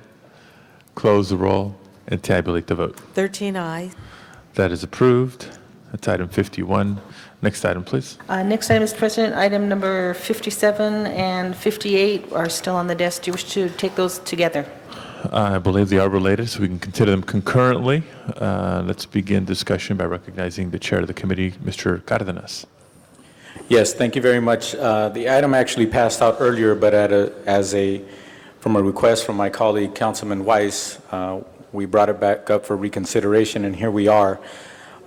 close the roll, and tabulate the vote. 13 ayes. That is approved. That's item 51. Next item, please. Next item, Mr. President, item number 57 and 58 are still on the desk. Do you wish to take those together? I believe they are related, so we can consider them concurrently. Let's begin discussion by recognizing the chair of the committee, Mr. Cardenas. Yes, thank you very much. The item actually passed out earlier, but from a request from my colleague, Councilman Weiss, we brought it back up for reconsideration, and here we are.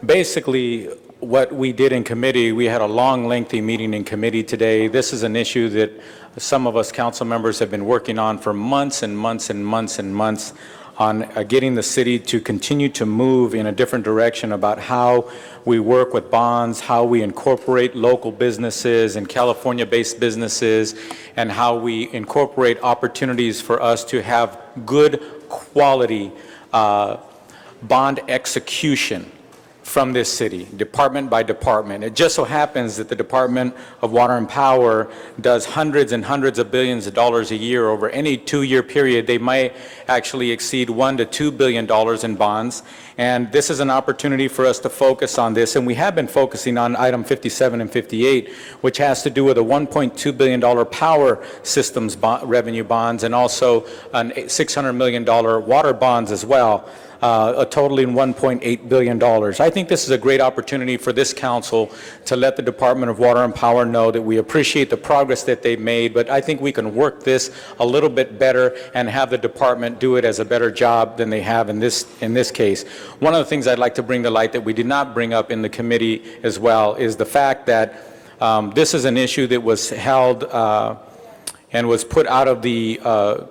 Basically, what we did in committee, we had a long, lengthy meeting in committee today. This is an issue that some of us council members have been working on for months and months and months and months on getting the city to continue to move in a different direction about how we work with bonds, how we incorporate local businesses and California-based businesses, and how we incorporate opportunities for us to have good quality bond execution from this city, department by department. It just so happens that the Department of Water and Power does hundreds and hundreds of billions of dollars a year. Over any 2-year period, they might actually exceed $1 to $2 billion in bonds. And this is an opportunity for us to focus on this. And we have been focusing on item 57 and 58, which has to do with a $1.2 billion power systems revenue bonds and also an $600 million water bonds as well. Totaling $1.8 billion. I think this is a great opportunity for this council to let the Department of Water and Power know that we appreciate the progress that they've made, but I think we can work this a little bit better and have the department do it as a better job than they have in this case. One of the things I'd like to bring to light that we did not bring up in the committee as well is the fact that this is an issue that was held and was put out of the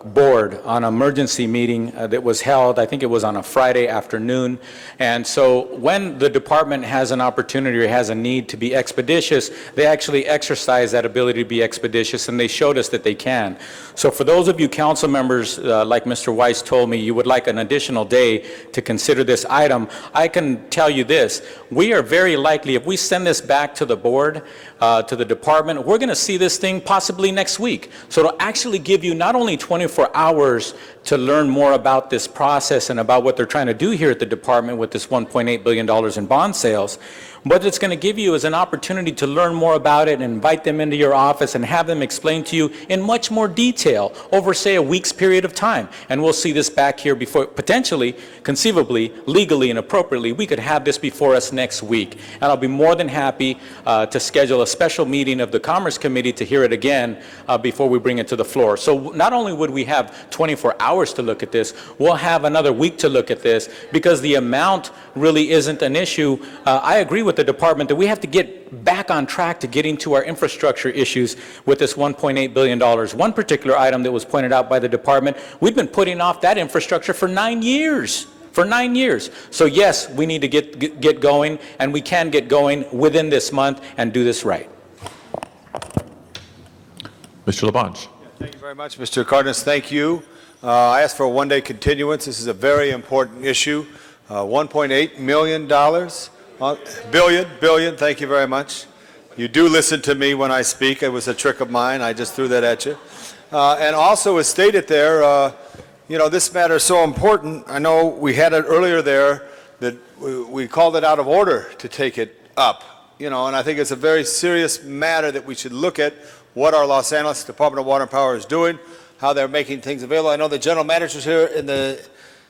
board on an emergency meeting that was held, I think it was on a Friday afternoon. And so when the department has an opportunity or has a need to be expeditious, they actually exercise that ability to be expeditious, and they showed us that they can. So for those of you council members, like Mr. Weiss told me, you would like an additional day to consider this item, I can tell you this, we are very likely, if we send this back to the board, to the department, we're going to see this thing possibly next week. So it'll actually give you not only 24 hours to learn more about this process and about what they're trying to do here at the department with this $1.8 billion in bond sales, what it's going to give you is an opportunity to learn more about it and invite them into your office and have them explain to you in much more detail over, say, a week's period of time. And we'll see this back here before, potentially, conceivably, legally and appropriately, we could have this before us next week. And I'll be more than happy to schedule a special meeting of the Commerce Committee to hear it again before we bring it to the floor. So not only would we have 24 hours to look at this, we'll have another week to look at this because the amount really isn't an issue. I agree with the department that we have to get back on track to getting to our infrastructure issues with this $1.8 billion. One particular item that was pointed out by the department, we've been putting off that infrastructure for 9 years. For 9 years. So yes, we need to get going, and we can get going within this month and do this right. Mr. Labange. Thank you very much, Mr. Cardenas. Thank you. I asked for a one-day continuance. This is a very important issue. $1.8 million. Billion. Thank you very much. You do listen to me when I speak. It was a trick of mine. I just threw that at you. And also, as stated there, you know, this matter is so important. I know we had it earlier there that we called it out of order to take it up. You know, and I think it's a very serious matter that we should look at what our Los Angeles Department of Water and Power is doing, how they're making things available. I know the general manager's here and the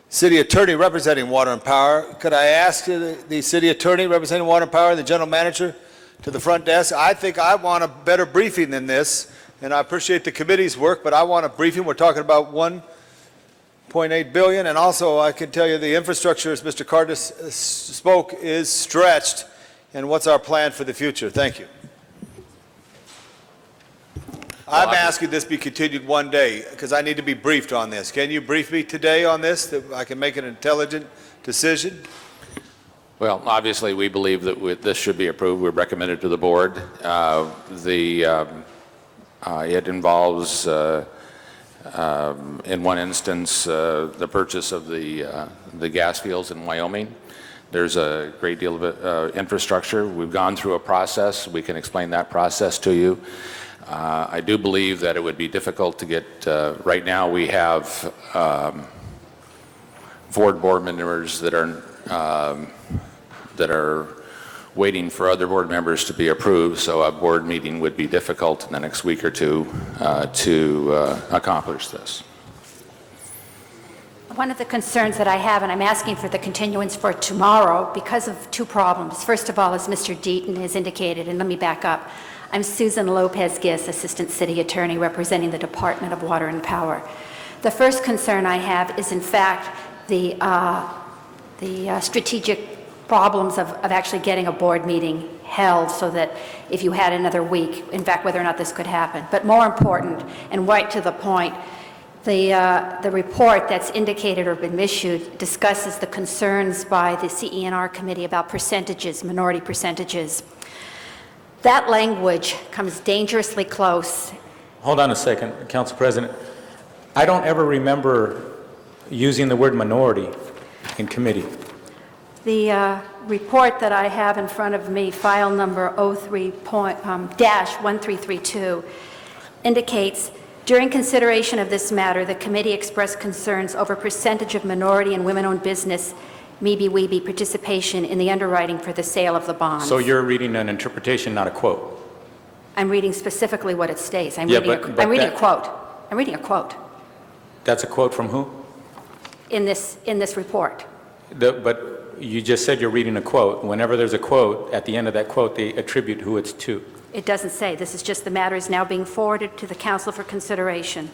city attorney representing Water and Power. Could I ask the city attorney representing Water and Power and the general manager to the front desk? I think I want a better briefing than this, and I appreciate the committee's work, but I want a briefing. We're talking about $1.8 billion, and also I can tell you the infrastructure, as Mr. Cardenas spoke, is stretched, and what's our plan for the future? Thank you. I'm asking this be continued one day, because I need to be briefed on this. Can you brief me today on this, that I can make an intelligent decision? Well, obviously, we believe that this should be approved. We recommend it to the board. It involves, in one instance, the purchase of the gas fields in Wyoming. There's a great deal of infrastructure. We've gone through a process. We can explain that process to you. I do believe that it would be difficult to get, right now we have 4 board members that are waiting for other board members to be approved, so a board meeting would be difficult in the next week or two to accomplish this. One of the concerns that I have, and I'm asking for the continuance for tomorrow because of 2 problems. First of all, as Mr. Deaton has indicated, and let me back up, I'm Susan Lopez-Giss, Assistant City Attorney representing the Department of Water and Power. The first concern I have is, in fact, the strategic problems of actually getting a board meeting held so that if you had another week, in fact, whether or not this could happen. But more important, and right to the point, the report that's indicated or been issued discusses the concerns by the CE&R committee about percentages, minority percentages. That language comes dangerously close. Hold on a second, Council President. I don't ever remember using the word minority in committee. The report that I have in front of me, file number 03-1332, indicates, during consideration of this matter, the committee expressed concerns over percentage of minority and women-owned business MeBe-Weebie participation in the underwriting for the sale of the bonds. So you're reading an interpretation, not a quote? I'm reading specifically what it states. I'm Yeah, reading but I'm reading a that- quote. I'm reading a quote That's a quote from who? in this report. But you just said you're reading a quote. Whenever there's a quote, at the end of that quote, they attribute who it's to. It doesn't say. This is just the matter is now being forwarded to the council for consideration.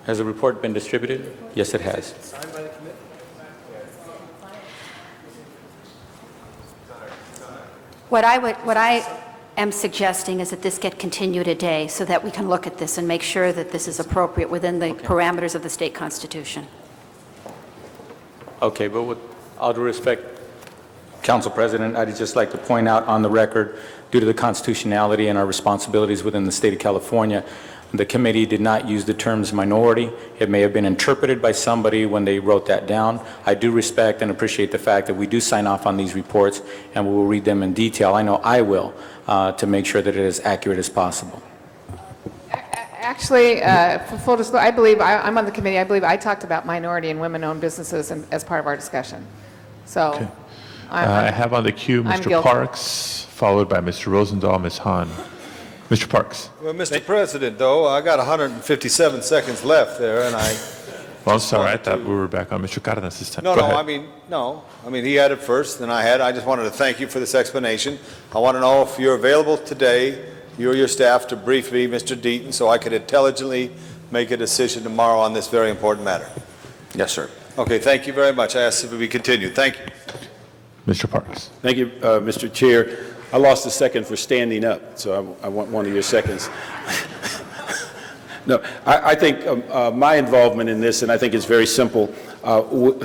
Has the report been distributed? Yes, it has. What I am suggesting is that this get continued a day so that we can look at this and make sure that this is appropriate within the parameters of the state constitution. Okay, but with all due respect, Council President, I'd just like to point out on the record, due to the constitutionality and our responsibilities within the state of California, the committee did not use the terms minority. It may have been interpreted by somebody when they wrote that down. I do respect and appreciate the fact that we do sign off on these reports and we will read them in detail. I know I will, to make sure that it is accurate as possible. Actually, for full disclosure, I believe, I'm on the committee, I believe I talked about minority and women-owned businesses as part of our discussion. So, Okay. I have on the queue I'm Mr. guilty. Parks, followed by Mr. Rosendahl, Ms. Hahn. Mr. Parks. Well, Mr. President, though, I got 157 seconds left there, and I... Well, I'm sorry, I thought we were back on Mr. Cardenas this time. No, Go no, ahead. I mean, he had it first, then I had it. I just wanted to thank you for this explanation. I want to know if you're available today, you or your staff, to brief me, Mr. Deaton, so I could intelligently make a decision tomorrow on this very important matter. Yes, sir. Okay, thank you very much. I ask that we continue. Thank you. Mr. Parks. Thank you, Mr. Chair. I lost a second for standing up, so I want one of your seconds. No, I think my involvement in this, and I think it's very simple.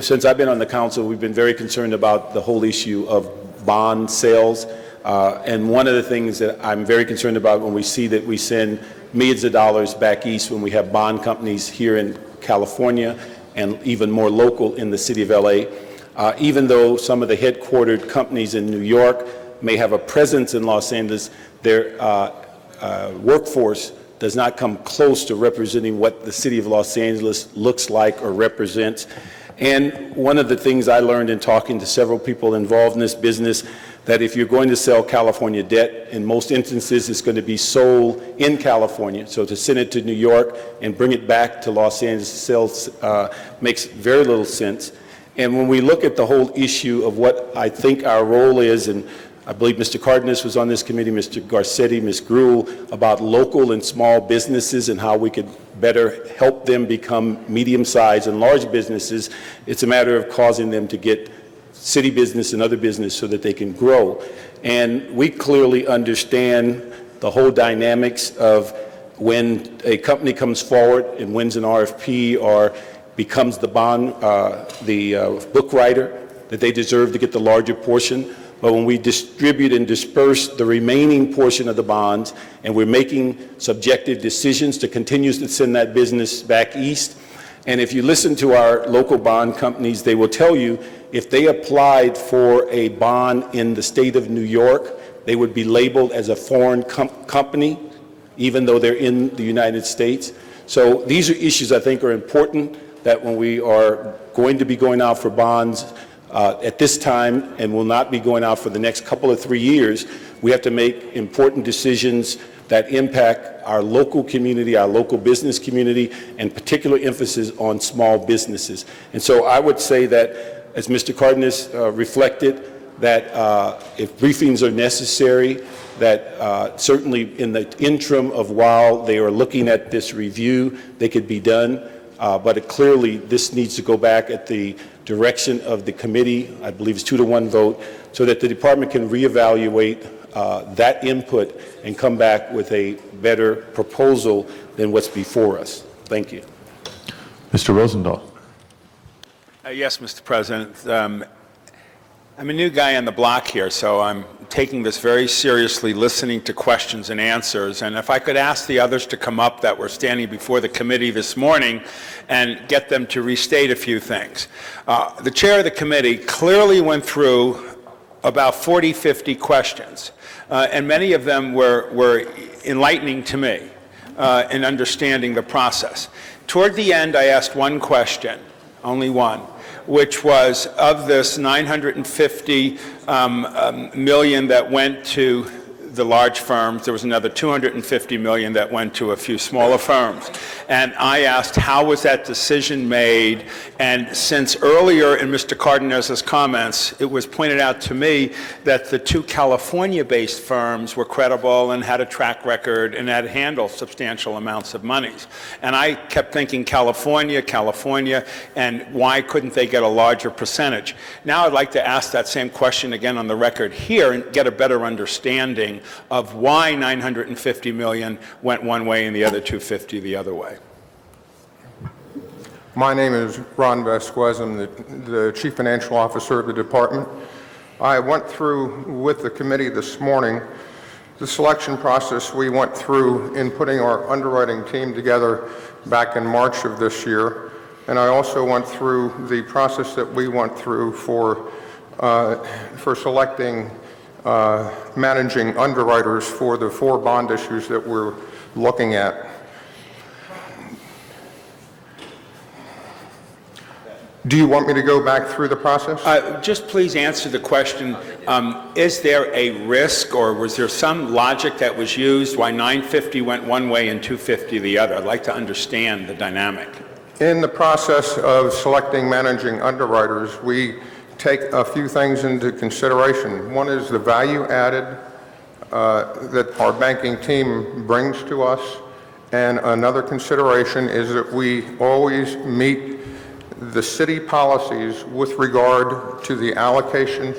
Since I've been on the council, we've been very concerned about the whole issue of bond sales. And one of the things that I'm very concerned about when we see that we send millions of dollars back east when we have bond companies here in California and even more local in the city of LA, even though some of the headquartered companies in New York may have a presence in Los Angeles, their workforce does not come close to representing what the city of Los Angeles looks like or represents. And one of the things I learned in talking to several people involved in this business, that if you're going to sell California debt, in most instances it's going to be sold in California. So to send it to New York and bring it back to Los Angeles sales makes very little sense. And when we look at the whole issue of what I think our role is, and I believe Mr. Cardenas was on this committee, Mr. Garcetti, Ms. Gruhl, about local and small businesses and how we could better help them become medium-sized and large businesses. It's a matter of causing them to get city business and other business so that they can grow. And we clearly understand the whole dynamics of when a company comes forward and wins an RFP or becomes the book writer, that they deserve to get the larger portion. But when we distribute and disperse the remaining portion of the bonds, and we're making subjective decisions to continue to send that business back east, and if you listen to our local bond companies, they will tell you if they applied for a bond in the state of New York, they would be labeled as a foreign company, even though they're in the United States. So these are issues I think are important, that when we are going to be going out for bonds at this time and will not be going out for the next couple of 3 years, we have to make important decisions that impact our local community, our local business community, and particular emphasis on small businesses. And so I would say that, as Mr. Cardenas reflected, that if briefings are necessary, that certainly in the interim of while they are looking at this review, they could be done. But clearly, this needs to go back at the direction of the committee. I believe it's 2-to-1 vote, so that the department can reevaluate that input and come back with a better proposal than what's before us. Thank you. Mr. Rosendahl. Yes, Mr. President. I'm a new guy on the block here, so I'm taking this very seriously, listening to questions and answers. And if I could ask the others to come up that were standing before the committee this morning and get them to restate a few things. The chair of the committee clearly went through about 40, 50 questions, and many of them were enlightening to me in understanding the process. Toward the end, I asked one question, only one, which was, of this $950 million that went to the large firms, there was another $250 million that went to a few smaller firms. And I asked, how was that decision made? And since earlier in Mr. Cardenas' comments, it was pointed out to me that the two California-based firms were credible and had a track record and had handled substantial amounts of monies. And I kept thinking California, and why couldn't they get a larger percentage? Now I'd like to ask that same question again on the record here and get a better understanding of why $950 million went one way and the other $250 the other way. My name is Ron Vasquez. I'm the Chief Financial Officer of the department. I went through with the committee this morning the selection process we went through in putting our underwriting team together back in March of this year. And I also went through the process that we went through for selecting managing underwriters for the 4 bond issues that we're looking at. Do you want me to go back through the process? Just please answer the question. Is there a risk, or was there some logic that was used why 950 went one way and 250 the other? I'd like to understand the dynamic. In the process of selecting managing underwriters, we take a few things into consideration. One is the value added that our banking team brings to us, and another consideration is that we always meet the city policies with regard to the allocation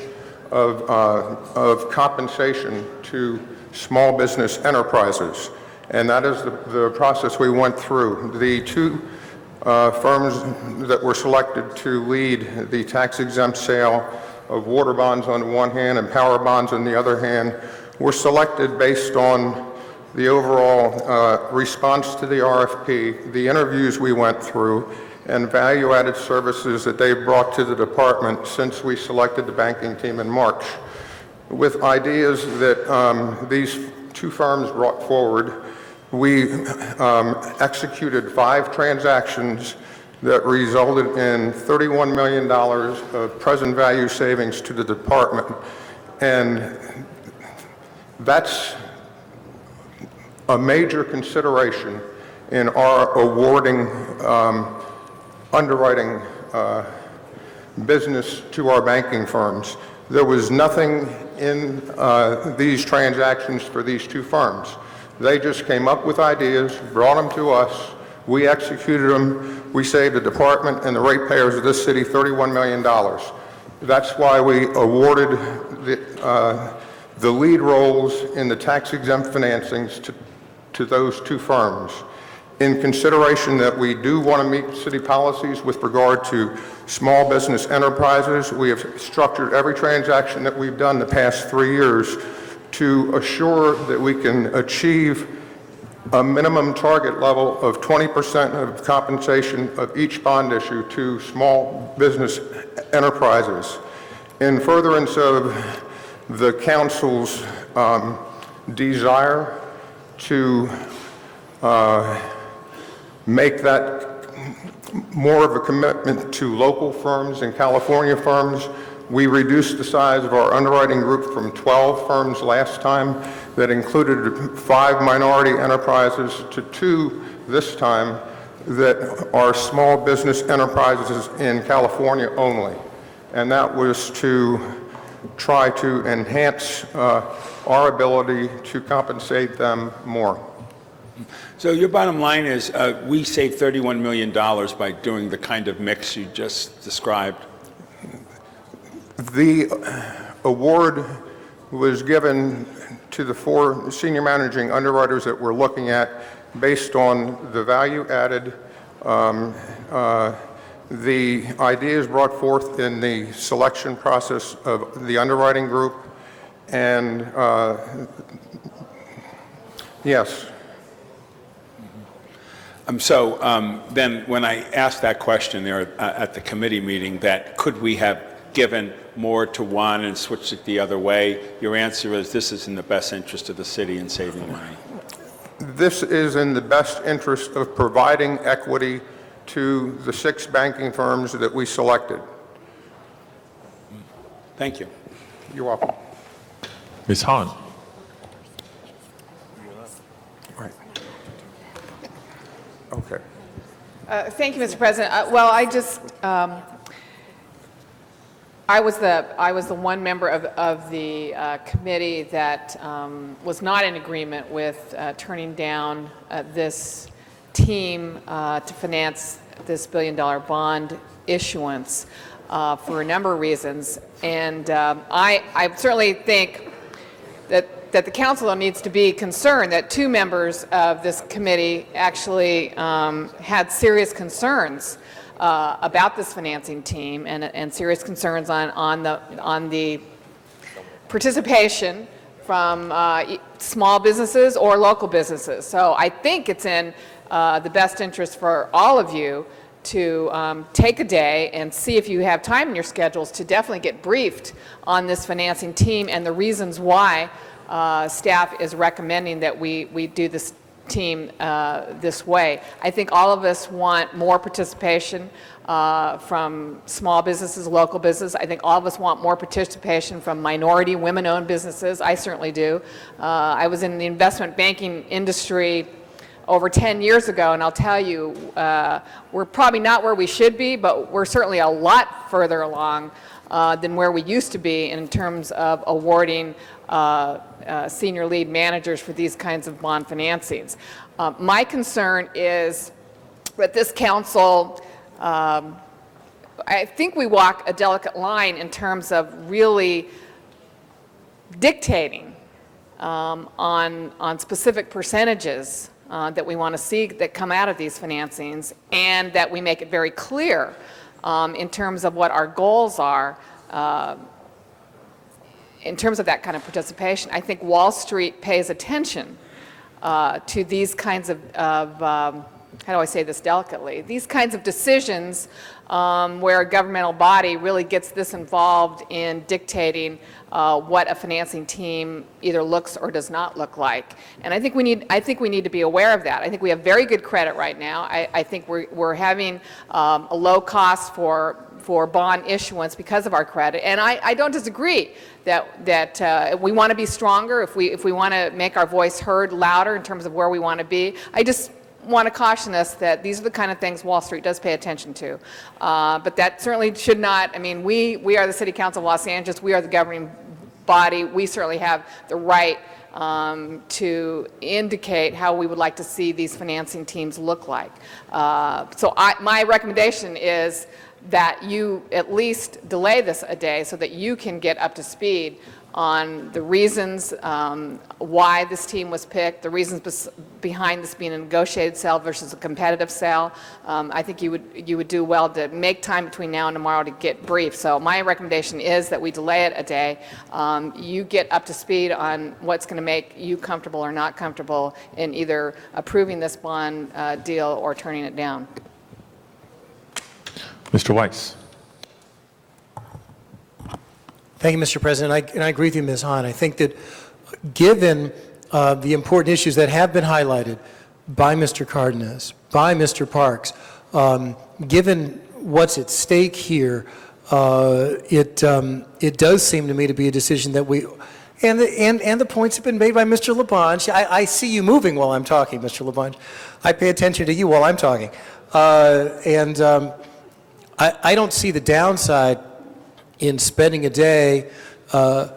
of compensation to small business enterprises. And that is the process we went through. The 2 firms that were selected to lead the tax-exempt sale of water bonds on the one hand and power bonds on the other hand were selected based on the overall response to the RFP, the interviews we went through, and value-added services that they brought to the department since we selected the banking team in March. With ideas that these 2 firms brought forward, we executed 5 transactions that resulted in $31 million of present value savings to the department. And that's a major consideration in our awarding underwriting business to our banking firms. There was nothing in these transactions for these 2 firms. They just came up with ideas, brought them to us, we executed them, we saved the department and the ratepayers of this city $31 million. That's why we awarded the lead roles in the tax-exempt financings to those two firms. In consideration that we do want to meet city policies with regard to small business enterprises, we have structured every transaction that we've done the past 3 years to assure that we can achieve a minimum target level of 20% of compensation of each bond issue to small business enterprises. In furtherance of the council's desire to make that more of a commitment to local firms and California firms, we reduced the size of our underwriting group from 12 firms last time that included 5 minority enterprises to 2 this time that are small business enterprises in California only. And that was to try to enhance our ability to compensate them more. So your bottom line is we saved $31 million by doing the kind of mix you just described. The award was given to the 4 senior managing underwriters that we're looking at based on the value added. The ideas brought forth in the selection process of the underwriting group, and yes. Then when I asked that question there at the committee meeting, that could we have given more to one and switched it the other way, your answer is this is in the best interest of the city in saving money. This is in the best interest of providing equity to the 6 banking firms that we selected. Thank you. You're welcome. Ms. Hahn. Right. Okay. Thank you, Mr. President. Well, I was the one member of the committee that was not in agreement with turning down this team to finance this $1 billion bond issuance for a number of reasons. And I certainly think that the council needs to be concerned that 2 members of this committee actually had serious concerns about this financing team and serious concerns on the participation from small businesses or local businesses. So I think it's in the best interest for all of you to take a day and see if you have time in your schedules to definitely get briefed on this financing team and the reasons why staff is recommending that we do this team this way. I think all of us want more participation from small businesses, local business. I think all of us want more participation from minority, women-owned businesses. I certainly do. I was in the investment banking industry over 10 years ago, and I'll tell you, we're probably not where we should be, but we're certainly a lot further along than where we used to be in terms of awarding senior lead managers for these kinds of bond financings. My concern is that this council, I think we walk a delicate line in terms of really dictating on specific percentages that we want to see that come out of these financings, and that we make it very clear in terms of what our goals are in terms of that kind of participation. I think Wall Street pays attention to these kinds of how do I say this delicately, these kinds of decisions where a governmental body really gets this involved in dictating what a financing team either looks or does not look like. And I think we need to be aware of that. I think we have very good credit right now. I think we're having a low cost for bond issuance because of our credit. And I don't disagree that we want to be stronger if we want to make our voice heard louder in terms of where we want to be. I just want to caution us that these are the kind of things Wall Street does pay attention to. But that certainly should not, I mean, we are the City Council of Los Angeles, we are the governing body, we certainly have the right to indicate how we would like to see these financing teams look like. So my recommendation is that you at least delay this a day so that you can get up to speed on the reasons why this team was picked, the reasons behind this being a negotiated sale versus a competitive sale. I think you would do well to make time between now and tomorrow to get briefed. So my recommendation is that we delay it a day. You get up to speed on what's going to make you comfortable or not comfortable in either approving this bond deal or turning it down. Mr. Weiss. Thank you, Mr. President. And I agree with you, Ms. Hahn. I think that given the important issues that have been highlighted by Mr. Cardenas, by Mr. Parks, given what's at stake here, it does seem to me to be a decision that we, and the points have been made by Mr. LaBonge. I see you moving while I'm talking, Mr. LaBonge. I pay attention to you while I'm talking. I don't see the downside in spending a day to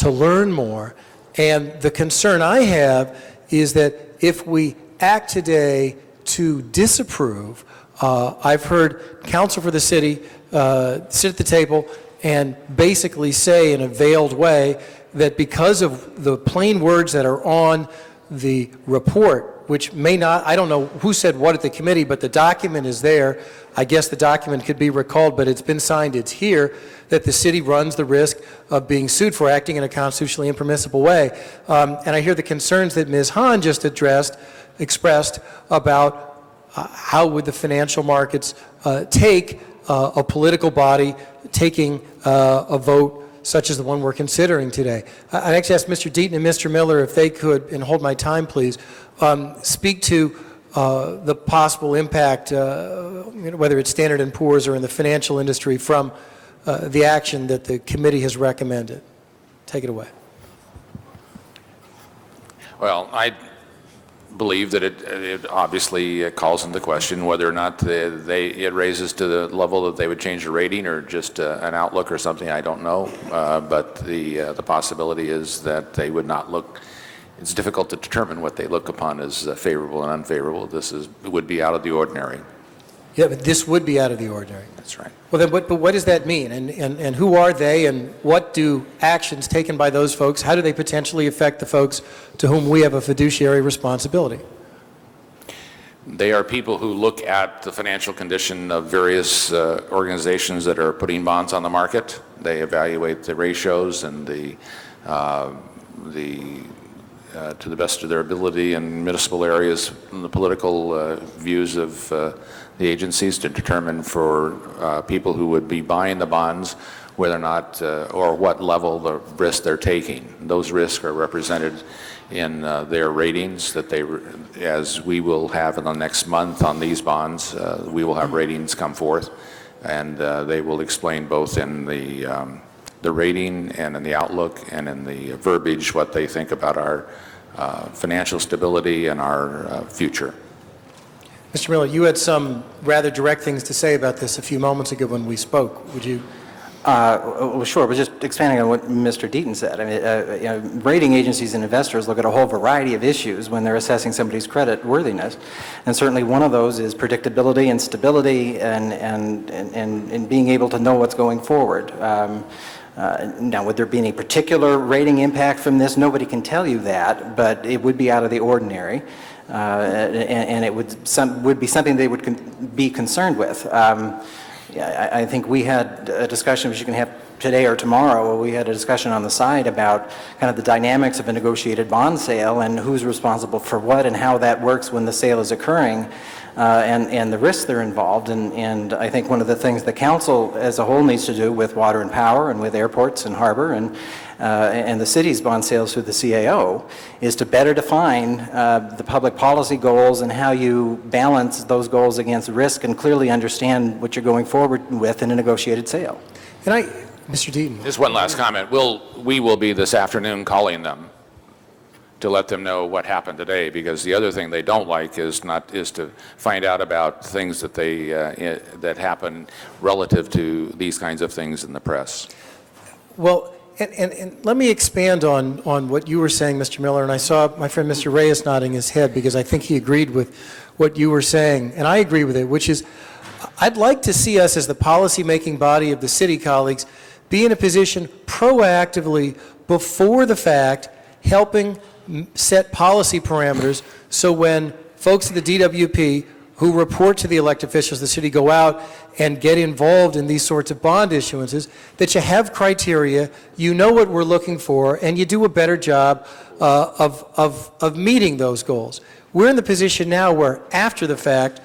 learn more. And the concern I have is that if we act today to disapprove, I've heard counsel for the city sit at the table and basically say in a veiled way that because of the plain words that are on the report, which may not, I don't know who said what at the committee, but the document is there. I guess the document could be recalled, but it's been signed, it's here, that the city runs the risk of being sued for acting in a constitutionally impermissible way. And I hear the concerns that Ms. Hahn just expressed about how would the financial markets take a political body taking a vote such as the one we're considering today. I'd actually ask Mr. Deaton and Mr. Miller if they could, and hold my time please, speak to the possible impact, whether it's Standard & Poor's or in the financial industry, from the action that the committee has recommended. Take it away. Well, I believe that it obviously calls into question whether or not it raises to the level that they would change the rating or just an outlook or something. I don't know, but the possibility is that they would not look. It's difficult to determine what they look upon as favorable and unfavorable. Would be out of the ordinary. Yeah, but this would be out of the ordinary. That's right. Well, then, but what does that mean? And who are they, and what do actions taken by those folks, how do they potentially affect the folks to whom we have a fiduciary responsibility? They are people who look at the financial condition of various organizations that are putting bonds on the market. They evaluate the ratios and to the best of their ability in municipal areas, and the political views of the agencies to determine for people who would be buying the bonds whether or not or what level the risk they're taking. Those risks are represented in their ratings that as we will have in the next month on these bonds, we will have ratings come forth, and they will explain both in the rating and in the outlook and in the verbiage what they think about our financial stability and our future. Mr. Miller, you had some rather direct things to say about this a few moments ago when we spoke. Would you? Well, sure, but just expanding on what Mr. Deaton said. I mean, rating agencies and investors look at a whole variety of issues when they're assessing somebody's credit worthiness, and certainly one of those is predictability and stability and being able to know what's going forward. Now, would there be any particular rating impact from this? Nobody can tell you that, but it would be out of the ordinary, and it would be something they would be concerned with. I think we had a discussion, which you can have today or tomorrow, we had a discussion on the side about kind of the dynamics of a negotiated bond sale and who's responsible for what and how that works when the sale is occurring. And the risks that are involved. And I think one of the things the council as a whole needs to do with water and power and with airports and harbor and the city's bond sales through the CAO is to better define the public policy goals and how you balance those goals against risk and clearly understand what you're going forward with in a negotiated sale. And Mr. Deaton. Just one last comment. We will be this afternoon calling them to let them know what happened today, because the other thing they don't like is to find out about things that that happen relative to these kinds of things in the press. Well, and let me expand on what you were saying, Mr. Miller, and I saw my friend Mr. Reyes nodding his head because I think he agreed with what you were saying, and I agree with it, which is I'd like to see us as the policy-making body of the city, colleagues, be in a position proactively before the fact helping set policy parameters so when folks at the DWP who report to the elected officials of the city go out and get involved in these sorts of bond issuances, that you have criteria, you know what we're looking for, and you do a better job of meeting those goals. We're in the position now where, after the fact,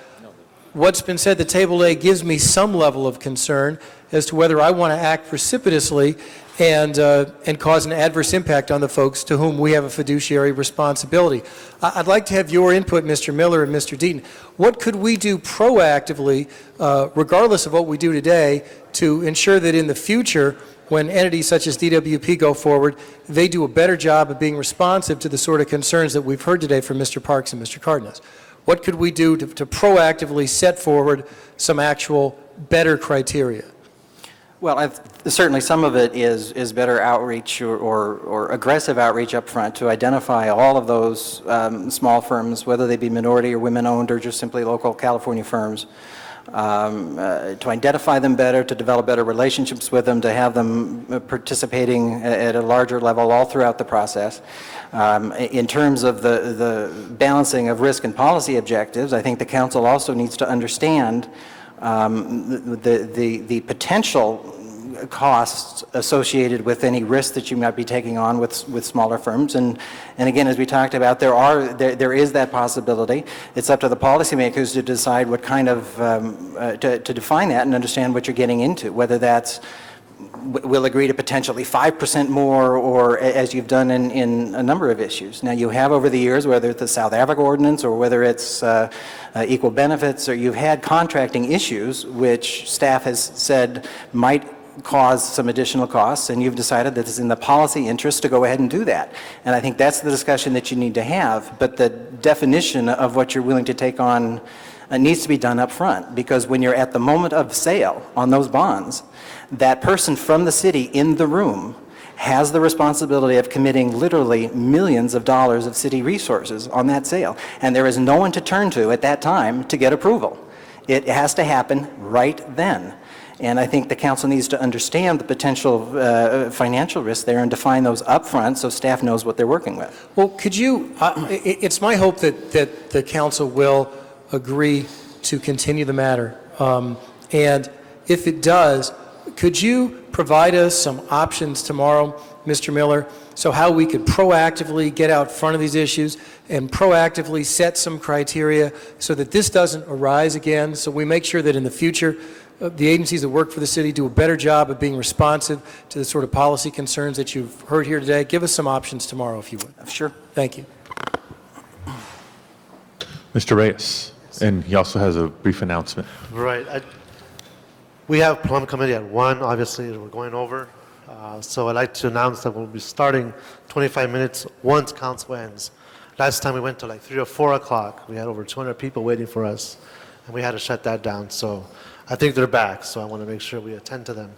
what's been said, the Table A gives me some level of concern as to whether I want to act precipitously and cause an adverse impact on the folks to whom we have a fiduciary responsibility. I'd like to have your input, Mr. Miller and Mr. Deaton. What could we do proactively, regardless of what we do today, to ensure that in the future, when entities such as DWP go forward, they do a better job of being responsive to the sort of concerns that we've heard today from Mr. Parks and Mr. Cardenas? What could we do to proactively set forward some actual better criteria? Well, certainly some of it is better outreach or aggressive outreach up front to identify all of those small firms, whether they be minority or women-owned or just simply local California firms, to identify them better, to develop better relationships with them, to have them participating at a larger level all throughout the process. In terms of the balancing of risk and policy objectives, I think the council also needs to understand the potential costs associated with any risk that you might be taking on with smaller firms. And again, as we talked about, there is that possibility. It's up to the policymakers to decide what kind of, to define that and understand what you're getting into, whether that's we'll agree to potentially 5% more, or as you've done in a number of issues. Now, you have over the years, whether it's the South Africa Ordinance or whether it's equal benefits, or you've had contracting issues which staff has said might cause some additional costs, and you've decided that it's in the policy interest to go ahead and do that. And I think that's the discussion that you need to have, but the definition of what you're willing to take on needs to be done up front, because when you're at the moment of sale on those bonds, that person from the city in the room has the responsibility of committing literally millions of dollars of city resources on that sale. And there is no one to turn to at that time to get approval. It has to happen right then. And I think the council needs to understand the potential financial risk there and define those up front so staff knows what they're working with. Well, could you, it's my hope that the council will agree to continue the matter. And if it does, could you provide us some options tomorrow, Mr. Miller, so how we could proactively get out front of these issues and proactively set some criteria so that this doesn't arise again, so we make sure that in the future the agencies that work for the city do a better job of being responsive to the sort of policy concerns that you've heard here today? Give us some options tomorrow, if you would. Sure. Thank you. Mr. Reyes, and he also has a brief announcement. Right. We have Plum Committee at 1, obviously, we're going over. So I'd like to announce that we'll be starting 25 minutes once council ends. Last time we went to like 3 or 4 o'clock. We had over 200 people waiting for us, and we had to shut that down. So I think they're back, so I want to make sure we attend to them.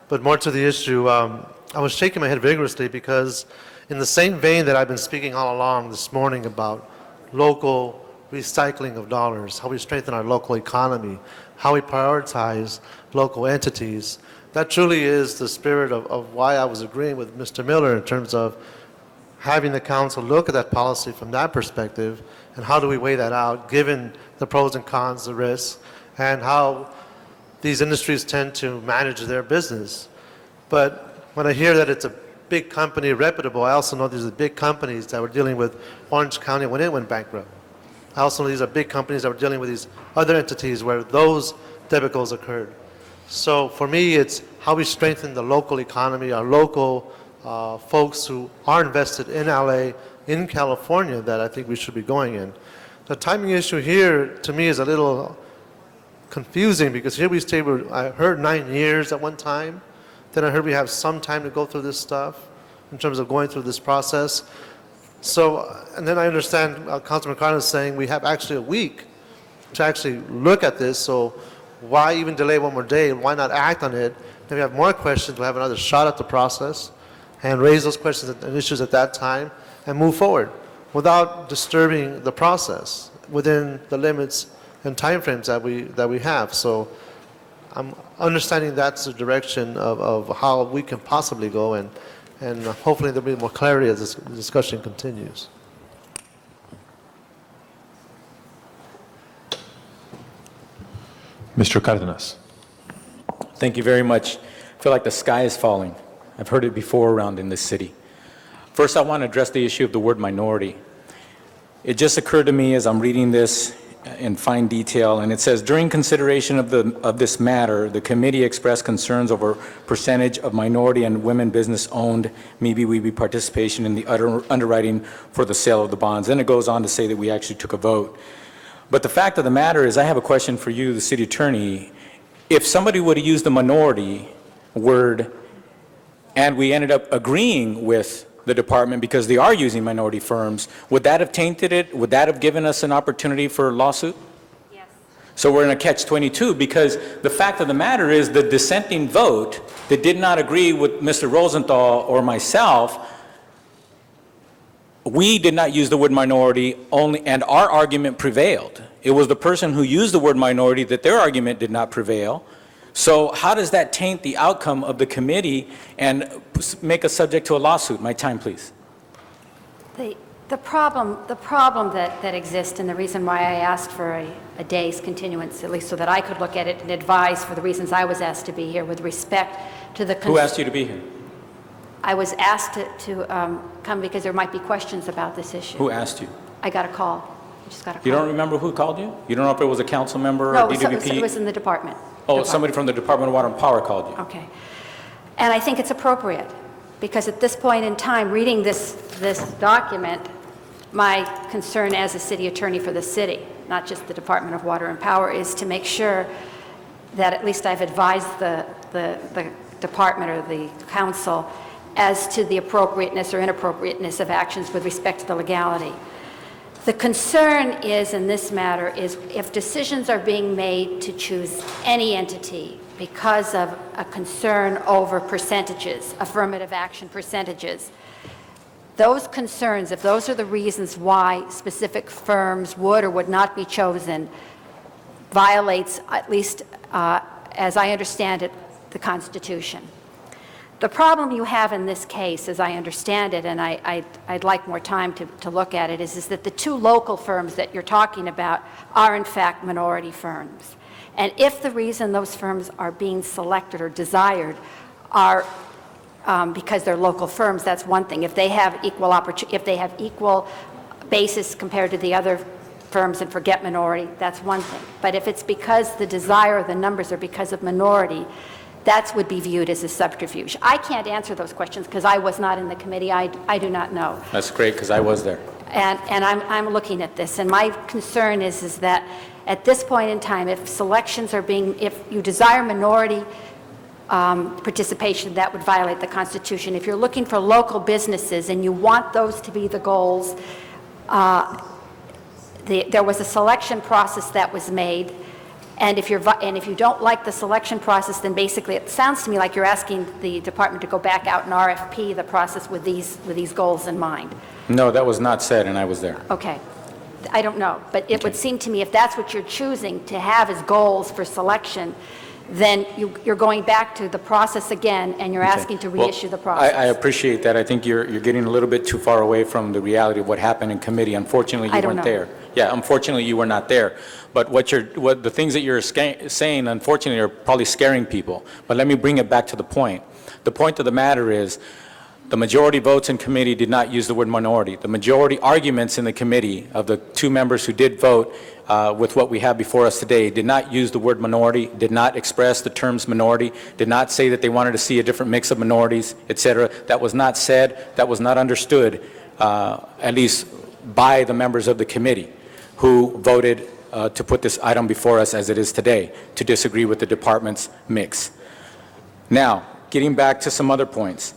But more to the issue, I was shaking my head vigorously because in the same vein that I've been speaking all along this morning about local recycling of dollars, how we strengthen our local economy, how we prioritize local entities, that truly is the spirit of why I was agreeing with Mr. Miller in terms of having the council look at that policy from that perspective, and how do we weigh that out given the pros and cons, the risks, and how these industries tend to manage their business. But when I hear that it's a big company, reputable, I also know these are big companies that were dealing with Orange County when it went bankrupt. I also know these are big companies that were dealing with these other entities where those debacles occurred. So for me, it's how we strengthen the local economy, our local folks who are invested in LA, in California, that I think we should be going in. The timing issue here, to me, is a little confusing, because here we stay, I heard 9 years at one time, then I heard we have some time to go through this stuff in terms of going through this process. So, and then I understand Councilman Cardenas saying we have actually a week to actually look at this, so why even delay one more day? Why not act on it? If we have more questions, we'll have another shot at the process. and raise those questions and issues at that time and move forward without disturbing the process within the limits and timeframes that we have. So I'm understanding that's the direction of how we can possibly go, and hopefully there'll be more clarity as this discussion continues. Mr. Cardenas. Thank you very much. I feel like the sky is falling. I've heard it before around in this city. First, I want to address the issue of the word minority. It just occurred to me as I'm reading this in fine detail, and it says, during consideration of this matter, the committee expressed concerns over percentage of minority and women business-owned MeBe participation in the underwriting for the sale of the bonds. Then it goes on to say that we actually took a vote. But the fact of the matter is, I have a question for you, the city attorney. If somebody would have used the minority word and we ended up agreeing with the department because they are using minority firms, would that have tainted it? Would that have given us an opportunity for a lawsuit? Yes. So we're in a catch-22 because the fact of the matter is the dissenting vote that did not agree with Mr. Rosenthal or myself, we did not use the word minority only, and our argument prevailed. It was the person who used the word minority that their argument did not prevail. So how does that taint the outcome of the committee and make us subject to a lawsuit? My time, please. The problem that exists, and the reason why I asked for a day's continuance, at least so that I could look at it and advise for the reasons I was asked to be here with respect to the... Who asked you to be here? I was asked to come because there might be questions about this issue. Who asked you? I got a call. I just got a call. You don't remember who called you? You don't know if it was a council member or No, DWP? it was in the department. Oh, somebody from the Department of Water and Power called you. Okay. And I think it's appropriate, because at this point in time, reading this document, my concern as a city attorney for the city, not just the Department of Water and Power, is to make sure that at least I've advised the department or the council as to the appropriateness or inappropriateness of actions with respect to the legality. The concern is, in this matter, is if decisions are being made to choose any entity because of a concern over percentages, affirmative action percentages, those concerns, if those are the reasons why specific firms would or would not be chosen, violates, at least as I understand it, the Constitution. The problem you have in this case, as I understand it, and I'd like more time to look at it, is that the two local firms that you're talking about are in fact minority firms. And if the reason those firms are being selected or desired are because they're local firms, that's one thing. If they have equal opportunity, if they have equal basis compared to the other firms and forget minority, that's one thing. But if it's because the desire or the numbers are because of minority, that would be viewed as a subterfuge. I can't answer those questions because I was not in the committee. I do not know. That's great, because I was there. And I'm looking at this, and my concern is that at this point in time, if selections are being, if you desire minority participation, that would violate the Constitution. If you're looking for local businesses and you want those to be the goals, there was a selection process that was made. And if you don't like the selection process, then basically it sounds to me like you're asking the department to go back out and RFP the process with these goals in mind. No, that was not said, and I was there. Okay. I don't know, but it would seem to me if that's what you're choosing to have as goals for selection, then you're going back to the process again, and you're asking to reissue the process. I appreciate that. I think you're getting a little bit too far away from the reality of what happened in committee. Unfortunately, you weren't there. Yeah, unfortunately, you were not there. But what the things that you're saying, unfortunately, are probably scaring people. But let me bring it back to the point. The point of the matter is, the majority votes in committee did not use the word minority. The majority arguments in the committee of the two members who did vote with what we have before us today did not use the word minority, did not express the terms minority, did not say that they wanted to see a different mix of minorities, et cetera. That was not said, that was not understood, at least by the members of the committee who voted to put this item before us as it is today, to disagree with the department's mix. Now, getting back to some other points.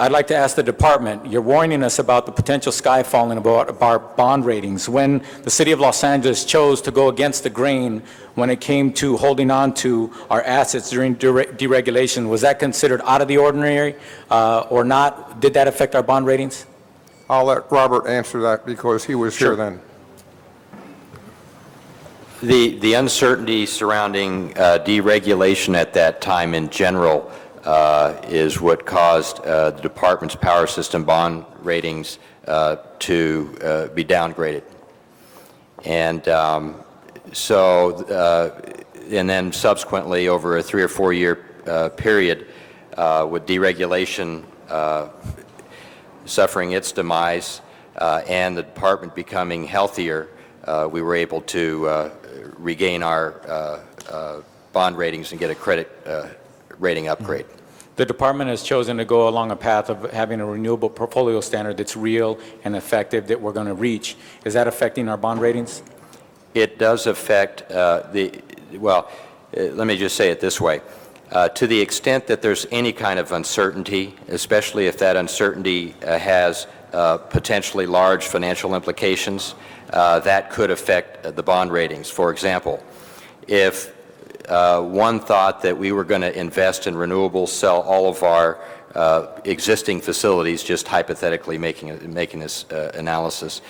I'd like to ask the department, you're warning us about the potential sky falling about our bond ratings. When the city of Los Angeles chose to go against the grain when it came to holding on to our assets during deregulation, was that considered out of the ordinary or not? Did that affect our bond ratings? I'll let Robert answer that because he was here then. The uncertainty surrounding deregulation at that time in general is what caused the department's power system bond ratings to be downgraded. And and then subsequently over a 3 or 4 year period with deregulation suffering its demise and the department becoming healthier, we were able to regain our bond ratings and get a credit rating upgrade. The department has chosen to go along a path of having a renewable portfolio standard that's real and effective that we're going to reach. Is that affecting our bond ratings? It does affect let me just say it this way. To the extent that there's any kind of uncertainty, especially if that uncertainty has potentially large financial implications, that could affect the bond ratings. For example, if one thought that we were going to invest in renewables, sell all of our existing facilities, just hypothetically making this analysis,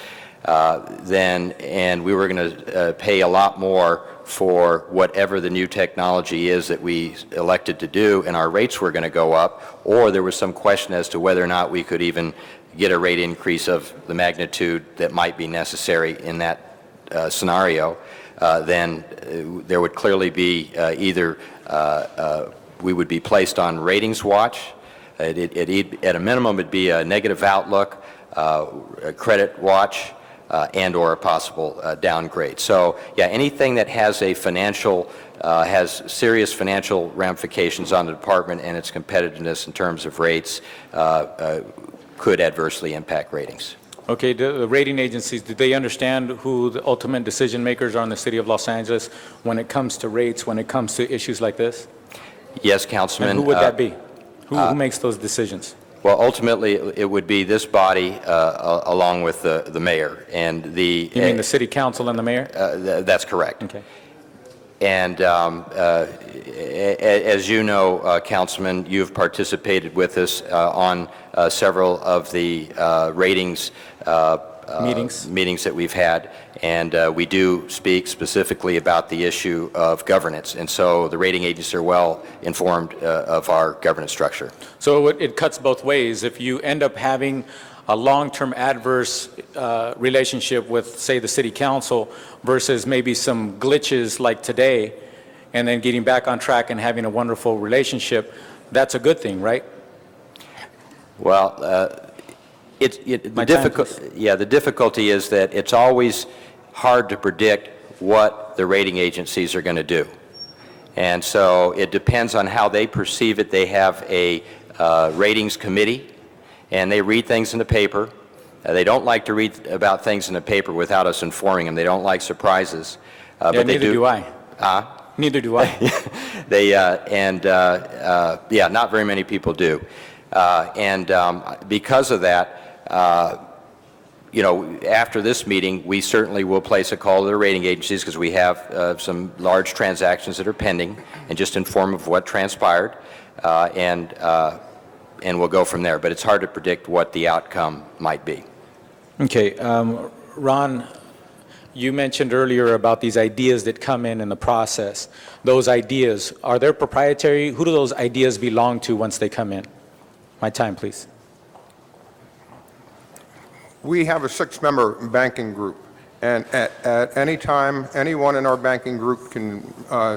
and we were going to pay a lot more for whatever the new technology is that we elected to do, and our rates were going to go up, or there was some question as to whether or not we could even get a rate increase of the magnitude that might be necessary in that scenario, then there would clearly be either we would be placed on ratings watch. At a minimum, it'd be a negative outlook, a credit watch, and or a possible downgrade. So yeah, anything that has a financial, has serious financial ramifications on the department and its competitiveness in terms of rates could adversely impact ratings. Okay, the rating agencies, do they understand who the ultimate decision makers are in the city of Los Angeles when it comes to rates, when it comes to issues like this? Yes, Councilman. And who would that be? Who makes those decisions? Well, ultimately, it would be this body along with the mayor and the... You mean the city council and the mayor? That's correct. Okay. And as you know, Councilman, you've participated with us on several of the ratings meetings that we've had, and we do speak specifically about the issue of governance, and so the rating agencies are well informed of our governance structure. So it cuts both ways. If you end up having a long-term adverse relationship with, say, the city council versus maybe some glitches like today, and then getting back on track and having a wonderful relationship, that's a good thing, right? Well, the difficulty is that it's always hard to predict what the rating agencies are going to do. And so it depends on how they perceive it. They have a ratings committee, and they read things in the paper. They don't like to read about things in the paper without us informing them. They don't like surprises. But they neither do I. Neither do I. Not very many people do. Because of that, after this meeting, we certainly will place a call to the rating agencies because we have some large transactions that are pending, and just inform of what transpired, and we'll go from there. But it's hard to predict what the outcome might be. Okay, Ron, you mentioned earlier about these ideas that come in the process. Those ideas, are they proprietary? Who do those ideas belong to once they come in? My time, please. We have a 6-member banking group, and at any time, anyone in our banking group can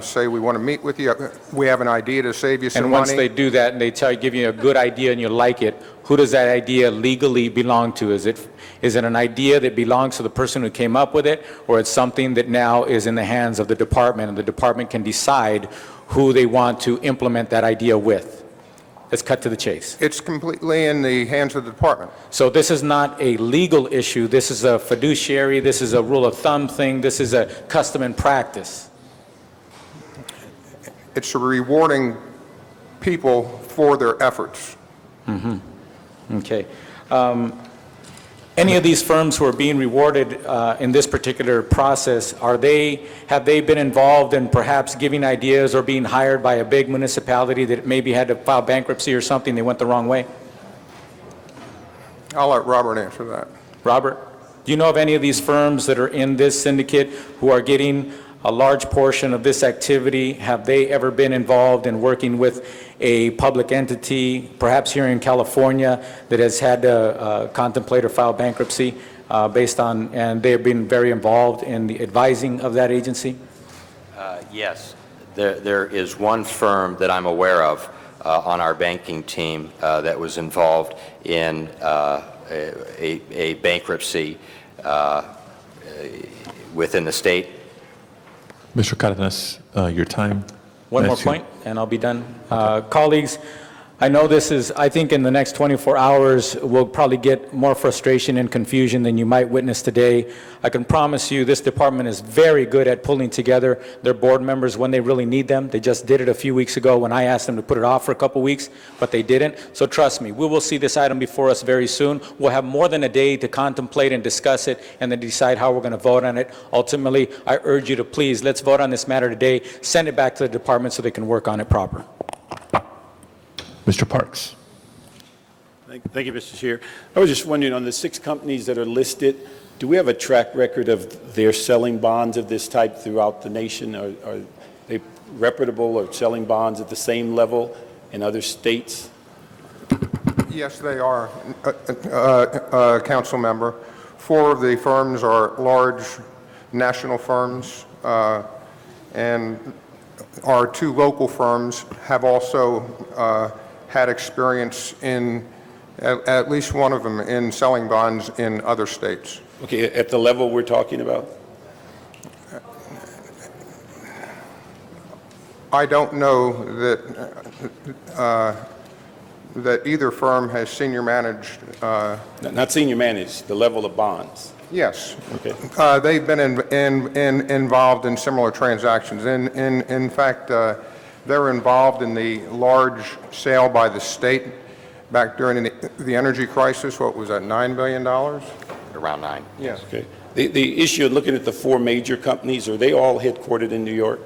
say, we want to meet with you, we have an idea to save you some money. And once they do that and they give you a good idea and you like it, who does that idea legally belong to? Is it an idea that belongs to the person who came up with it, or it's something that now is in the hands of the department, and the department can decide who they want to implement that idea with? Let's cut to the chase. It's completely in the hands of the department. So this is not a legal issue. This is a fiduciary. This is a rule of thumb thing. This is a custom and practice. It's rewarding people for their efforts. Mm-hmm. Okay. Any of these firms who are being rewarded in this particular process, have they been involved in perhaps giving ideas or being hired by a big municipality that maybe had to file bankruptcy or something, they went the wrong way? I'll let Robert answer that. Robert, do you know of any of these firms that are in this syndicate who are getting a large portion of this activity? Have they ever been involved in working with a public entity, perhaps here in California, that has had to contemplate or file bankruptcy based on, and they have been very involved in the advising of that agency? Yes. There is one firm that I'm aware of on our banking team that was involved in a bankruptcy within the state. Mr. Cardenas, your time. One more point, and I'll be done. Colleagues, I know I think in the next 24 hours, we'll probably get more frustration and confusion than you might witness today. I can promise you this department is very good at pulling together their board members when they really need them. They just did it a few weeks ago when I asked them to put it off for a couple weeks, but they didn't. So trust me, we will see this item before us very soon. We'll have more than a day to contemplate and discuss it and then decide how we're going to vote on it. Ultimately, I urge you to please, let's vote on this matter today, send it back to the department so they can work on it proper. Mr. Parks. Thank you, Mr. Chair. I was just wondering, on the 6 companies that are listed, do we have a track record of their selling bonds of this type throughout the nation? Are they reputable or selling bonds at the same level in other states? Yes, they are, Council Member. 4 of the firms are large national firms, and our 2 local firms have also had experience in, at least one of them, in selling bonds in other states. Okay, at the level we're talking about? I don't know that either firm has senior managed. Not senior managed, the level of bonds. Yes. Okay. They've been involved in similar transactions. In fact, they're involved in the large sale by the state back during the energy crisis. What was that, $9 billion? Around 9. Yes. Okay. The issue of looking at the 4 major companies, are they all headquartered in New York?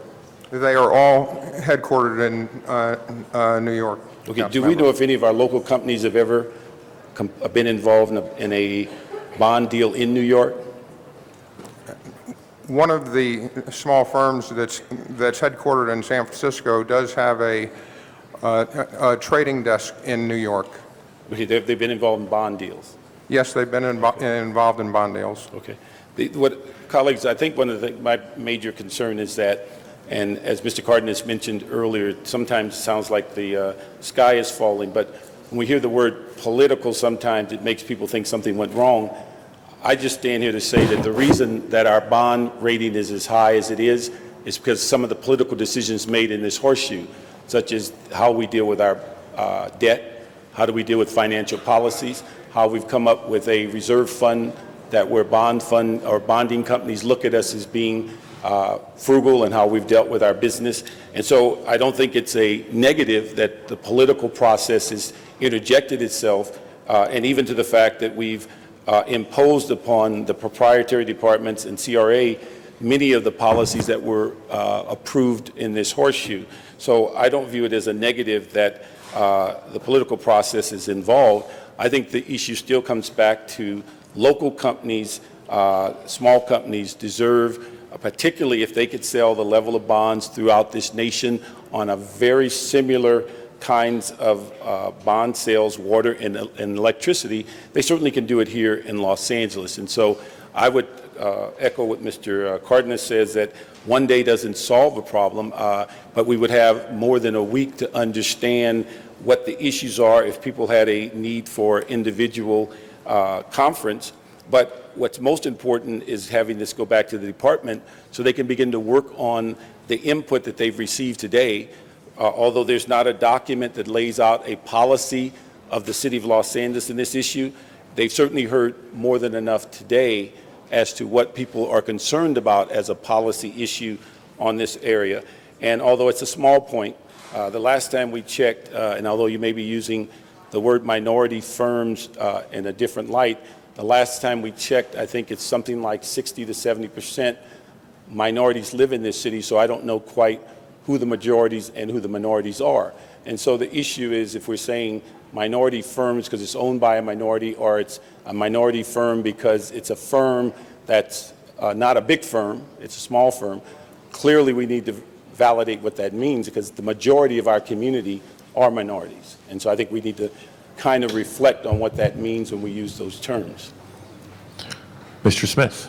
They are all headquartered in New York. Okay. Do we know if any of our local companies have ever been involved in a bond deal in New York? One of the small firms that's headquartered in San Francisco does have a trading desk in New York. Okay, they've been involved in bond deals? Yes, they've been involved in bond deals. Okay. Colleagues, I think one of my major concern is that, and as Mr. Cardenas mentioned earlier, sometimes it sounds like the sky is falling, but when we hear the word political, sometimes it makes people think something went wrong. I just stand here to say that the reason that our bond rating is as high as it is because some of the political decisions made in this horseshoe, such as how we deal with our debt, how do we deal with financial policies, how we've come up with a reserve fund that where bonding companies look at us as being frugal, and how we've dealt with our business. And so I don't think it's a negative that the political process has interjected itself, and even to the fact that we've imposed upon the proprietary departments and CRA many of the policies that were approved in this horseshoe. So I don't view it as a negative that the political process is involved. I think the issue still comes back to local companies, small companies deserve, particularly if they could sell the level of bonds throughout this nation on a very similar kinds of bond sales, water and electricity, they certainly can do it here in Los Angeles. And so I would echo what Mr. Cardenas says, that one day doesn't solve a problem, but we would have more than a week to understand what the issues are if people had a need for individual conference. But what's most important is having this go back to the department so they can begin to work on the input that they've received today. Although there's not a document that lays out a policy of the City of Los Angeles in this issue, they've certainly heard more than enough today as to what people are concerned about as a policy issue on this area. And although it's a small point, the last time we checked, and although you may be using the word minority firms in a different light. The last time we checked, I think it's something like 60 to 70% minorities live in this city, so I don't know quite who the majorities and who the minorities are. And so the issue is if we're saying minority firms because it's owned by a minority, or it's a minority firm because it's a firm that's not a big firm, it's a small firm, clearly we need to validate what that means, because the majority of our community are minorities. And so I think we need to kind of reflect on what that means when we use those terms. Mr. Smith.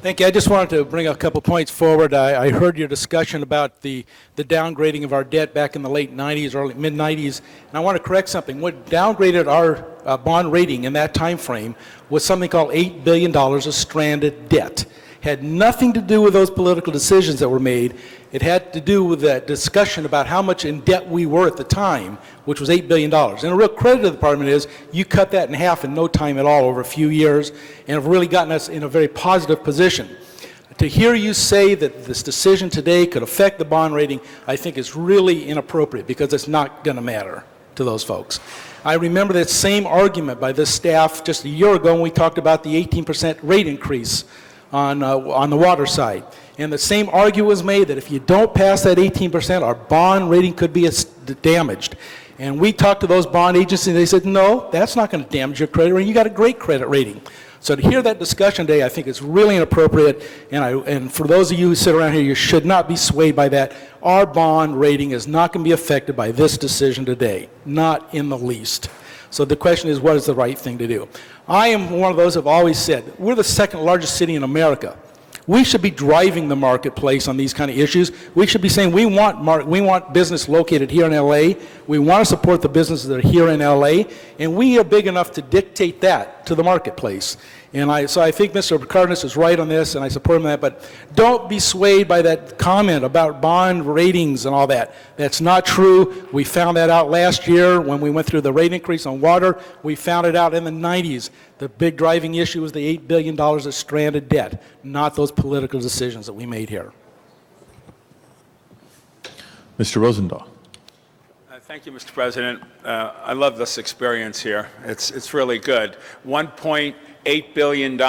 Thank you. I just wanted to bring a couple points forward. I heard your discussion about the downgrading of our debt back in the late 90s, early mid-90s, and I want to correct something. What downgraded our bond rating in that time frame was something called $8 billion of stranded debt. Had nothing to do with those political decisions that were made. It had to do with that discussion about how much in debt we were at the time, which was $8 billion. And a real credit to the department is you cut that in half in no time at all over a few years and have really gotten us in a very positive position. To hear you say that this decision today could affect the bond rating, I think is really inappropriate, because it's not going to matter to those folks. I remember that same argument by this staff just a year ago when we talked about the 18% rate increase on the water side. And the same argument was made that if you don't pass that 18%, our bond rating could be damaged. And we talked to those bond agencies, and they said, no, that's not going to damage your credit rating. You got a great credit rating. So to hear that discussion today, I think is really inappropriate. And for those of you who sit around here, you should not be swayed by that. Our bond rating is not going to be affected by this decision today, not in the least. So the question is, what is the right thing to do? I am one of those who have always said, we're the second largest city in America. We should be driving the marketplace on these kind of issues. We should be saying we want business located here in LA. We want to support the businesses that are here in LA, and we are big enough to dictate that to the marketplace. And so I think Mr. Cardenas is right on this, and I support him on that, but don't be swayed by that comment about bond ratings and all that. That's not true. We found that out last year when we went through the rate increase on water. We found it out in the 90s. The big driving issue was the $8 billion of stranded debt, not those political decisions that we made here. Mr. Rosendahl. Thank you, Mr. President. I love this experience here. It's really good. $1.8 billion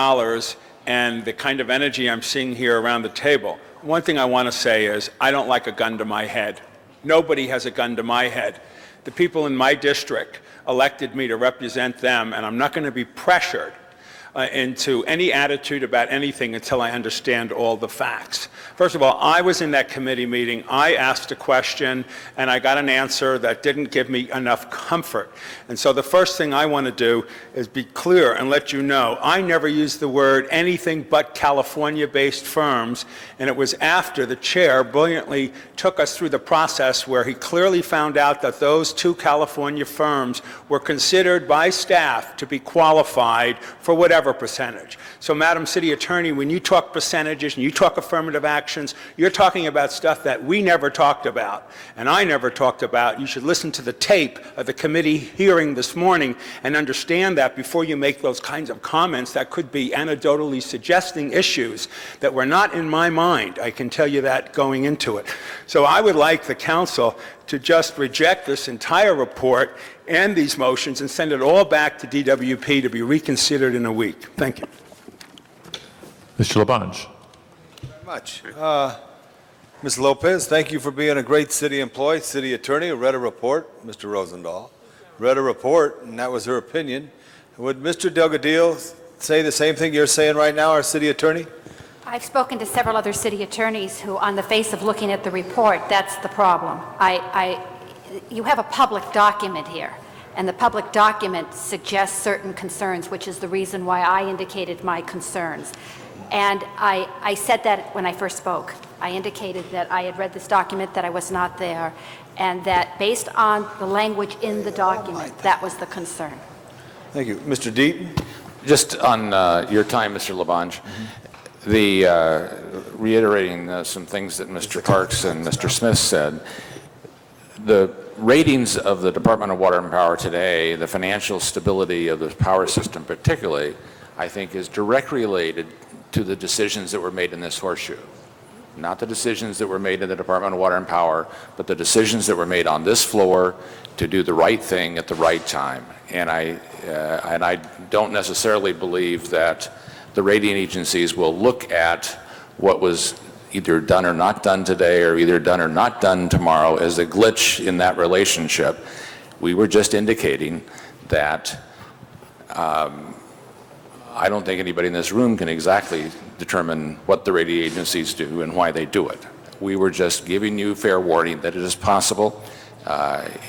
and the kind of energy I'm seeing here around the table. One thing I want to say is I don't like a gun to my head. Nobody has a gun to my head. The people in my district elected me to represent them, and I'm not going to be pressured into any attitude about anything until I understand all the facts. First of all, I was in that committee meeting. I asked a question, and I got an answer that didn't give me enough comfort. And so the first thing I want to do is be clear and let you know, I never used the word anything but California-based firms, and it was after the chair brilliantly took us through the process where he clearly found out that those two California firms were considered by staff to be qualified for whatever percentage. So, Madam City Attorney, when you talk percentages and you talk affirmative actions, you're talking about stuff that we never talked about, and I never talked about. You should listen to the tape of the committee hearing this morning and understand that before you make those kinds of comments that could be anecdotally suggesting issues that were not in my mind. I can tell you that going into it. So I would like the council to just reject this entire report and these motions and send it all back to DWP to be reconsidered in a week. Thank you. Mr. Labange. Very much. Ms. Lopez, thank you for being a great city employee, city attorney. I read a report, Mr. Rosendahl. Read a report, and that was her opinion. Would Mr. Delgadillo say the same thing you're saying right now, our city attorney? I've spoken to several other city attorneys who, on the face of looking at the report, that's the problem. You have a public document here, and the public document suggests certain concerns, which is the reason why I indicated my concerns. And I said that when I first spoke. I indicated that I had read this document, that I was not there, and that based on the language in the document, that was the concern. Thank you. Mr. Deaton? Just on your time, Mr. Labange, reiterating some things that Mr. Parks and Mr. Smith said, the ratings of the Department of Water and Power today, the financial stability of the power system particularly, I think is directly related to the decisions that were made in this horseshoe. not the decisions that were made in the Department of Water and Power, but the decisions that were made on this floor to do the right thing at the right time. And I don't necessarily believe that the rating agencies will look at what was either done or not done today or either done or not done tomorrow as a glitch in that relationship. We were just indicating that I don't think anybody in this room can exactly determine what the rating agencies do and why they do it. We were just giving you fair warning that it is possible,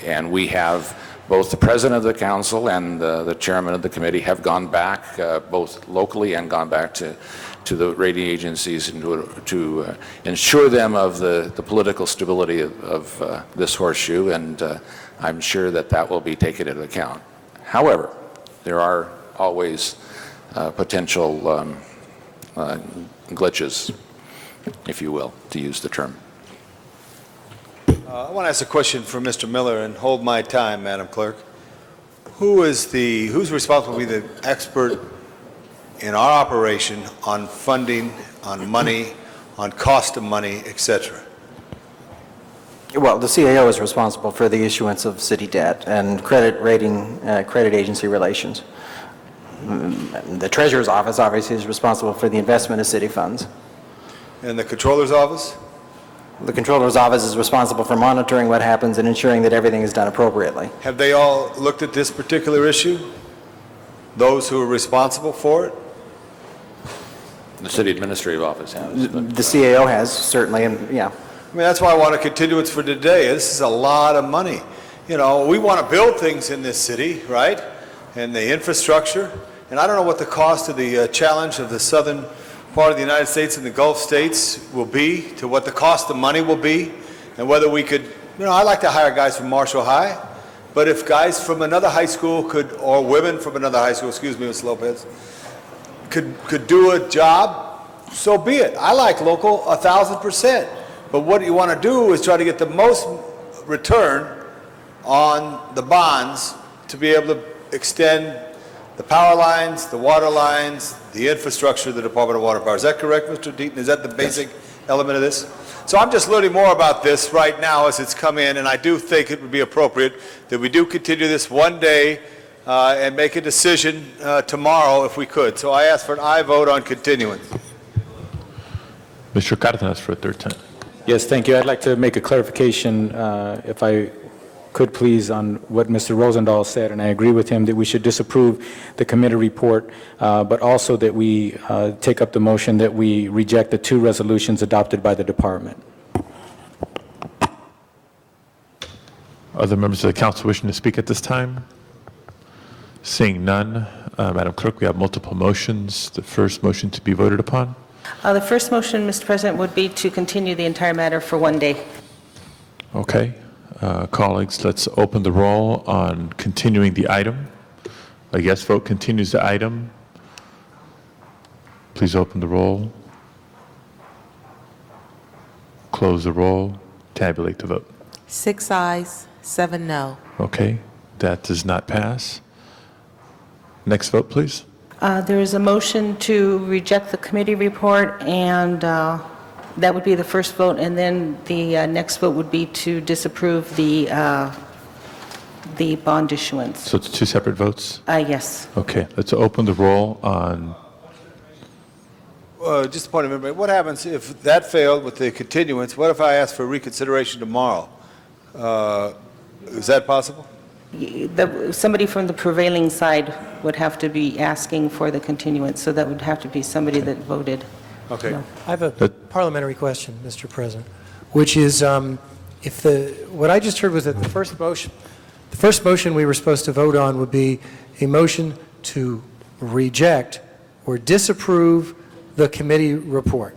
and we have both the president of the council and the chairman of the committee have gone back, both locally and gone back to the rating agencies and to ensure them of the political stability of this horseshoe, and I'm sure that that will be taken into account. However, there are always potential glitches, if you will, to use the term. I want to ask a question for Mr. Miller, and hold my time, Madam Clerk. Who's responsible to be the expert in our operation on funding, on money, on cost of money, etc.? Well, the CAO is responsible for the issuance of city debt and credit rating, credit agency relations. The Treasurer's Office obviously is responsible for the investment of city funds. And the Controller's Office? The Controller's Office is responsible for monitoring what happens and ensuring that everything is done appropriately. Have they all looked at this particular issue? Those who are responsible for it? The city administrative office has. The CAO has, certainly, and yeah. I mean, that's why I want a continuance for today. This is a lot of money. You know, we want to build things in this city, right? And the infrastructure. And I don't know what the cost of the challenge of the southern part of the United States and the Gulf states will be, to what the cost of money will be, and whether we could, you know, I like to hire guys from Marshall High, but if guys from another high school could, or women from another high school, excuse me, Ms. Lopez, could do a job, so be it. I like local 1,000%. But what you want to do is try to get the most return on the bonds to be able to extend the power lines, the water lines, the infrastructure of the Department of Water and Power. Is that correct, Mr. Deaton? Is that the basic element of this? So I'm just learning more about this right now as it's come in, and I do think it would be appropriate that we do continue this one day and make a decision tomorrow if we could. So I ask for an aye vote on continuance. Mr. Cardenas for a third time. Yes, thank you. I'd like to make a clarification, if I could please, on what Mr. Rosendahl said, and I agree with him that we should disapprove the committee report, but also that we take up the motion that we reject the 2 resolutions adopted by the department. Other members of the council wishing to speak at this time? Seeing none, Madam Clerk, we have multiple motions. The first motion to be voted upon. The first motion, Mr. President, would be to continue the entire matter for one day. Okay. Colleagues, let's open the roll on continuing the item. A yes vote continues the item. Please open the roll. Close the roll. Tabulate the vote. 6 ayes, 7 no. Okay. That does not pass. Next vote, please. There is a motion to reject the committee report, and that would be the first vote, and then the next vote would be to disapprove the bond issuance. So it's 2 separate votes? Yes. Okay. Let's open the roll on. Just a point of memory. What happens if that failed with the continuance? What if I ask for reconsideration tomorrow? Is that possible? Somebody from the prevailing side would have to be asking for the continuance, so that would have to be somebody that voted. Okay. No. I have a parliamentary question, Mr. President, which is, what I just heard was that the first motion we were supposed to vote on would be a motion to reject or disapprove the committee report.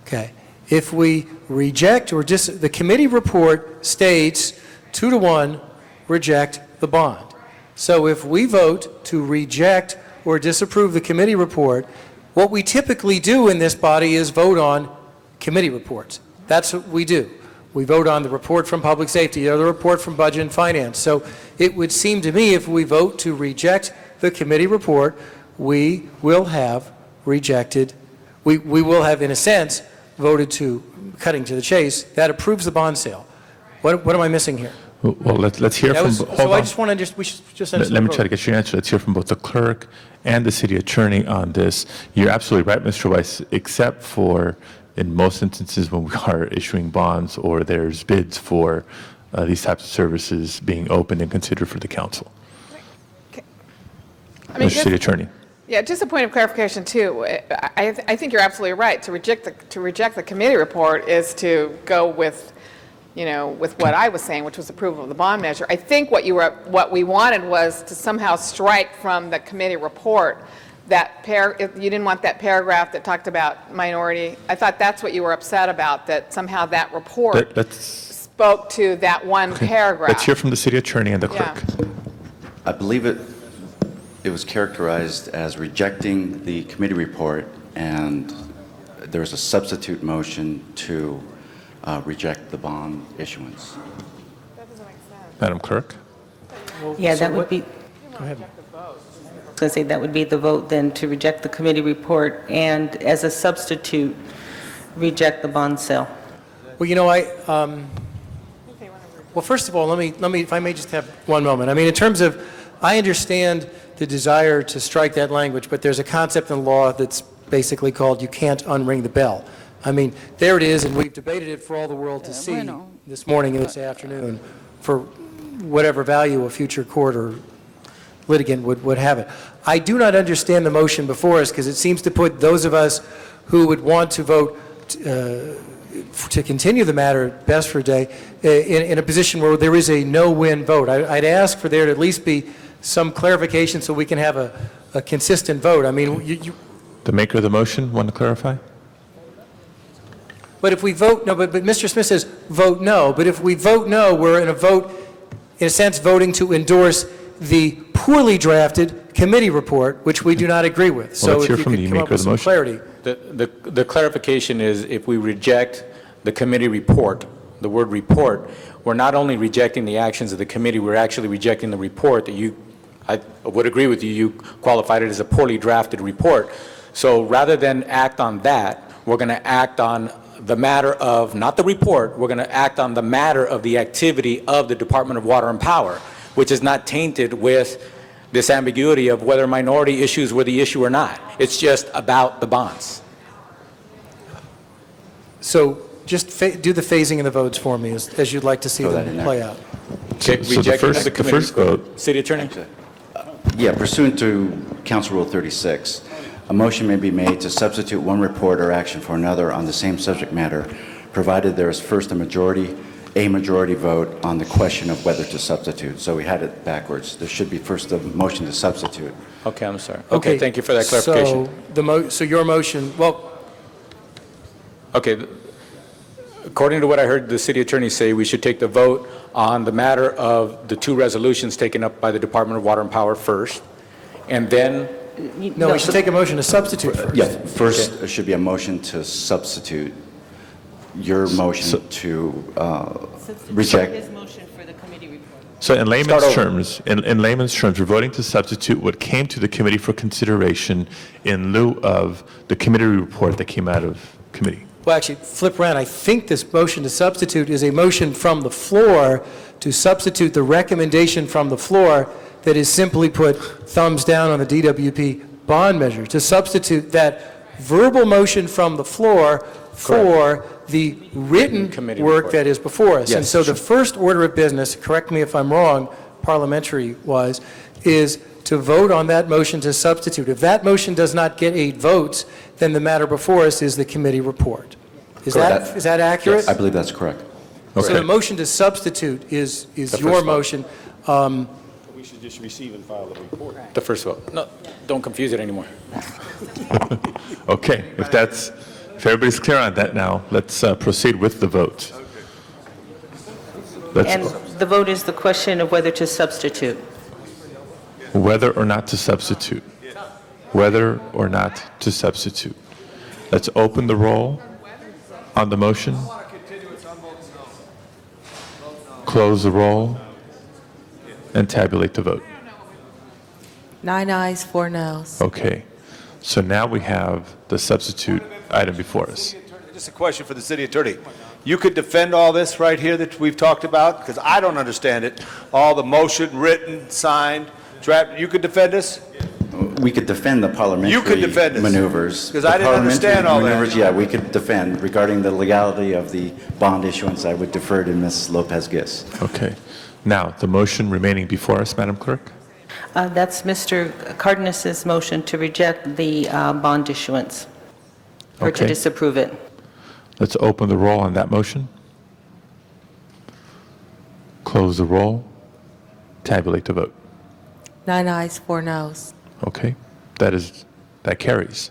Okay. If we reject or the committee report states 2-1, reject the bond. So if we vote to reject or disapprove the committee report, what we typically do in this body is vote on committee reports. That's what we do. We vote on the report from Public Safety or the report from Budget and Finance. So it would seem to me if we vote to reject the committee report, we will have rejected, we will have, in a sense, voted to cutting to the chase, that approves the bond sale. What am I missing here? Well, let's hear That from, was- hold So I on. just want to we should just Let understand. me try to get your answer. Let's hear from both the clerk and the city attorney on this. You're absolutely right, Mr. Weiss, except for in most instances when we are issuing bonds or there's bids for these types of services being opened and considered for the council. I mean, Mr. City Attorney. Yeah, just a point of clarification, too. I think you're absolutely right. To reject the committee report is to go with, with what I was saying, which was approval of the bond measure. I think what we wanted was to somehow strike from the committee report that you didn't want that paragraph that talked about minority. I thought that's what you were upset about, that somehow that report spoke to that one paragraph. Let's hear from the city attorney and the clerk. I believe it was characterized as rejecting the committee report, and there was a substitute motion to reject the bond issuance. Madam Clerk? Yeah, that would be, Go ahead. I was going to say, that would be the vote then to reject the committee report and as a substitute, reject the bond sale. Well, well, first of all, let me, if I may just have one moment. I mean, in terms of, I understand the desire to strike that language, but there's a concept in law that's basically called you can't unring the bell. I mean, there it is, and we've debated it for all the world to see this morning and this afternoon for whatever value a future court or litigant would have it. I do not understand the motion before us because it seems to put those of us who would want to vote to continue the matter at best for a day in a position where there is a no-win vote. I'd ask for there to at least be some clarification so we can have a consistent vote. I mean, The maker of the motion, want to clarify? but if we vote no, but Mr. Smith says vote no, but if we vote no, we're in a vote, in a sense, voting to endorse the poorly drafted committee report, which we do not agree with. So let's if hear you from could the come maker up of with the some motion. clarity. The clarification is if we reject the committee report, the word report, we're not only rejecting the actions of the committee, we're actually rejecting the report that I would agree with you, you qualified it as a poorly drafted report. So rather than act on that, we're going to act on the matter of, not the report, we're going to act on the matter of the activity of the Department of Water and Power, which is not tainted with this ambiguity of whether minority issues were the issue or not. It's just about the bonds. So just do the phasing of the votes for me as you'd like to see Throw that them in there. play out. Okay, So the rejection of first, the the committee first vote, City Attorney? Yeah, pursuant to Council Rule 36, a motion may be made to substitute one report or action for another on the same subject matter, provided there is first a majority vote on the question of whether to substitute. So we had it backwards. There should be first a motion to substitute. Okay, I'm sorry. Okay, thank you for that clarification. So your motion, well, Okay, according to what I heard the city attorney say, we should take the vote on the matter of the two resolutions taken up by the Department of Water and Power first, and then, no, we should take a motion to substitute first. Yeah, first, there should be a motion to substitute your motion to reject. His motion for the committee report. so in layman's over. terms, in layman's terms, we're voting to substitute what came to the committee for consideration in lieu of the committee report that came out of committee. Well, actually, flip around. I think this motion to substitute is a motion from the floor to substitute the recommendation from the floor that is simply put thumbs down on the DWP bond measure, to substitute that verbal motion from the floor for the written committee work report. that is before us. And Yes, so the first order of business, correct me if I'm wrong, parliamentary-wise, is to vote on that motion to substitute. If that motion does not get 8 votes, then the matter before us is the committee report. Is that accurate? Yes, I believe that's correct. So the motion to substitute is The your first vote. motion. We should just receive and file the report. the first vote. No, don't confuse it anymore. Okay, if everybody's clear on that now, let's proceed with the vote. And the vote is the question of whether to substitute. Whether or not to substitute. Whether or not to substitute. Let's open the roll on the motion. Close the roll and tabulate the vote. 9 ayes, 4 noes. Okay, so now we have the substitute item before us. Just a question for the city attorney. You could defend all this right here that we've talked about? Because I don't understand it. All the motion, written, signed, draft, you could defend this? We could defend the parliamentary You could defend us. maneuvers. 'Cause The I didn't understand all that. parliamentary maneuvers, yeah, we could defend. Regarding the legality of the bond issuance, I would defer to Ms. Lopez-Giss. Okay. Now, the motion remaining before us, Madam Clerk? That's Mr. Cardenas's motion to reject the bond issuance, or to Okay. disapprove it. Let's open the roll on that motion. Close the roll. Tabulate the vote. 9 ayes, 4 noes. Okay. That carries.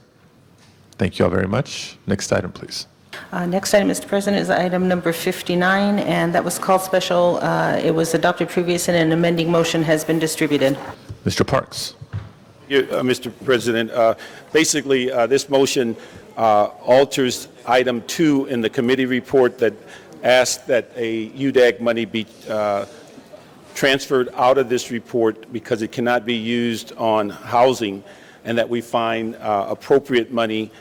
Thank you all very much. Next item, please. Next item, Mr. President, is item number 59, and that was called special. It was adopted previously, and an amending motion has been distributed. Mr. Parks. Mr. President, basically, this motion alters item 2 in the committee report that asks that a UDAG money be transferred out of this report because it cannot be used on housing, and that we find appropriate money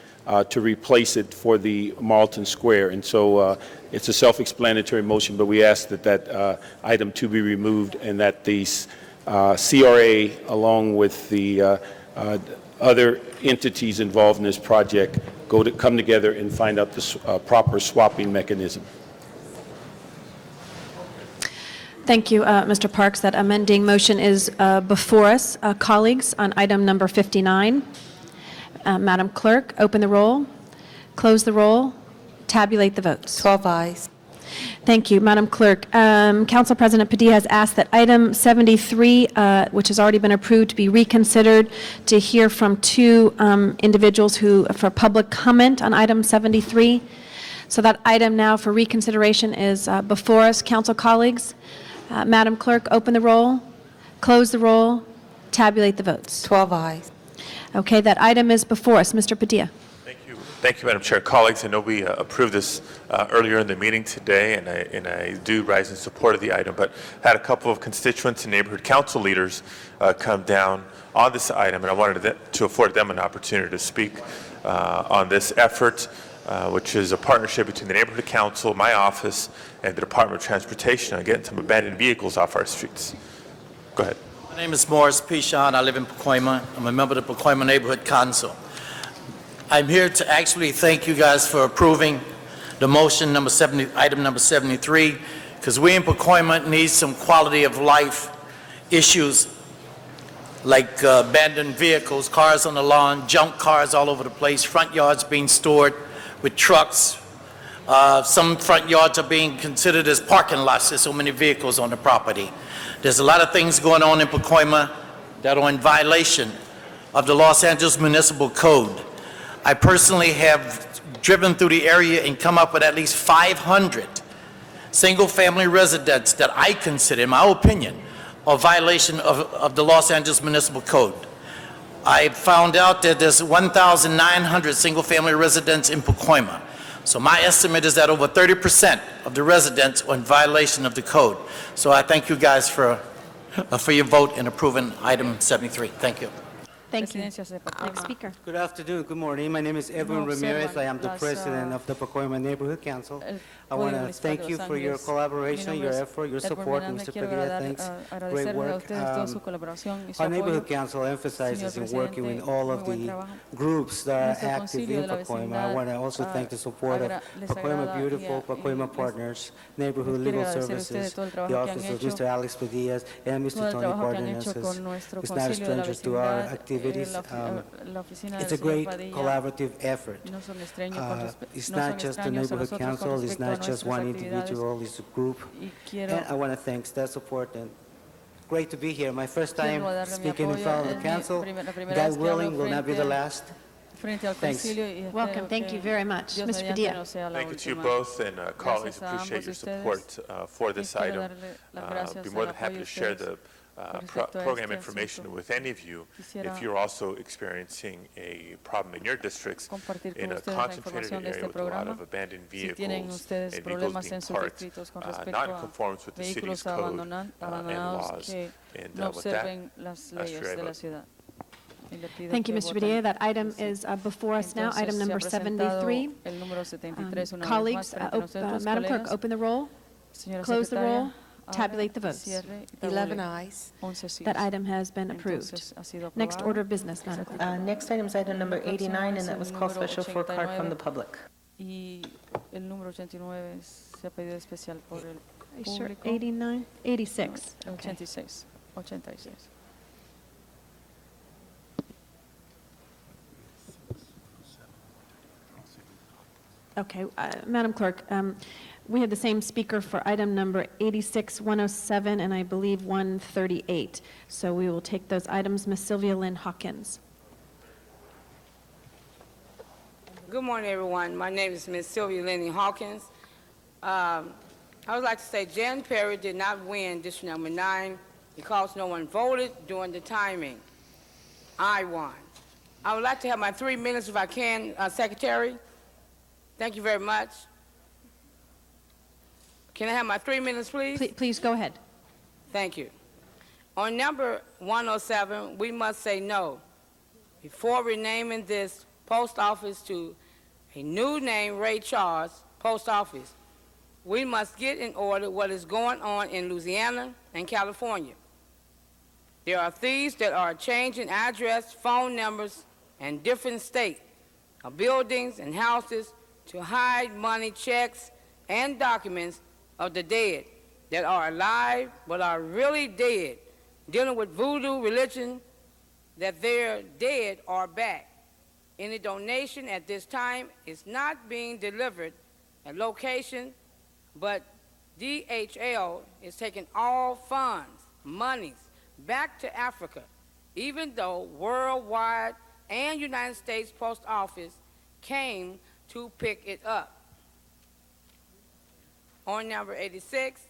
to replace it for the Marlton Square. And so it's a self-explanatory motion, but we ask that that item 2 be removed and that the CRA, along with the other entities involved in this project, come together and find out the proper swapping mechanism. Thank you, Mr. Parks. That amending motion is before us. Colleagues, on item number 59, Madam Clerk, open the roll, close the roll, tabulate the votes. 12 ayes. Thank you, Madam Clerk. Council President Padilla has asked that item 73, which has already been approved, to be reconsidered to hear from 2 individuals for public comment on item 73. So that item now for reconsideration is before us, council colleagues. Madam Clerk, open the roll, close the roll, tabulate the votes. 12 ayes. Okay, that item is before us. Mr. Padilla. Thank you, Madam Chair. Colleagues, I know we approved this earlier in the meeting today, and I do rise in support of the item, but had a couple of constituents and neighborhood council leaders come down on this item, and I wanted to afford them an opportunity to speak on this effort, which is a partnership between the Neighborhood Council, my office, and the Department of Transportation on getting some abandoned vehicles off our streets. Go ahead. My name is Morris Pichon. I live in Pacoima. I'm a member of the Pacoima Neighborhood Council. I'm here to actually thank you guys for approving the motion number 70, item number 73, because we in Pacoima need some quality of life issues like abandoned vehicles, cars on the lawn, junk cars all over the place, front yards being stored with trucks. Some front yards are being considered as parking lots. There's so many vehicles on the property. There's a lot of things going on in Pacoima that are in violation of the Los Angeles Municipal Code. I personally have driven through the area and come up with at least 500 single-family residents that I consider, in my opinion, a violation of the Los Angeles Municipal Code. I found out that there's 1,900 single-family residents in Pacoima. So my estimate is that over 30% of the residents are in violation of the code. So I thank you guys for your vote in approving item 73. Thank you. Thank you. Next speaker. Good afternoon, good morning. My name is Edwin Ramirez. I am the president of the Pacoima Neighborhood Council. I want to thank you for your collaboration, your effort, your support, Mr. Padilla. Thanks. Great work. Our Neighborhood Council emphasizes in working with all of the groups that are active in Pacoima. I want to also thank the support of Pacoima Beautiful, Pacoima Partners, Neighborhood Legal Services, the office of Mr. Alex Padilla, and Mr. Tony Cardenas, who's not a stranger to our activities. It's a great collaborative effort. It's not just the Neighborhood Council, it's not just one individual, it's a group. And I want to thank that support, and great to be here. My first time speaking in front of the council. God willing, will not be the last. Thanks. Welcome. Thank you very much. Mr. Padilla. Thank you to you both, and colleagues, appreciate your support for this item. Be more than happy to share the program information with any of you if you're also experiencing a problem in your districts in a concentrated area with a lot of abandoned vehicles and vehicles being parked not in conformance with the city's code and laws. And with that, Thank you, Mr. Padilla. That item is before us now, item number 73. Colleagues, Madam Clerk, open the roll, close the roll, tabulate the votes. 11 ayes. That item has been approved. Next order of business, Madam Clerk. Next item is item number 89, and that was call special for card from the public. Y el número 89 se ha pedido especial por el Are you sure? público. 89? 86. No, Okay. 86. 86. Okay, Madam Clerk, we have the same speaker for item number 86, 107, and I believe 138. So we will take those items. Ms. Sylvia Lynn Hawkins. Good morning, everyone. My name is Ms. Sylvia Lenny Hawkins. I would like to say Jan Perry did not win District Number 9 because no one voted during the timing. I won. I would like to have my 3 minutes if I can, Secretary. Thank you very much. Can I have my 3 minutes, please? Please go ahead. Thank you. On number 107, we must say no. Before renaming this post office to a new name, Ray Charles Post Office, we must get in order what is going on in Louisiana and California. There are thieves that are changing address, phone numbers, and different states of buildings and houses to hide money, checks, and documents of the dead that are alive but are really dead, dealing with voodoo religion that their dead are back. Any donation at this time is not being delivered at location, but DHL is taking all funds, monies, back to Africa, even though worldwide and United States Post Office came to pick it up. On number 86,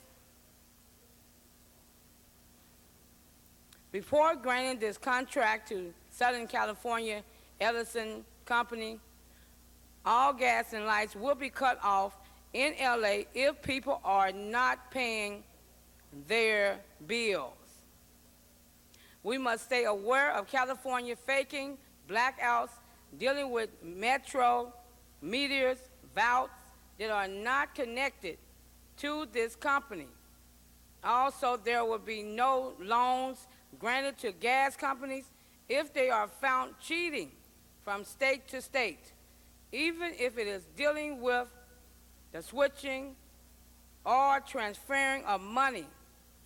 before granting this contract to Southern California Edison Company, all gas and lights will be cut off in LA if people are not paying their bills. We must stay aware of California faking blackouts, dealing with metro meters, vaults that are not connected to this company. Also, there will be no loans granted to gas companies if they are found cheating from state to state, even if it is dealing with the switching or transferring of money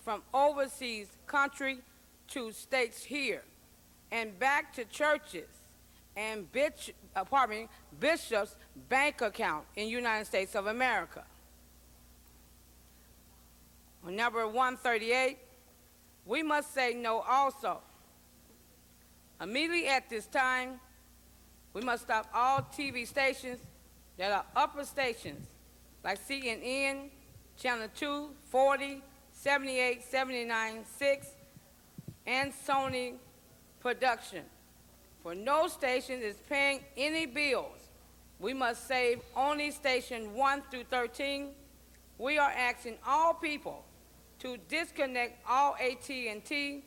from overseas country to states here and back to churches and bishops' bank account in United States of America. On number 138, we must say no also. Immediately at this time, we must stop all TV stations that are upper stations like CNN, Channel 2, 40, 78, 79, 6, and Sony Production. For no station is paying any bills. We must save only station 1 through 13. We are asking all people to disconnect all AT&T,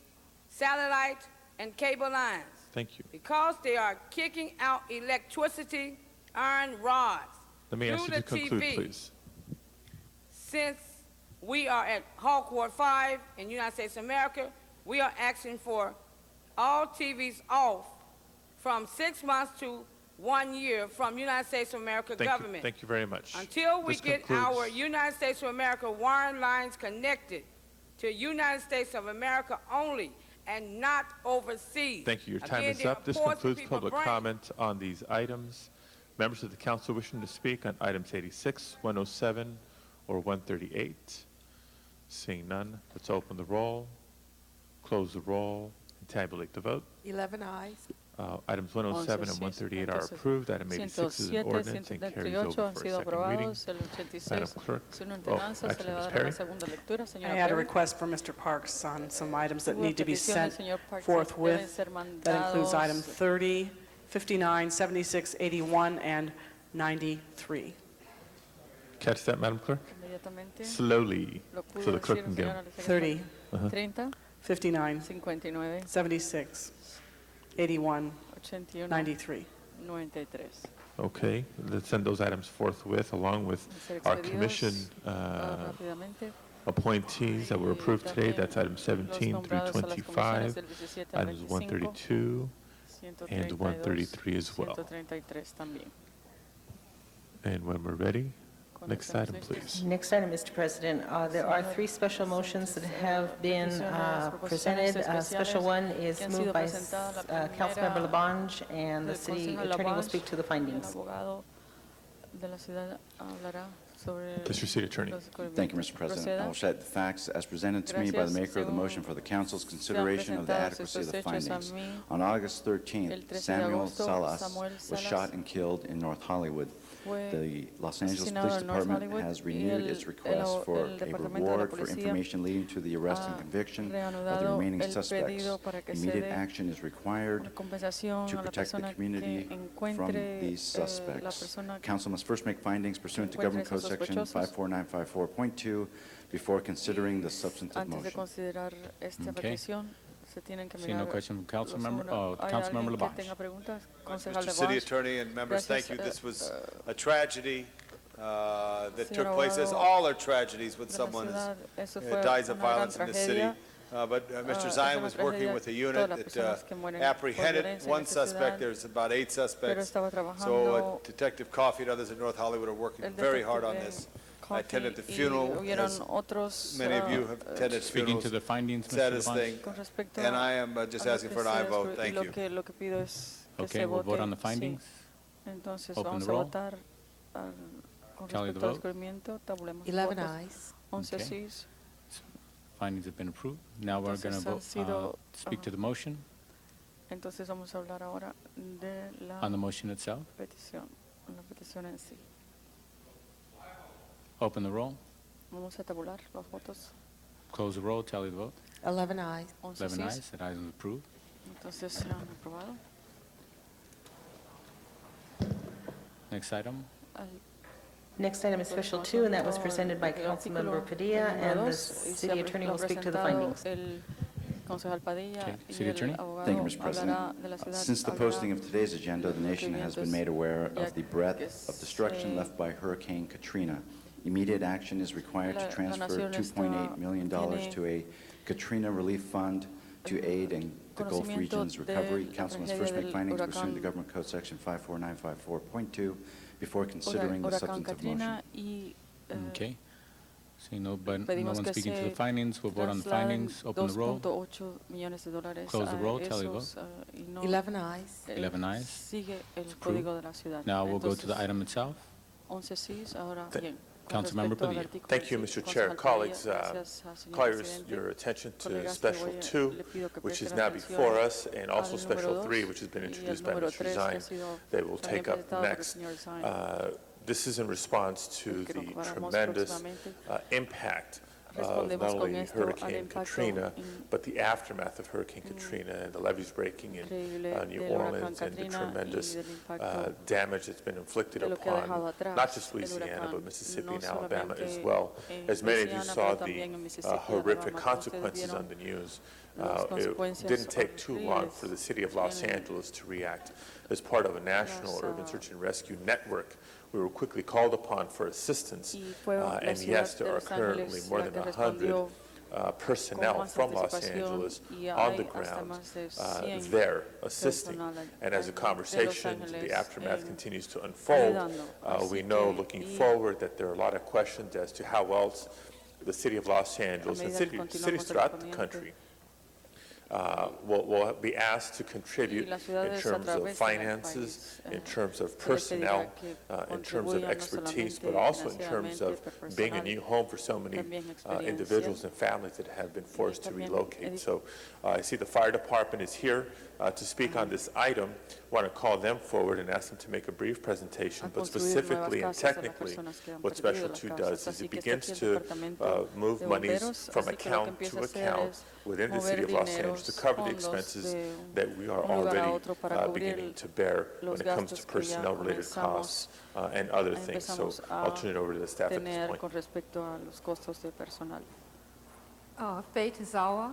satellite, and cable lines. Thank you. Because they are kicking out electricity iron rods Let me ask through you the to conclude, TV. please. Since we are at Hawk Ward 5 in United States of America, we are asking for all TVs off from 6 months to 1 year from United States of America government. Thank you very much. Until we This get concludes- our United States of America wiring lines connected to United States of America only and not overseas. Thank you. Your time Again, is there up. are This poor concludes people public brain. comment on these items. Members of the council wishing to speak on items 86, 107, or 138? Seeing none, let's open the roll, close the roll, and tabulate the vote. 11 ayes. Items 107 and 138 are approved. Item 86 is an 107, ordinance and carries 138 over han for a sido second reading. aprobados. El 86 Madam Clerk. es una Oh, ordenanza, se actually, le va Ms. a dar Perry. la segunda lectura. I Señora had a Perry. request from Mr. Parks on some items that Hubo need to be peticiones, sent señor Parks, forthwith. deben ser That includes mandados. item 30, 59, 76, 81, and 93. Catch that, Madam Clerk? Inmediatamente. Slowly, Lo pudo so the clerk decir can el get señor them. Alejandro. 30, 30, 59, 59, 76, 8193. 93. Okay, let's send those items forthwith, along with our commission Rápidamente. appointees that were approved today. That's items 17 through 25, items 132 and 133 as well. 133 también. And when we're ready, next item, please. Next item, Mr. President, there are three special motions that have been presented. Special one is moved by Councilmember Labange, and the city attorney will speak to the findings. Mr. City Attorney. Thank you, Mr. President. I will cite the facts as presented to me by the maker of the motion for the council's consideration of the adequacy of the findings. On August 13th, Samuel Salas was shot and killed in North Hollywood. The Los Angeles Police Department has renewed its request for a reward for information leading to the arrest and conviction of the remaining suspects. Immediate action is required to protect the community from these suspects. Council must first make findings pursuant to Government Code Section 54954.2 before considering the substantive motion. Okay. See no question from Councilmember, Councilmember Labange. Mr. City Attorney and members, thank you. This was a tragedy that took place, as all are tragedies when someone dies of violence in the city. But Mr. Zion was working with a unit that apprehended one suspect. There's about 8 suspects. So Detective Coffey and others in North Hollywood are working very hard on this. I attended the funeral, as many of you have attended Speaking funerals. to the findings, Mr. Saddest Labange. thing. And I am just asking for an aye vote. Thank you. Okay, we'll vote on the findings. Entonces Open vamos the a roll. votar con Tally the respecto al vote. descubrimiento. Tabulemos los 11 votos. ayes. 11 Okay. sís. Findings have been approved. Now we're going Entonces, han to sido, speak to the motion. Entonces vamos a hablar ahora de la On the motion itself. petición, la petición en sí. Open the roll. Vamos a tabular los votos. Close the roll. Tally the vote. 11 ayes. 11 11 sís. ayes. That item is approved. Entonces se han aprobado. Next item. Al Next item is Special 2, and that was presented by el Councilmember artículo Padilla, and número the 2, city attorney lo will speak to the presentado findings. el concejal Padilla Okay, y City el Attorney. abogado Thank you, Mr. President. hablará de la ciudad. Since the hablará posting of today's agenda, the nation has been made aware ya of the que breadth of destruction se- left by Hurricane Katrina. Immediate action is required to La transfer nación $2.8 million tiene to a Katrina Relief Fund to aid in the Gulf conocimiento region's recovery. de la Council must tragedia first make del findings pursuant to huracán- Government Code Section 54954.2 before considering the huracán substantive motion. Katrina y Okay. See no one pedimos que speaking to the se findings. We'll vote on the trasladen findings. Open the roll. 2.8 millones de dólares Close the a roll, tally the esos, y no, 11 ayes. 11 ayes. sigue el It's código de la ciudad. Now we'll go to the Entonces, item itself. 11 sís, ahora Th- bien. Con Councilmember respecto al Padilla. artículo Thank you, en Mr. sí, Chair. concejal Colleagues, Padilla, gracias, señor call presidente. your attention to Colegas, Special le 2, pido que which is presten now atención before us, and also al Special número 3, 2 which has been y el introduced by número Mr. 3 que ha Zine, sido that will también take up presentado por el next. señor Zine. This is in response to Que lo the ocuparemos tremendous próximamente. impact of Respondemos not con only esto al Hurricane impacto Katrina, in- but the aftermath of Hurricane Katrina and the levees breaking in increíble New del huracán Orleans and the Katrina tremendous y del impacto damage that's been inflicted de lo que ha upon dejado atrás not just el Louisiana, huracán, but Mississippi no and Alabama as solamente well. en As many of you Louisiana, saw pero también en the Mississippi y horrific Alabama. consequences Ustedes on the news, las it consecuencias didn't take too long horribles for the city of Los en Angeles to react. As part of a national las, urban search and rescue network, we were quickly called upon for assistance. Y fue la And ciudad yes, de there are Los currently Ángeles more la than que 100 respondió personnel con más from Los anticipación Angeles y on the hay hasta ground más de 100 there assisting. personal And as the de Los conversation, Ángeles the aftermath en continues to unfold, ayudando. we Así know que, looking y forward that there are a lot of questions as to how else the city of Los Angeles and medida que cities continuamos throughout the respondiendo, country will be asked to contribute Y las in ciudades a terms of través del finances, país, in terms of se les pedirá personnel, que in terms of contribuyan no expertise, solamente but also in terms of financieramente, being a personal, new home for so many también experiencia. individuals and families that have been forced to también relocate. So I see the fire department is here to speak on this item. Want to call them forward and ask them to make a brief presentation, but construir specifically and nuevas casas a las technically, personas que han what perdido Special las 2 casas. does is Así it que begins aquí to el departamento move de monies bomberos, from así que lo que account empieza to a hacer account es within the mover city of Los dinero, Angeles to cover the fondos expenses de that we are un lugar a already otro para cubrir beginning to bear when los it comes to gastos que ya personnel-related costs and other things. So empezamos I'll turn it over to the staff at this tener point. con respecto a los costos de personal. Faith Zawa.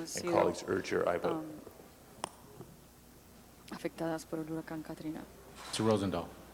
han and sido colleagues urge your aye vote. afectadas por el huracán Katrina. Mr. Rosendahl.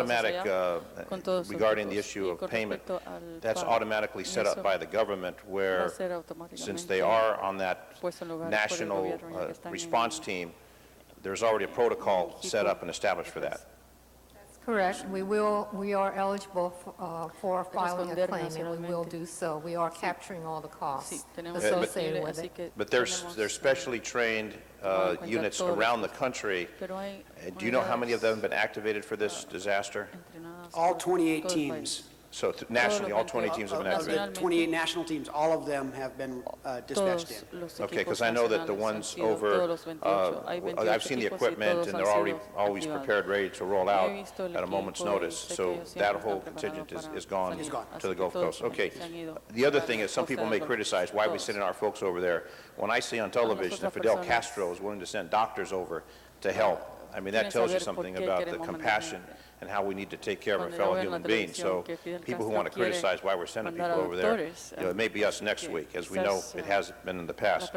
automatic, con todos sus regarding the equipos. issue Y of con payment, respecto al that's pago, automatically set up eso by the government va a where, ser since automáticamente they are on that puesto en lugar por el national gobierno, ya que están en response team, there's already a protocol set up and established for that. Correct. We are eligible for filing a Responder claim, and we will do so. We are capturing all the Sí, costs tenemos associated with así it. que But there's tenemos, specially trained tomar en cuenta units todos around the los- country. pero hay Do you know how many of them unidades have been activated for this disaster? entrenadas All por 28 todo el país. teams So nationally, all 20 teams have been Of activated? the 28 national teams, all of them have been dispatched in. Okay, because I know that the ones over, I've seen the equipment, and they're always prepared, ready to roll out at a moment's notice. So that whole contingent is gone to the Gulf Coast. Okay. The other thing is, some people may criticize why we sending our folks over there. When I see on television that Fidel Castro is willing to send doctors over to help, I mean, that tells you something about the compassion and how we need to take care of our fellow human beings. So people who want to criticize why we're sending people over there, it may be us next week, as we know it has been in the past.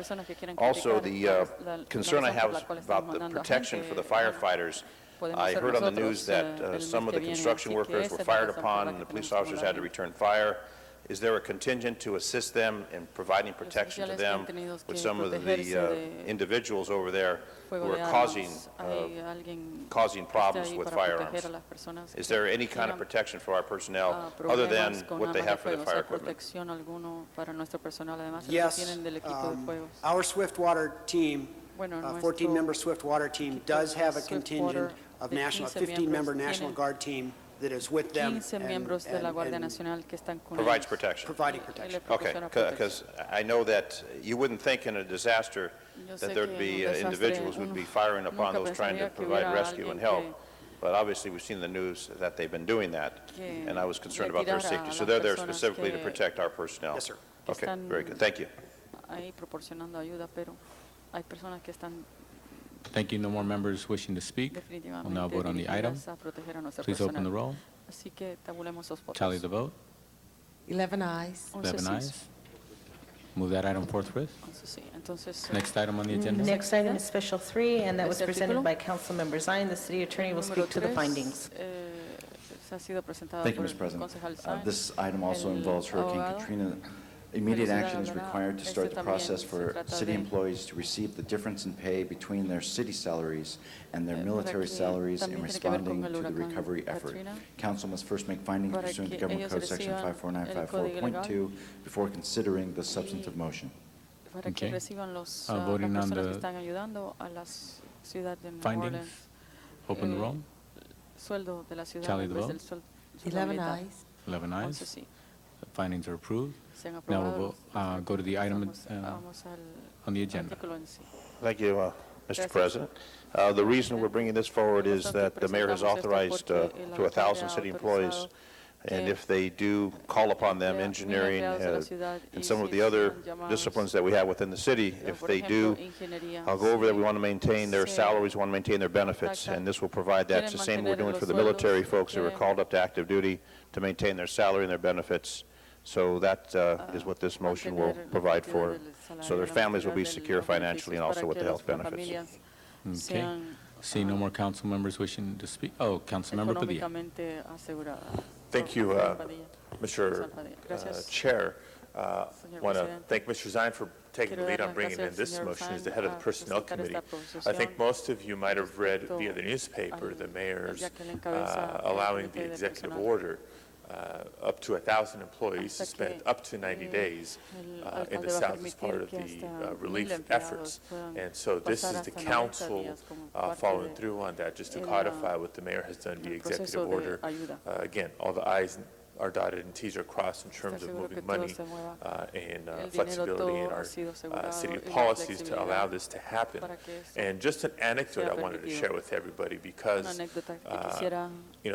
Also, the concern I have is about the protection for the firefighters. I heard on the news that some of the construction workers were fired upon and the police officers had to return fire. Is there a contingent to assist them in providing protection to them with some of the individuals over there who are causing problems with firearms? Is there any kind of protection for our personnel other than what they have for the fire equipment? Yes, our Swiftwater team, 14-member Swiftwater team, does have a contingent of 15-member National Guard team that is with them 15 miembros de la Guardia Nacional que están con Provides ellos. protection. providing protection. Okay, because I know that you wouldn't think in a disaster that there'd be individuals would be firing upon those trying to provide rescue and help. But obviously, we've seen the news that they've been doing that, and I was concerned about their safety. So they're there specifically to protect our personnel? Yes, sir. Okay, very good. Thank you. Ahí proporcionando ayuda, pero hay personas que están Thank you. No more members wishing to speak. We'll now vote on the item. dirigidas a proteger a nuestro Please open the personal. roll. Así que tabulemos los votos. Tally the vote. 11 ayes. 11 sí. ayes. Move that item forthwith. Entonces, sí. Entonces, Next item on the agenda. Next item is Special 3, and that was Este presented artículo. by Councilmember Zine. The city attorney will número speak to the 3, findings. Ha sido presentado Thank you, por Mr. el President. concejal Sáenz. This item also El involves Hurricane abogado Katrina. Immediate de la action is ciudad required to Este start the también process se for trata city de- employees to receive the difference in pay between their city salaries and their para military que salaries in también tiene que ver con responding el to the huracán recovery effort. Katrina, Council must first make findings para pursuant to que Government ellos Code Section reciban el código 54954.2 before considering the substantive motion. para que Okay. reciban los, Voting las on personas que the están ayudando a la ciudad de New findings. Orleans. Open the roll. Sueldo de la ciudad Tally en the vez vote. del sueldo 11 militar. ayes. 11 11 ayes. sí. The findings are approved. Se han Now aprobado we'll los- go to the item vamos al on the agenda. artículo en sí. Thank you, Mr. Gracias. President. The reason we're bringing this forward is that the mayor has authorized to 1,000 city employees, and if they do call upon them, engineering and some of the other disciplines that we have within the city, if they do go over there, we want to maintain their salaries, we want to maintain their benefits, and this will provide that. It's the same we're doing for the military folks who are called up to active duty to maintain their salary and their benefits. So that is what this motion will provide for. So their families will be secure financially and also with the health benefits. Okay. See no more council members wishing to speak. Oh, Councilmember Padilla. Económicamente asegurada. Thank you, Padilla. Mr. Gracias. Chair. Señor Want to Presidente. thank Mr. Zine for taking the Quiero lead dar on bringing las in this gracias al motion señor as the head of the Zine a Personnel presentar Committee. esta I think proposición most of you might have read respecto via the newspaper the mayor's ya que él encabeza el allowing comité the de executive personal. order up to 1,000 employees to Hasta que, spend up to 90 days el in the alcalde va a South as part permitir of que the hasta 1000 relief empleados efforts. puedan And so this pasar is the hasta 90 council días como parte following de through on that, just to el, codify what the mayor has done via el proceso executive de order. ayuda. Again, all the i's are dotted and t's are crossed in terms of seguro que moving todo money se mueva. and El dinero flexibility in todo ha our sido asegurado city y la policies to flexibilidad allow this to happen. para que esto And just an anecdote sea I wanted to permitido. share with everybody Una because, anécdota que quisiera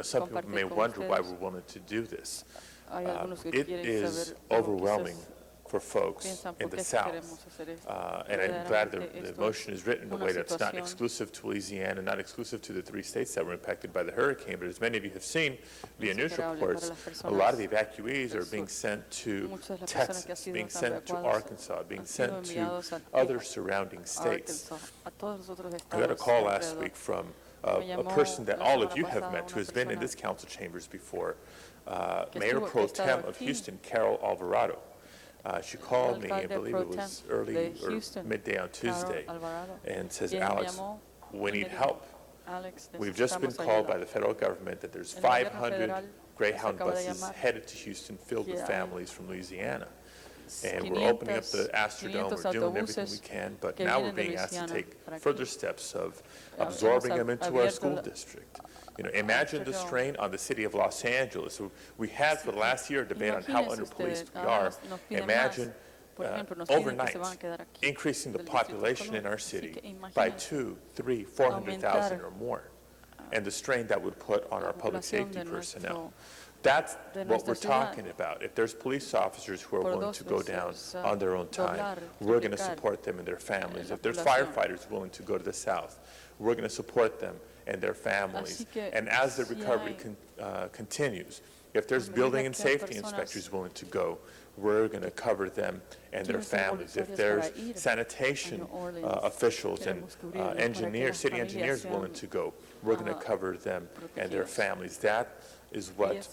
some people compartir may con wonder why ustedes. we're willing to do this. Hay algunos que It quieren is saber, o overwhelming quizás for folks piensan in por the qué South. queremos hacer esto. And I'm glad Verdaderamente the esto motion is written in a una way that's not situación exclusive to Louisiana, not exclusive to the 3 states that were impacted by the hurricane. But as many of you have seen via news Insuperable reports, para las a lot of the personas evacuees are del being sur. sent to Muchas de las personas que han Texas, sido being sent to evacuadas Arkansas, being han sido sent to enviados a other Texas, surrounding a states. Arkansas, a todos los otros I got a estados call last alrededor. week from Me a llamó person that la all of semana you have pasada met, who has been in una this council chambers before, que Mayor estuvo- Pro que ha Tem estado of aquí. Houston, Carol Alvarado. She called me, I Alcalde believe Pro it was Tem early de or Houston, midday on Tuesday, Carol Alvarado, and says, y ella me Alex, llamó we y need me dijo, help. Alex, We've just been necesitamos called ayuda. by the federal government that there's El gobierno 500 federal Greyhound nos acaba de buses llamar headed to Houston filled que with hay families from Louisiana. And we're opening up the Astrodome, we're doing everything we can, but now we're being asked to take further steps of absorbing them into our school district. You know, imagine the strain on the city of Los Angeles. We had for the last year a debate on how underpoliced we are. Imagine overnight increasing the population in our city by 200,000, 300,000, 400,000 or more, and the strain that would put on our public safety personnel. That's what we're talking about. If there's police officers who are willing to go down on their own time, we're going to support them and their families. If there's firefighters willing to go to the south, we're going to support them and their families. And as the recovery continues, if there's building and safety inspectors willing to go, we're going to cover them and their families. If there's sanitation officials and engineers, city engineers willing to go, we're going to cover them and their families. That is what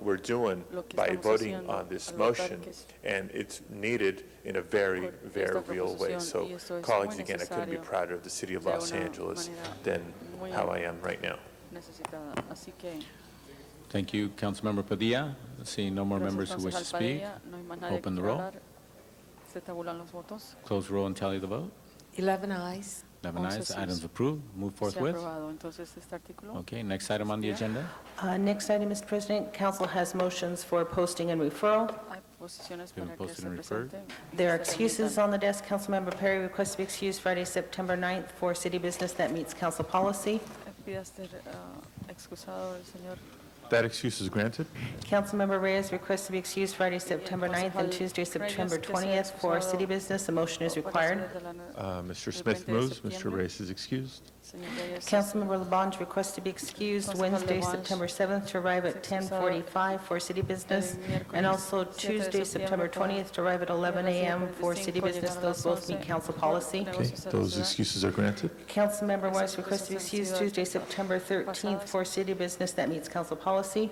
we're doing by voting on this motion, and it's needed in a very, very real way. So, colleagues, again, I couldn't be prouder of the city of Los Angeles than how I am right now. Thank you, Councilmember Padilla. Seeing no more members who wish to speak, open the roll, close roll and tally the vote. 11 ayes. 11 ayes, items approved. Move forthwith. Okay, next item on the agenda. Next item, Mr. President, council has motions for posting and referral. Been posted and referred. There are excuses on the desk. Councilmember Perry requests to be excused Friday, September 9th for city business that meets council policy. That excuse is granted. Councilmember Reyes requests to be excused Friday, September 9th and Tuesday, September 20th for city business. A motion is required. Mr. Smith moves. Mr. Reyes is excused. Councilmember Labange requests to be excused Wednesday, September 7th to arrive at 10:45 for city business, and also Tuesday, September 20th to arrive at 11 a.m. for city business. Those both meet council policy. Okay, those excuses are granted. Councilmember Weiss requests to be excused Tuesday, September 13th for city business. That meets council policy.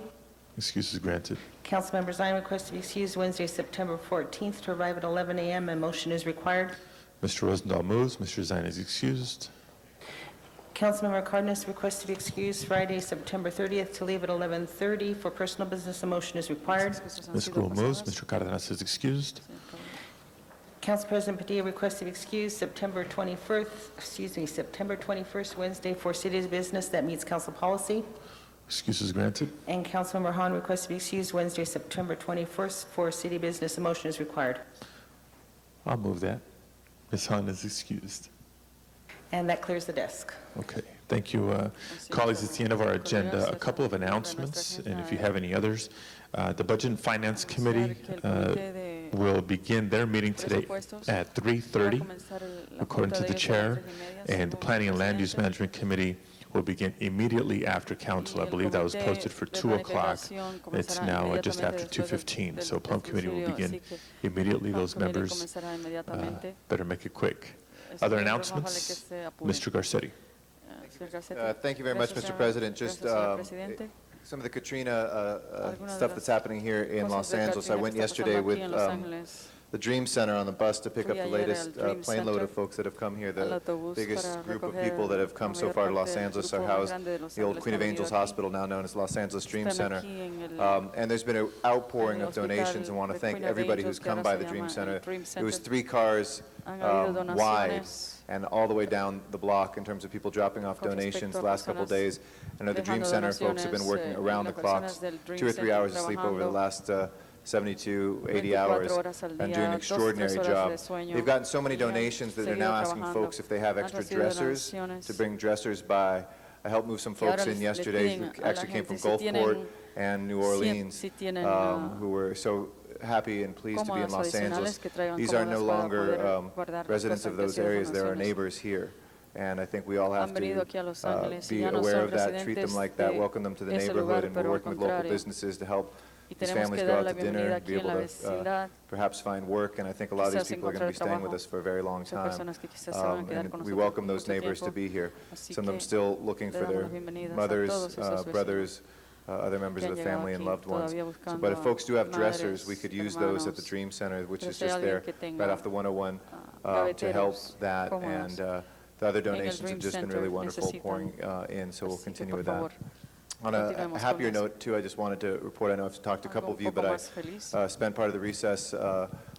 Excuses granted. Councilmember Zine requests to be excused Wednesday, September 14th to arrive at 11 a.m. A motion is required. Mr. Rosendahl moves. Mr. Zine is excused. Councilmember Cardenas requests to be excused Friday, September 30th to leave at 11:30 for personal business. A motion is required. Ms. Gruhl moves. Mr. Cardenas is excused. Council President Padilla requests to be excused September 21st, Wednesday for city business. That meets council policy. Excuses granted. And Councilmember Hahn requests to be excused Wednesday, September 21st for city business. A motion is required. I'll move that. Ms. Hahn is excused. And that clears the desk. Okay, thank you. Colleagues, it's the end of our agenda. A couple of announcements, and if you have any others. The Budget and Finance Committee will begin their meeting today at 3:30, according to the chair, and the Planning and Land Use Management Committee will begin immediately after council. I believe that was posted for 2 o'clock. It's now just after 2:15, so Plum Committee will begin immediately. Those members better make it quick. Other announcements? Mr. Garcetti. Thank you very much, Mr. President. Just some of the Katrina stuff that's happening here in Los Angeles. I went yesterday with the Dream Center on the bus to pick up the latest plane load of folks that have come here. The biggest group of people that have come so far to Los Angeles are housed in the old Queen of Angels Hospital, now known as Los Angeles Dream Center. And there's been an outpouring of donations, and I want to thank everybody who's come by the Dream Center. It was 3 cars wide and all the way down the block in terms of people dropping off donations the last couple of days. I know the Dream Center folks have been working around the clock, 2 or 3 hours of sleep over the last 72, 80 hours, and doing an extraordinary job. They've gotten so many donations that they're now asking folks if they have extra dressers to bring dressers by. I helped move some folks in yesterday who actually came from Gulfport and New Orleans, who were so happy and pleased to be in Los Angeles. These are no longer residents of those areas. There are neighbors here. And I think we all have to be aware of that, treat them like that, welcome them to the neighborhood, and we're working with local businesses to help these families go out to dinner, be able to perhaps find work, and I think a lot of these people are going to be staying with us for a very long time. And we welcome those neighbors to be here. Some of them still looking for their mothers, brothers, other members of the family and loved ones. But if folks do have dressers, we could use those at the Dream Center, which is just there right off the 101 to help that. And the other donations have just been really wonderful pouring in, so we'll continue with that. On a happier note, too, I just wanted to report, I know I've talked to a couple of you, but I spent part of the recess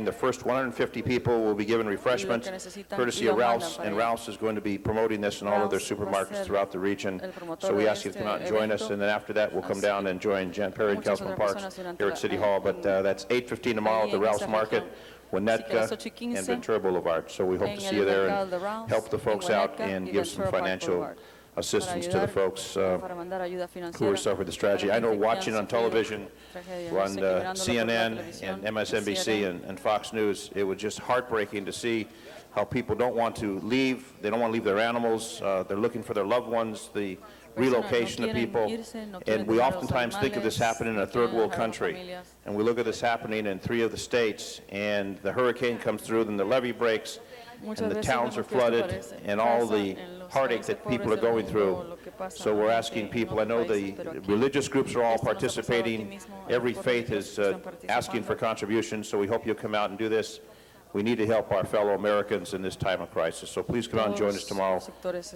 morning. The first 150 people will be given refreshment courtesy of Ralph's, and Ralph's is going to be promoting this in all of their supermarkets throughout the region. So we ask you to come out and join us, and then after that, we'll come down and join Jan Perry and Councilman Parks here at City Hall. But that's 8:15 tomorrow at the Ralph's Market, Winnetka, and Ventura Boulevard. So we hope to see you there and help the folks out and give some financial assistance to the folks para mandar ayuda who financiera are suffering the tragedy. para I la know gente que watching han on sufrido television, tragedia. on Sé que mirándolo por la CNN televisión, and MSNBC and Fox News, it was just heartbreaking to see how people don't want to leave. They don't want to leave their animals. They're looking for their loved ones, the relocation of people. And we oftentimes think of this happening in a third world country. And we look at this happening in 3 of the states, and the hurricane comes through, and the levee breaks, and the towns are flooded, and all the heartache that people are going through. So we're asking people, I know the religious groups are all participating. Every faith is asking for contributions, so we hope you'll come out and do this. We need to help our fellow Americans in this time of crisis. So please come out and join us tomorrow.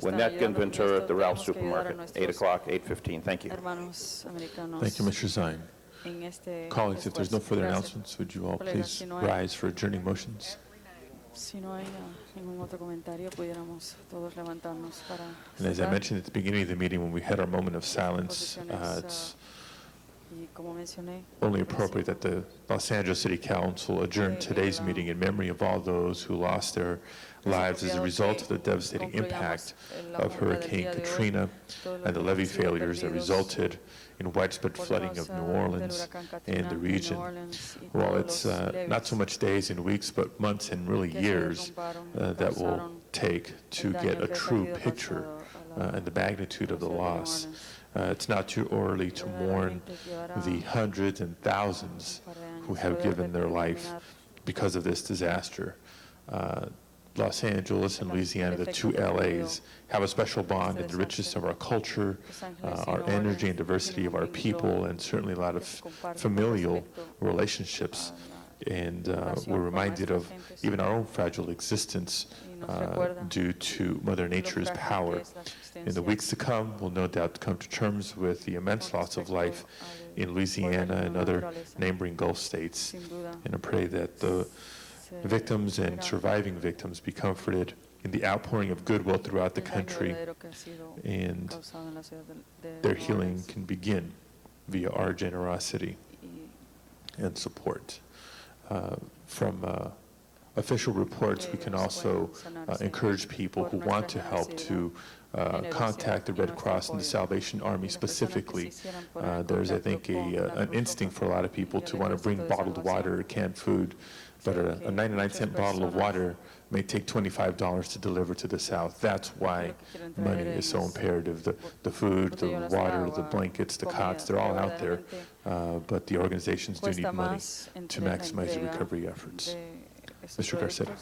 Winnetka and Ventura at the Ralph Supermarket, 8 o'clock, 8:15. Thank you. Thank you, Mr. Zine. Colleagues, if there's no further announcements, would you all please rise for adjourning motions? Si no hay ningún otro comentario, pudiéramos todos levantarnos para And as I cerrar. mentioned at the beginning of the meeting, when we had our moment of silence, it's Y como mencioné, only appropriate that the Los Angeles City Council adjourn today's meeting in memory of all those who lost their lives as a result of the devastating impact of Hurricane Katrina and the levee failures that resulted in widespread flooding of New Orleans and the region. While it's not so much days and weeks, but months and really years that will take to get a true picture and the magnitude of the loss. It's not too early to mourn the hundreds and thousands who have given their life because of this disaster. Los Angeles and Louisiana, the 2 LAs, have a special bond in the richness of our culture, our energy and diversity of our people, and certainly a lot of familial relationships. And we're reminded of even our own fragile existence due to Mother Nature's power. In the weeks to come, we'll no doubt come to terms with the immense loss of life in Louisiana and other neighboring Gulf states. And I pray that the victims and surviving victims be comforted in the outpouring of goodwill throughout the country, and their healing can begin via our generosity and support. From official reports, we can also encourage people who want to help to contact the Red Cross and the Salvation Army specifically. There's, I think, an instinct for a lot of people to want to bring bottled water or canned food, but a 99-cent bottle of water may take $25 to deliver to the South. That's why money is so imperative. The food, the water, the blankets, the cots, they're all out there, but the organizations do need money to maximize the recovery efforts. Mr. Garcetti.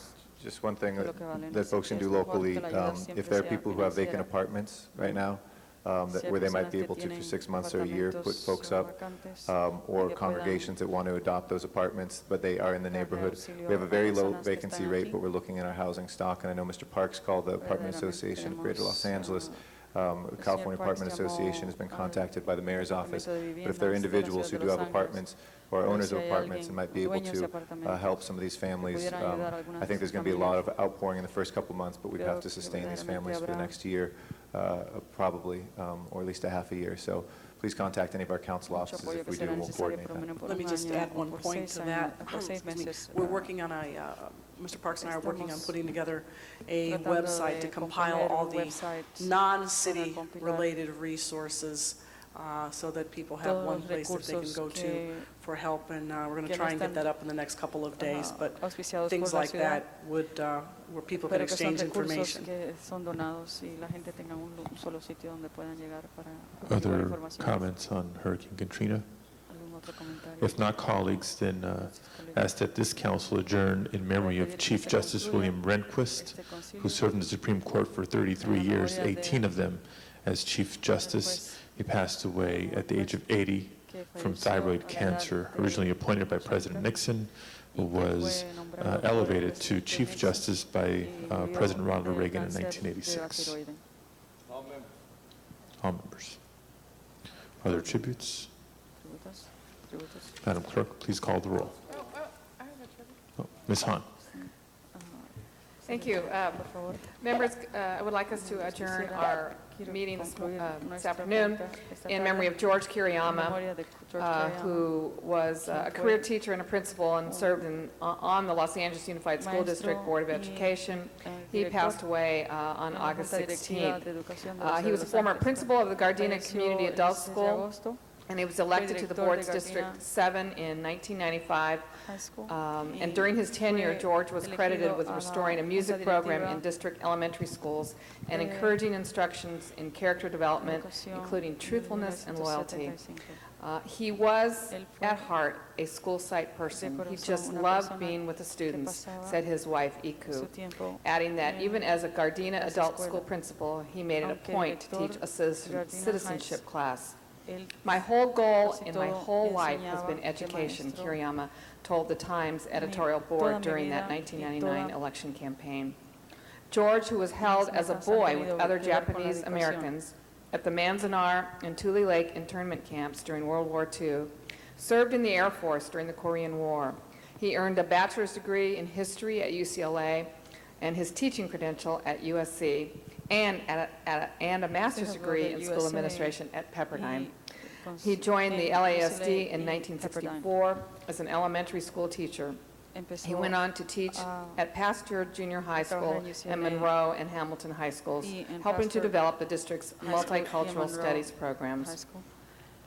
Just one thing that folks can do locally, if there are people who have vacant apartments right now, where they might be able to, for 6 months or a year, put folks up, or congregations that want to adopt those apartments, but they are in the neighborhood. We have a very low vacancy rate, but we're looking at our housing stock, and I know Mr. Parks called the Apartment Association of Greater Los Angeles. California Apartment Association has been contacted by the mayor's office, but if there are individuals who do have apartments or owners of apartments and might be able to help some of these families, I think there's going to be a lot of outpouring in the first couple of months, but we'd have to sustain these families for the next year, probably, or at least a half a year. So please contact any of our council offices. If we do, we'll coordinate that. Let me just add one point to that. We're working on Mr. Parks and I are working on putting together a website to compile all the non-city related resources so that people have one place that they can go to for help, and we're going to try and get that up in the next couple of days, but things like that would, where people can exchange information. Other comments on Hurricane Katrina? If not, colleagues, then ask that this council adjourn in memory of Chief Justice William Rehnquist, who served in the Supreme Court for 33 years, 18 of them as Chief Justice. He passed away at the age of 80 from thyroid cancer, originally appointed by President Nixon, who was elevated to Chief Justice by President Ronald Reagan in 1986. All members. Are there tributes? Madam Clerk, please call the roll. Oh, Ms. Hahn. Thank you. Members, I would like us to adjourn our meeting this afternoon in memory of George Kiriyama, who was a career teacher and a principal and served on the Los Angeles Unified School District Board of Education. He passed away on August 16th. He was a former principal of the Gardena Community Adult School, and he was elected to the board's District 7 in 1995. And during his tenure, George was credited with restoring a music program in district elementary schools and encouraging instructions in character development, including truthfulness and loyalty. He was, at heart, a school site person. He just loved being with the students, said his wife, Iku, adding that even as a Gardena adult school principal, he made it a point to teach a citizenship class. My whole goal in my whole life has been education, Kiriyama told the Times editorial board during that 1999 election campaign. George, who was held as a boy with other Japanese Americans at the Manzanar and Tule Lake internment camps during World War II, served in the Air Force during the Korean War. He earned a bachelor's degree in history at UCLA and his teaching credential at USC, and a master's degree in school administration at Pepperdine. He joined the LASD in 1964 as an elementary school teacher. He went on to teach at Pasteur Junior High School and Monroe and Hamilton High Schools, helping to develop the district's multicultural studies programs.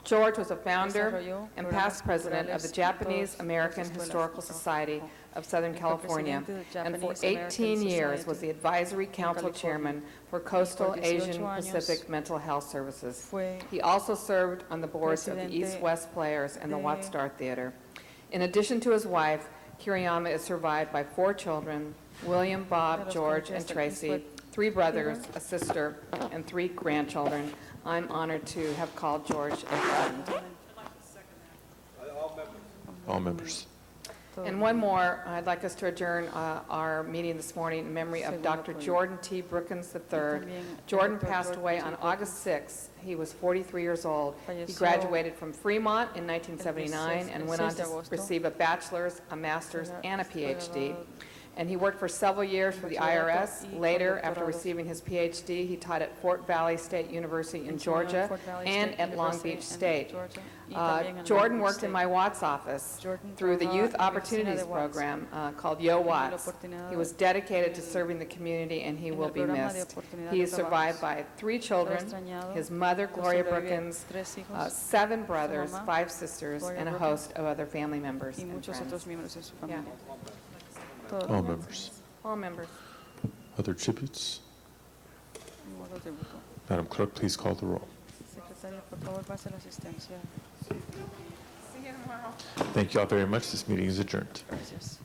George was a founder and past president of the Japanese American Historical Society of Southern California, and for 18 years was the advisory council chairman for Coastal Asian Pacific Mental Health Services. He also served on the boards of the East-West Players and the Watts Star Theater. In addition to his wife, Kiriyama is survived by 4 children, William, Bob, George, and Tracy, 3 brothers, a sister, and 3 grandchildren. I'm honored to have called George a friend. All members. And one more, I'd like us to adjourn our meeting this morning in memory of Dr. Jordan T. Brookins III. Jordan passed away on August 6th. He was 43 years old. He graduated from Fremont in 1979 and went on to receive a bachelor's, a master's, and a PhD. And he worked for several years for the IRS. Later, after receiving his PhD, he taught at Fort Valley State University in Georgia and at Long Beach State. Jordan worked in my Watts office through the Youth Opportunities Program called Yo Watts. He was dedicated to serving the community, and he will be missed. He is survived by 3 children, his mother, Gloria Brookins, 7 brothers, 5 sisters, and a host of other family members and friends. Yeah. All members. All members. Other tributes? Madam Clerk, please call the roll. Thank you all very much. This meeting is adjourned. Gracias.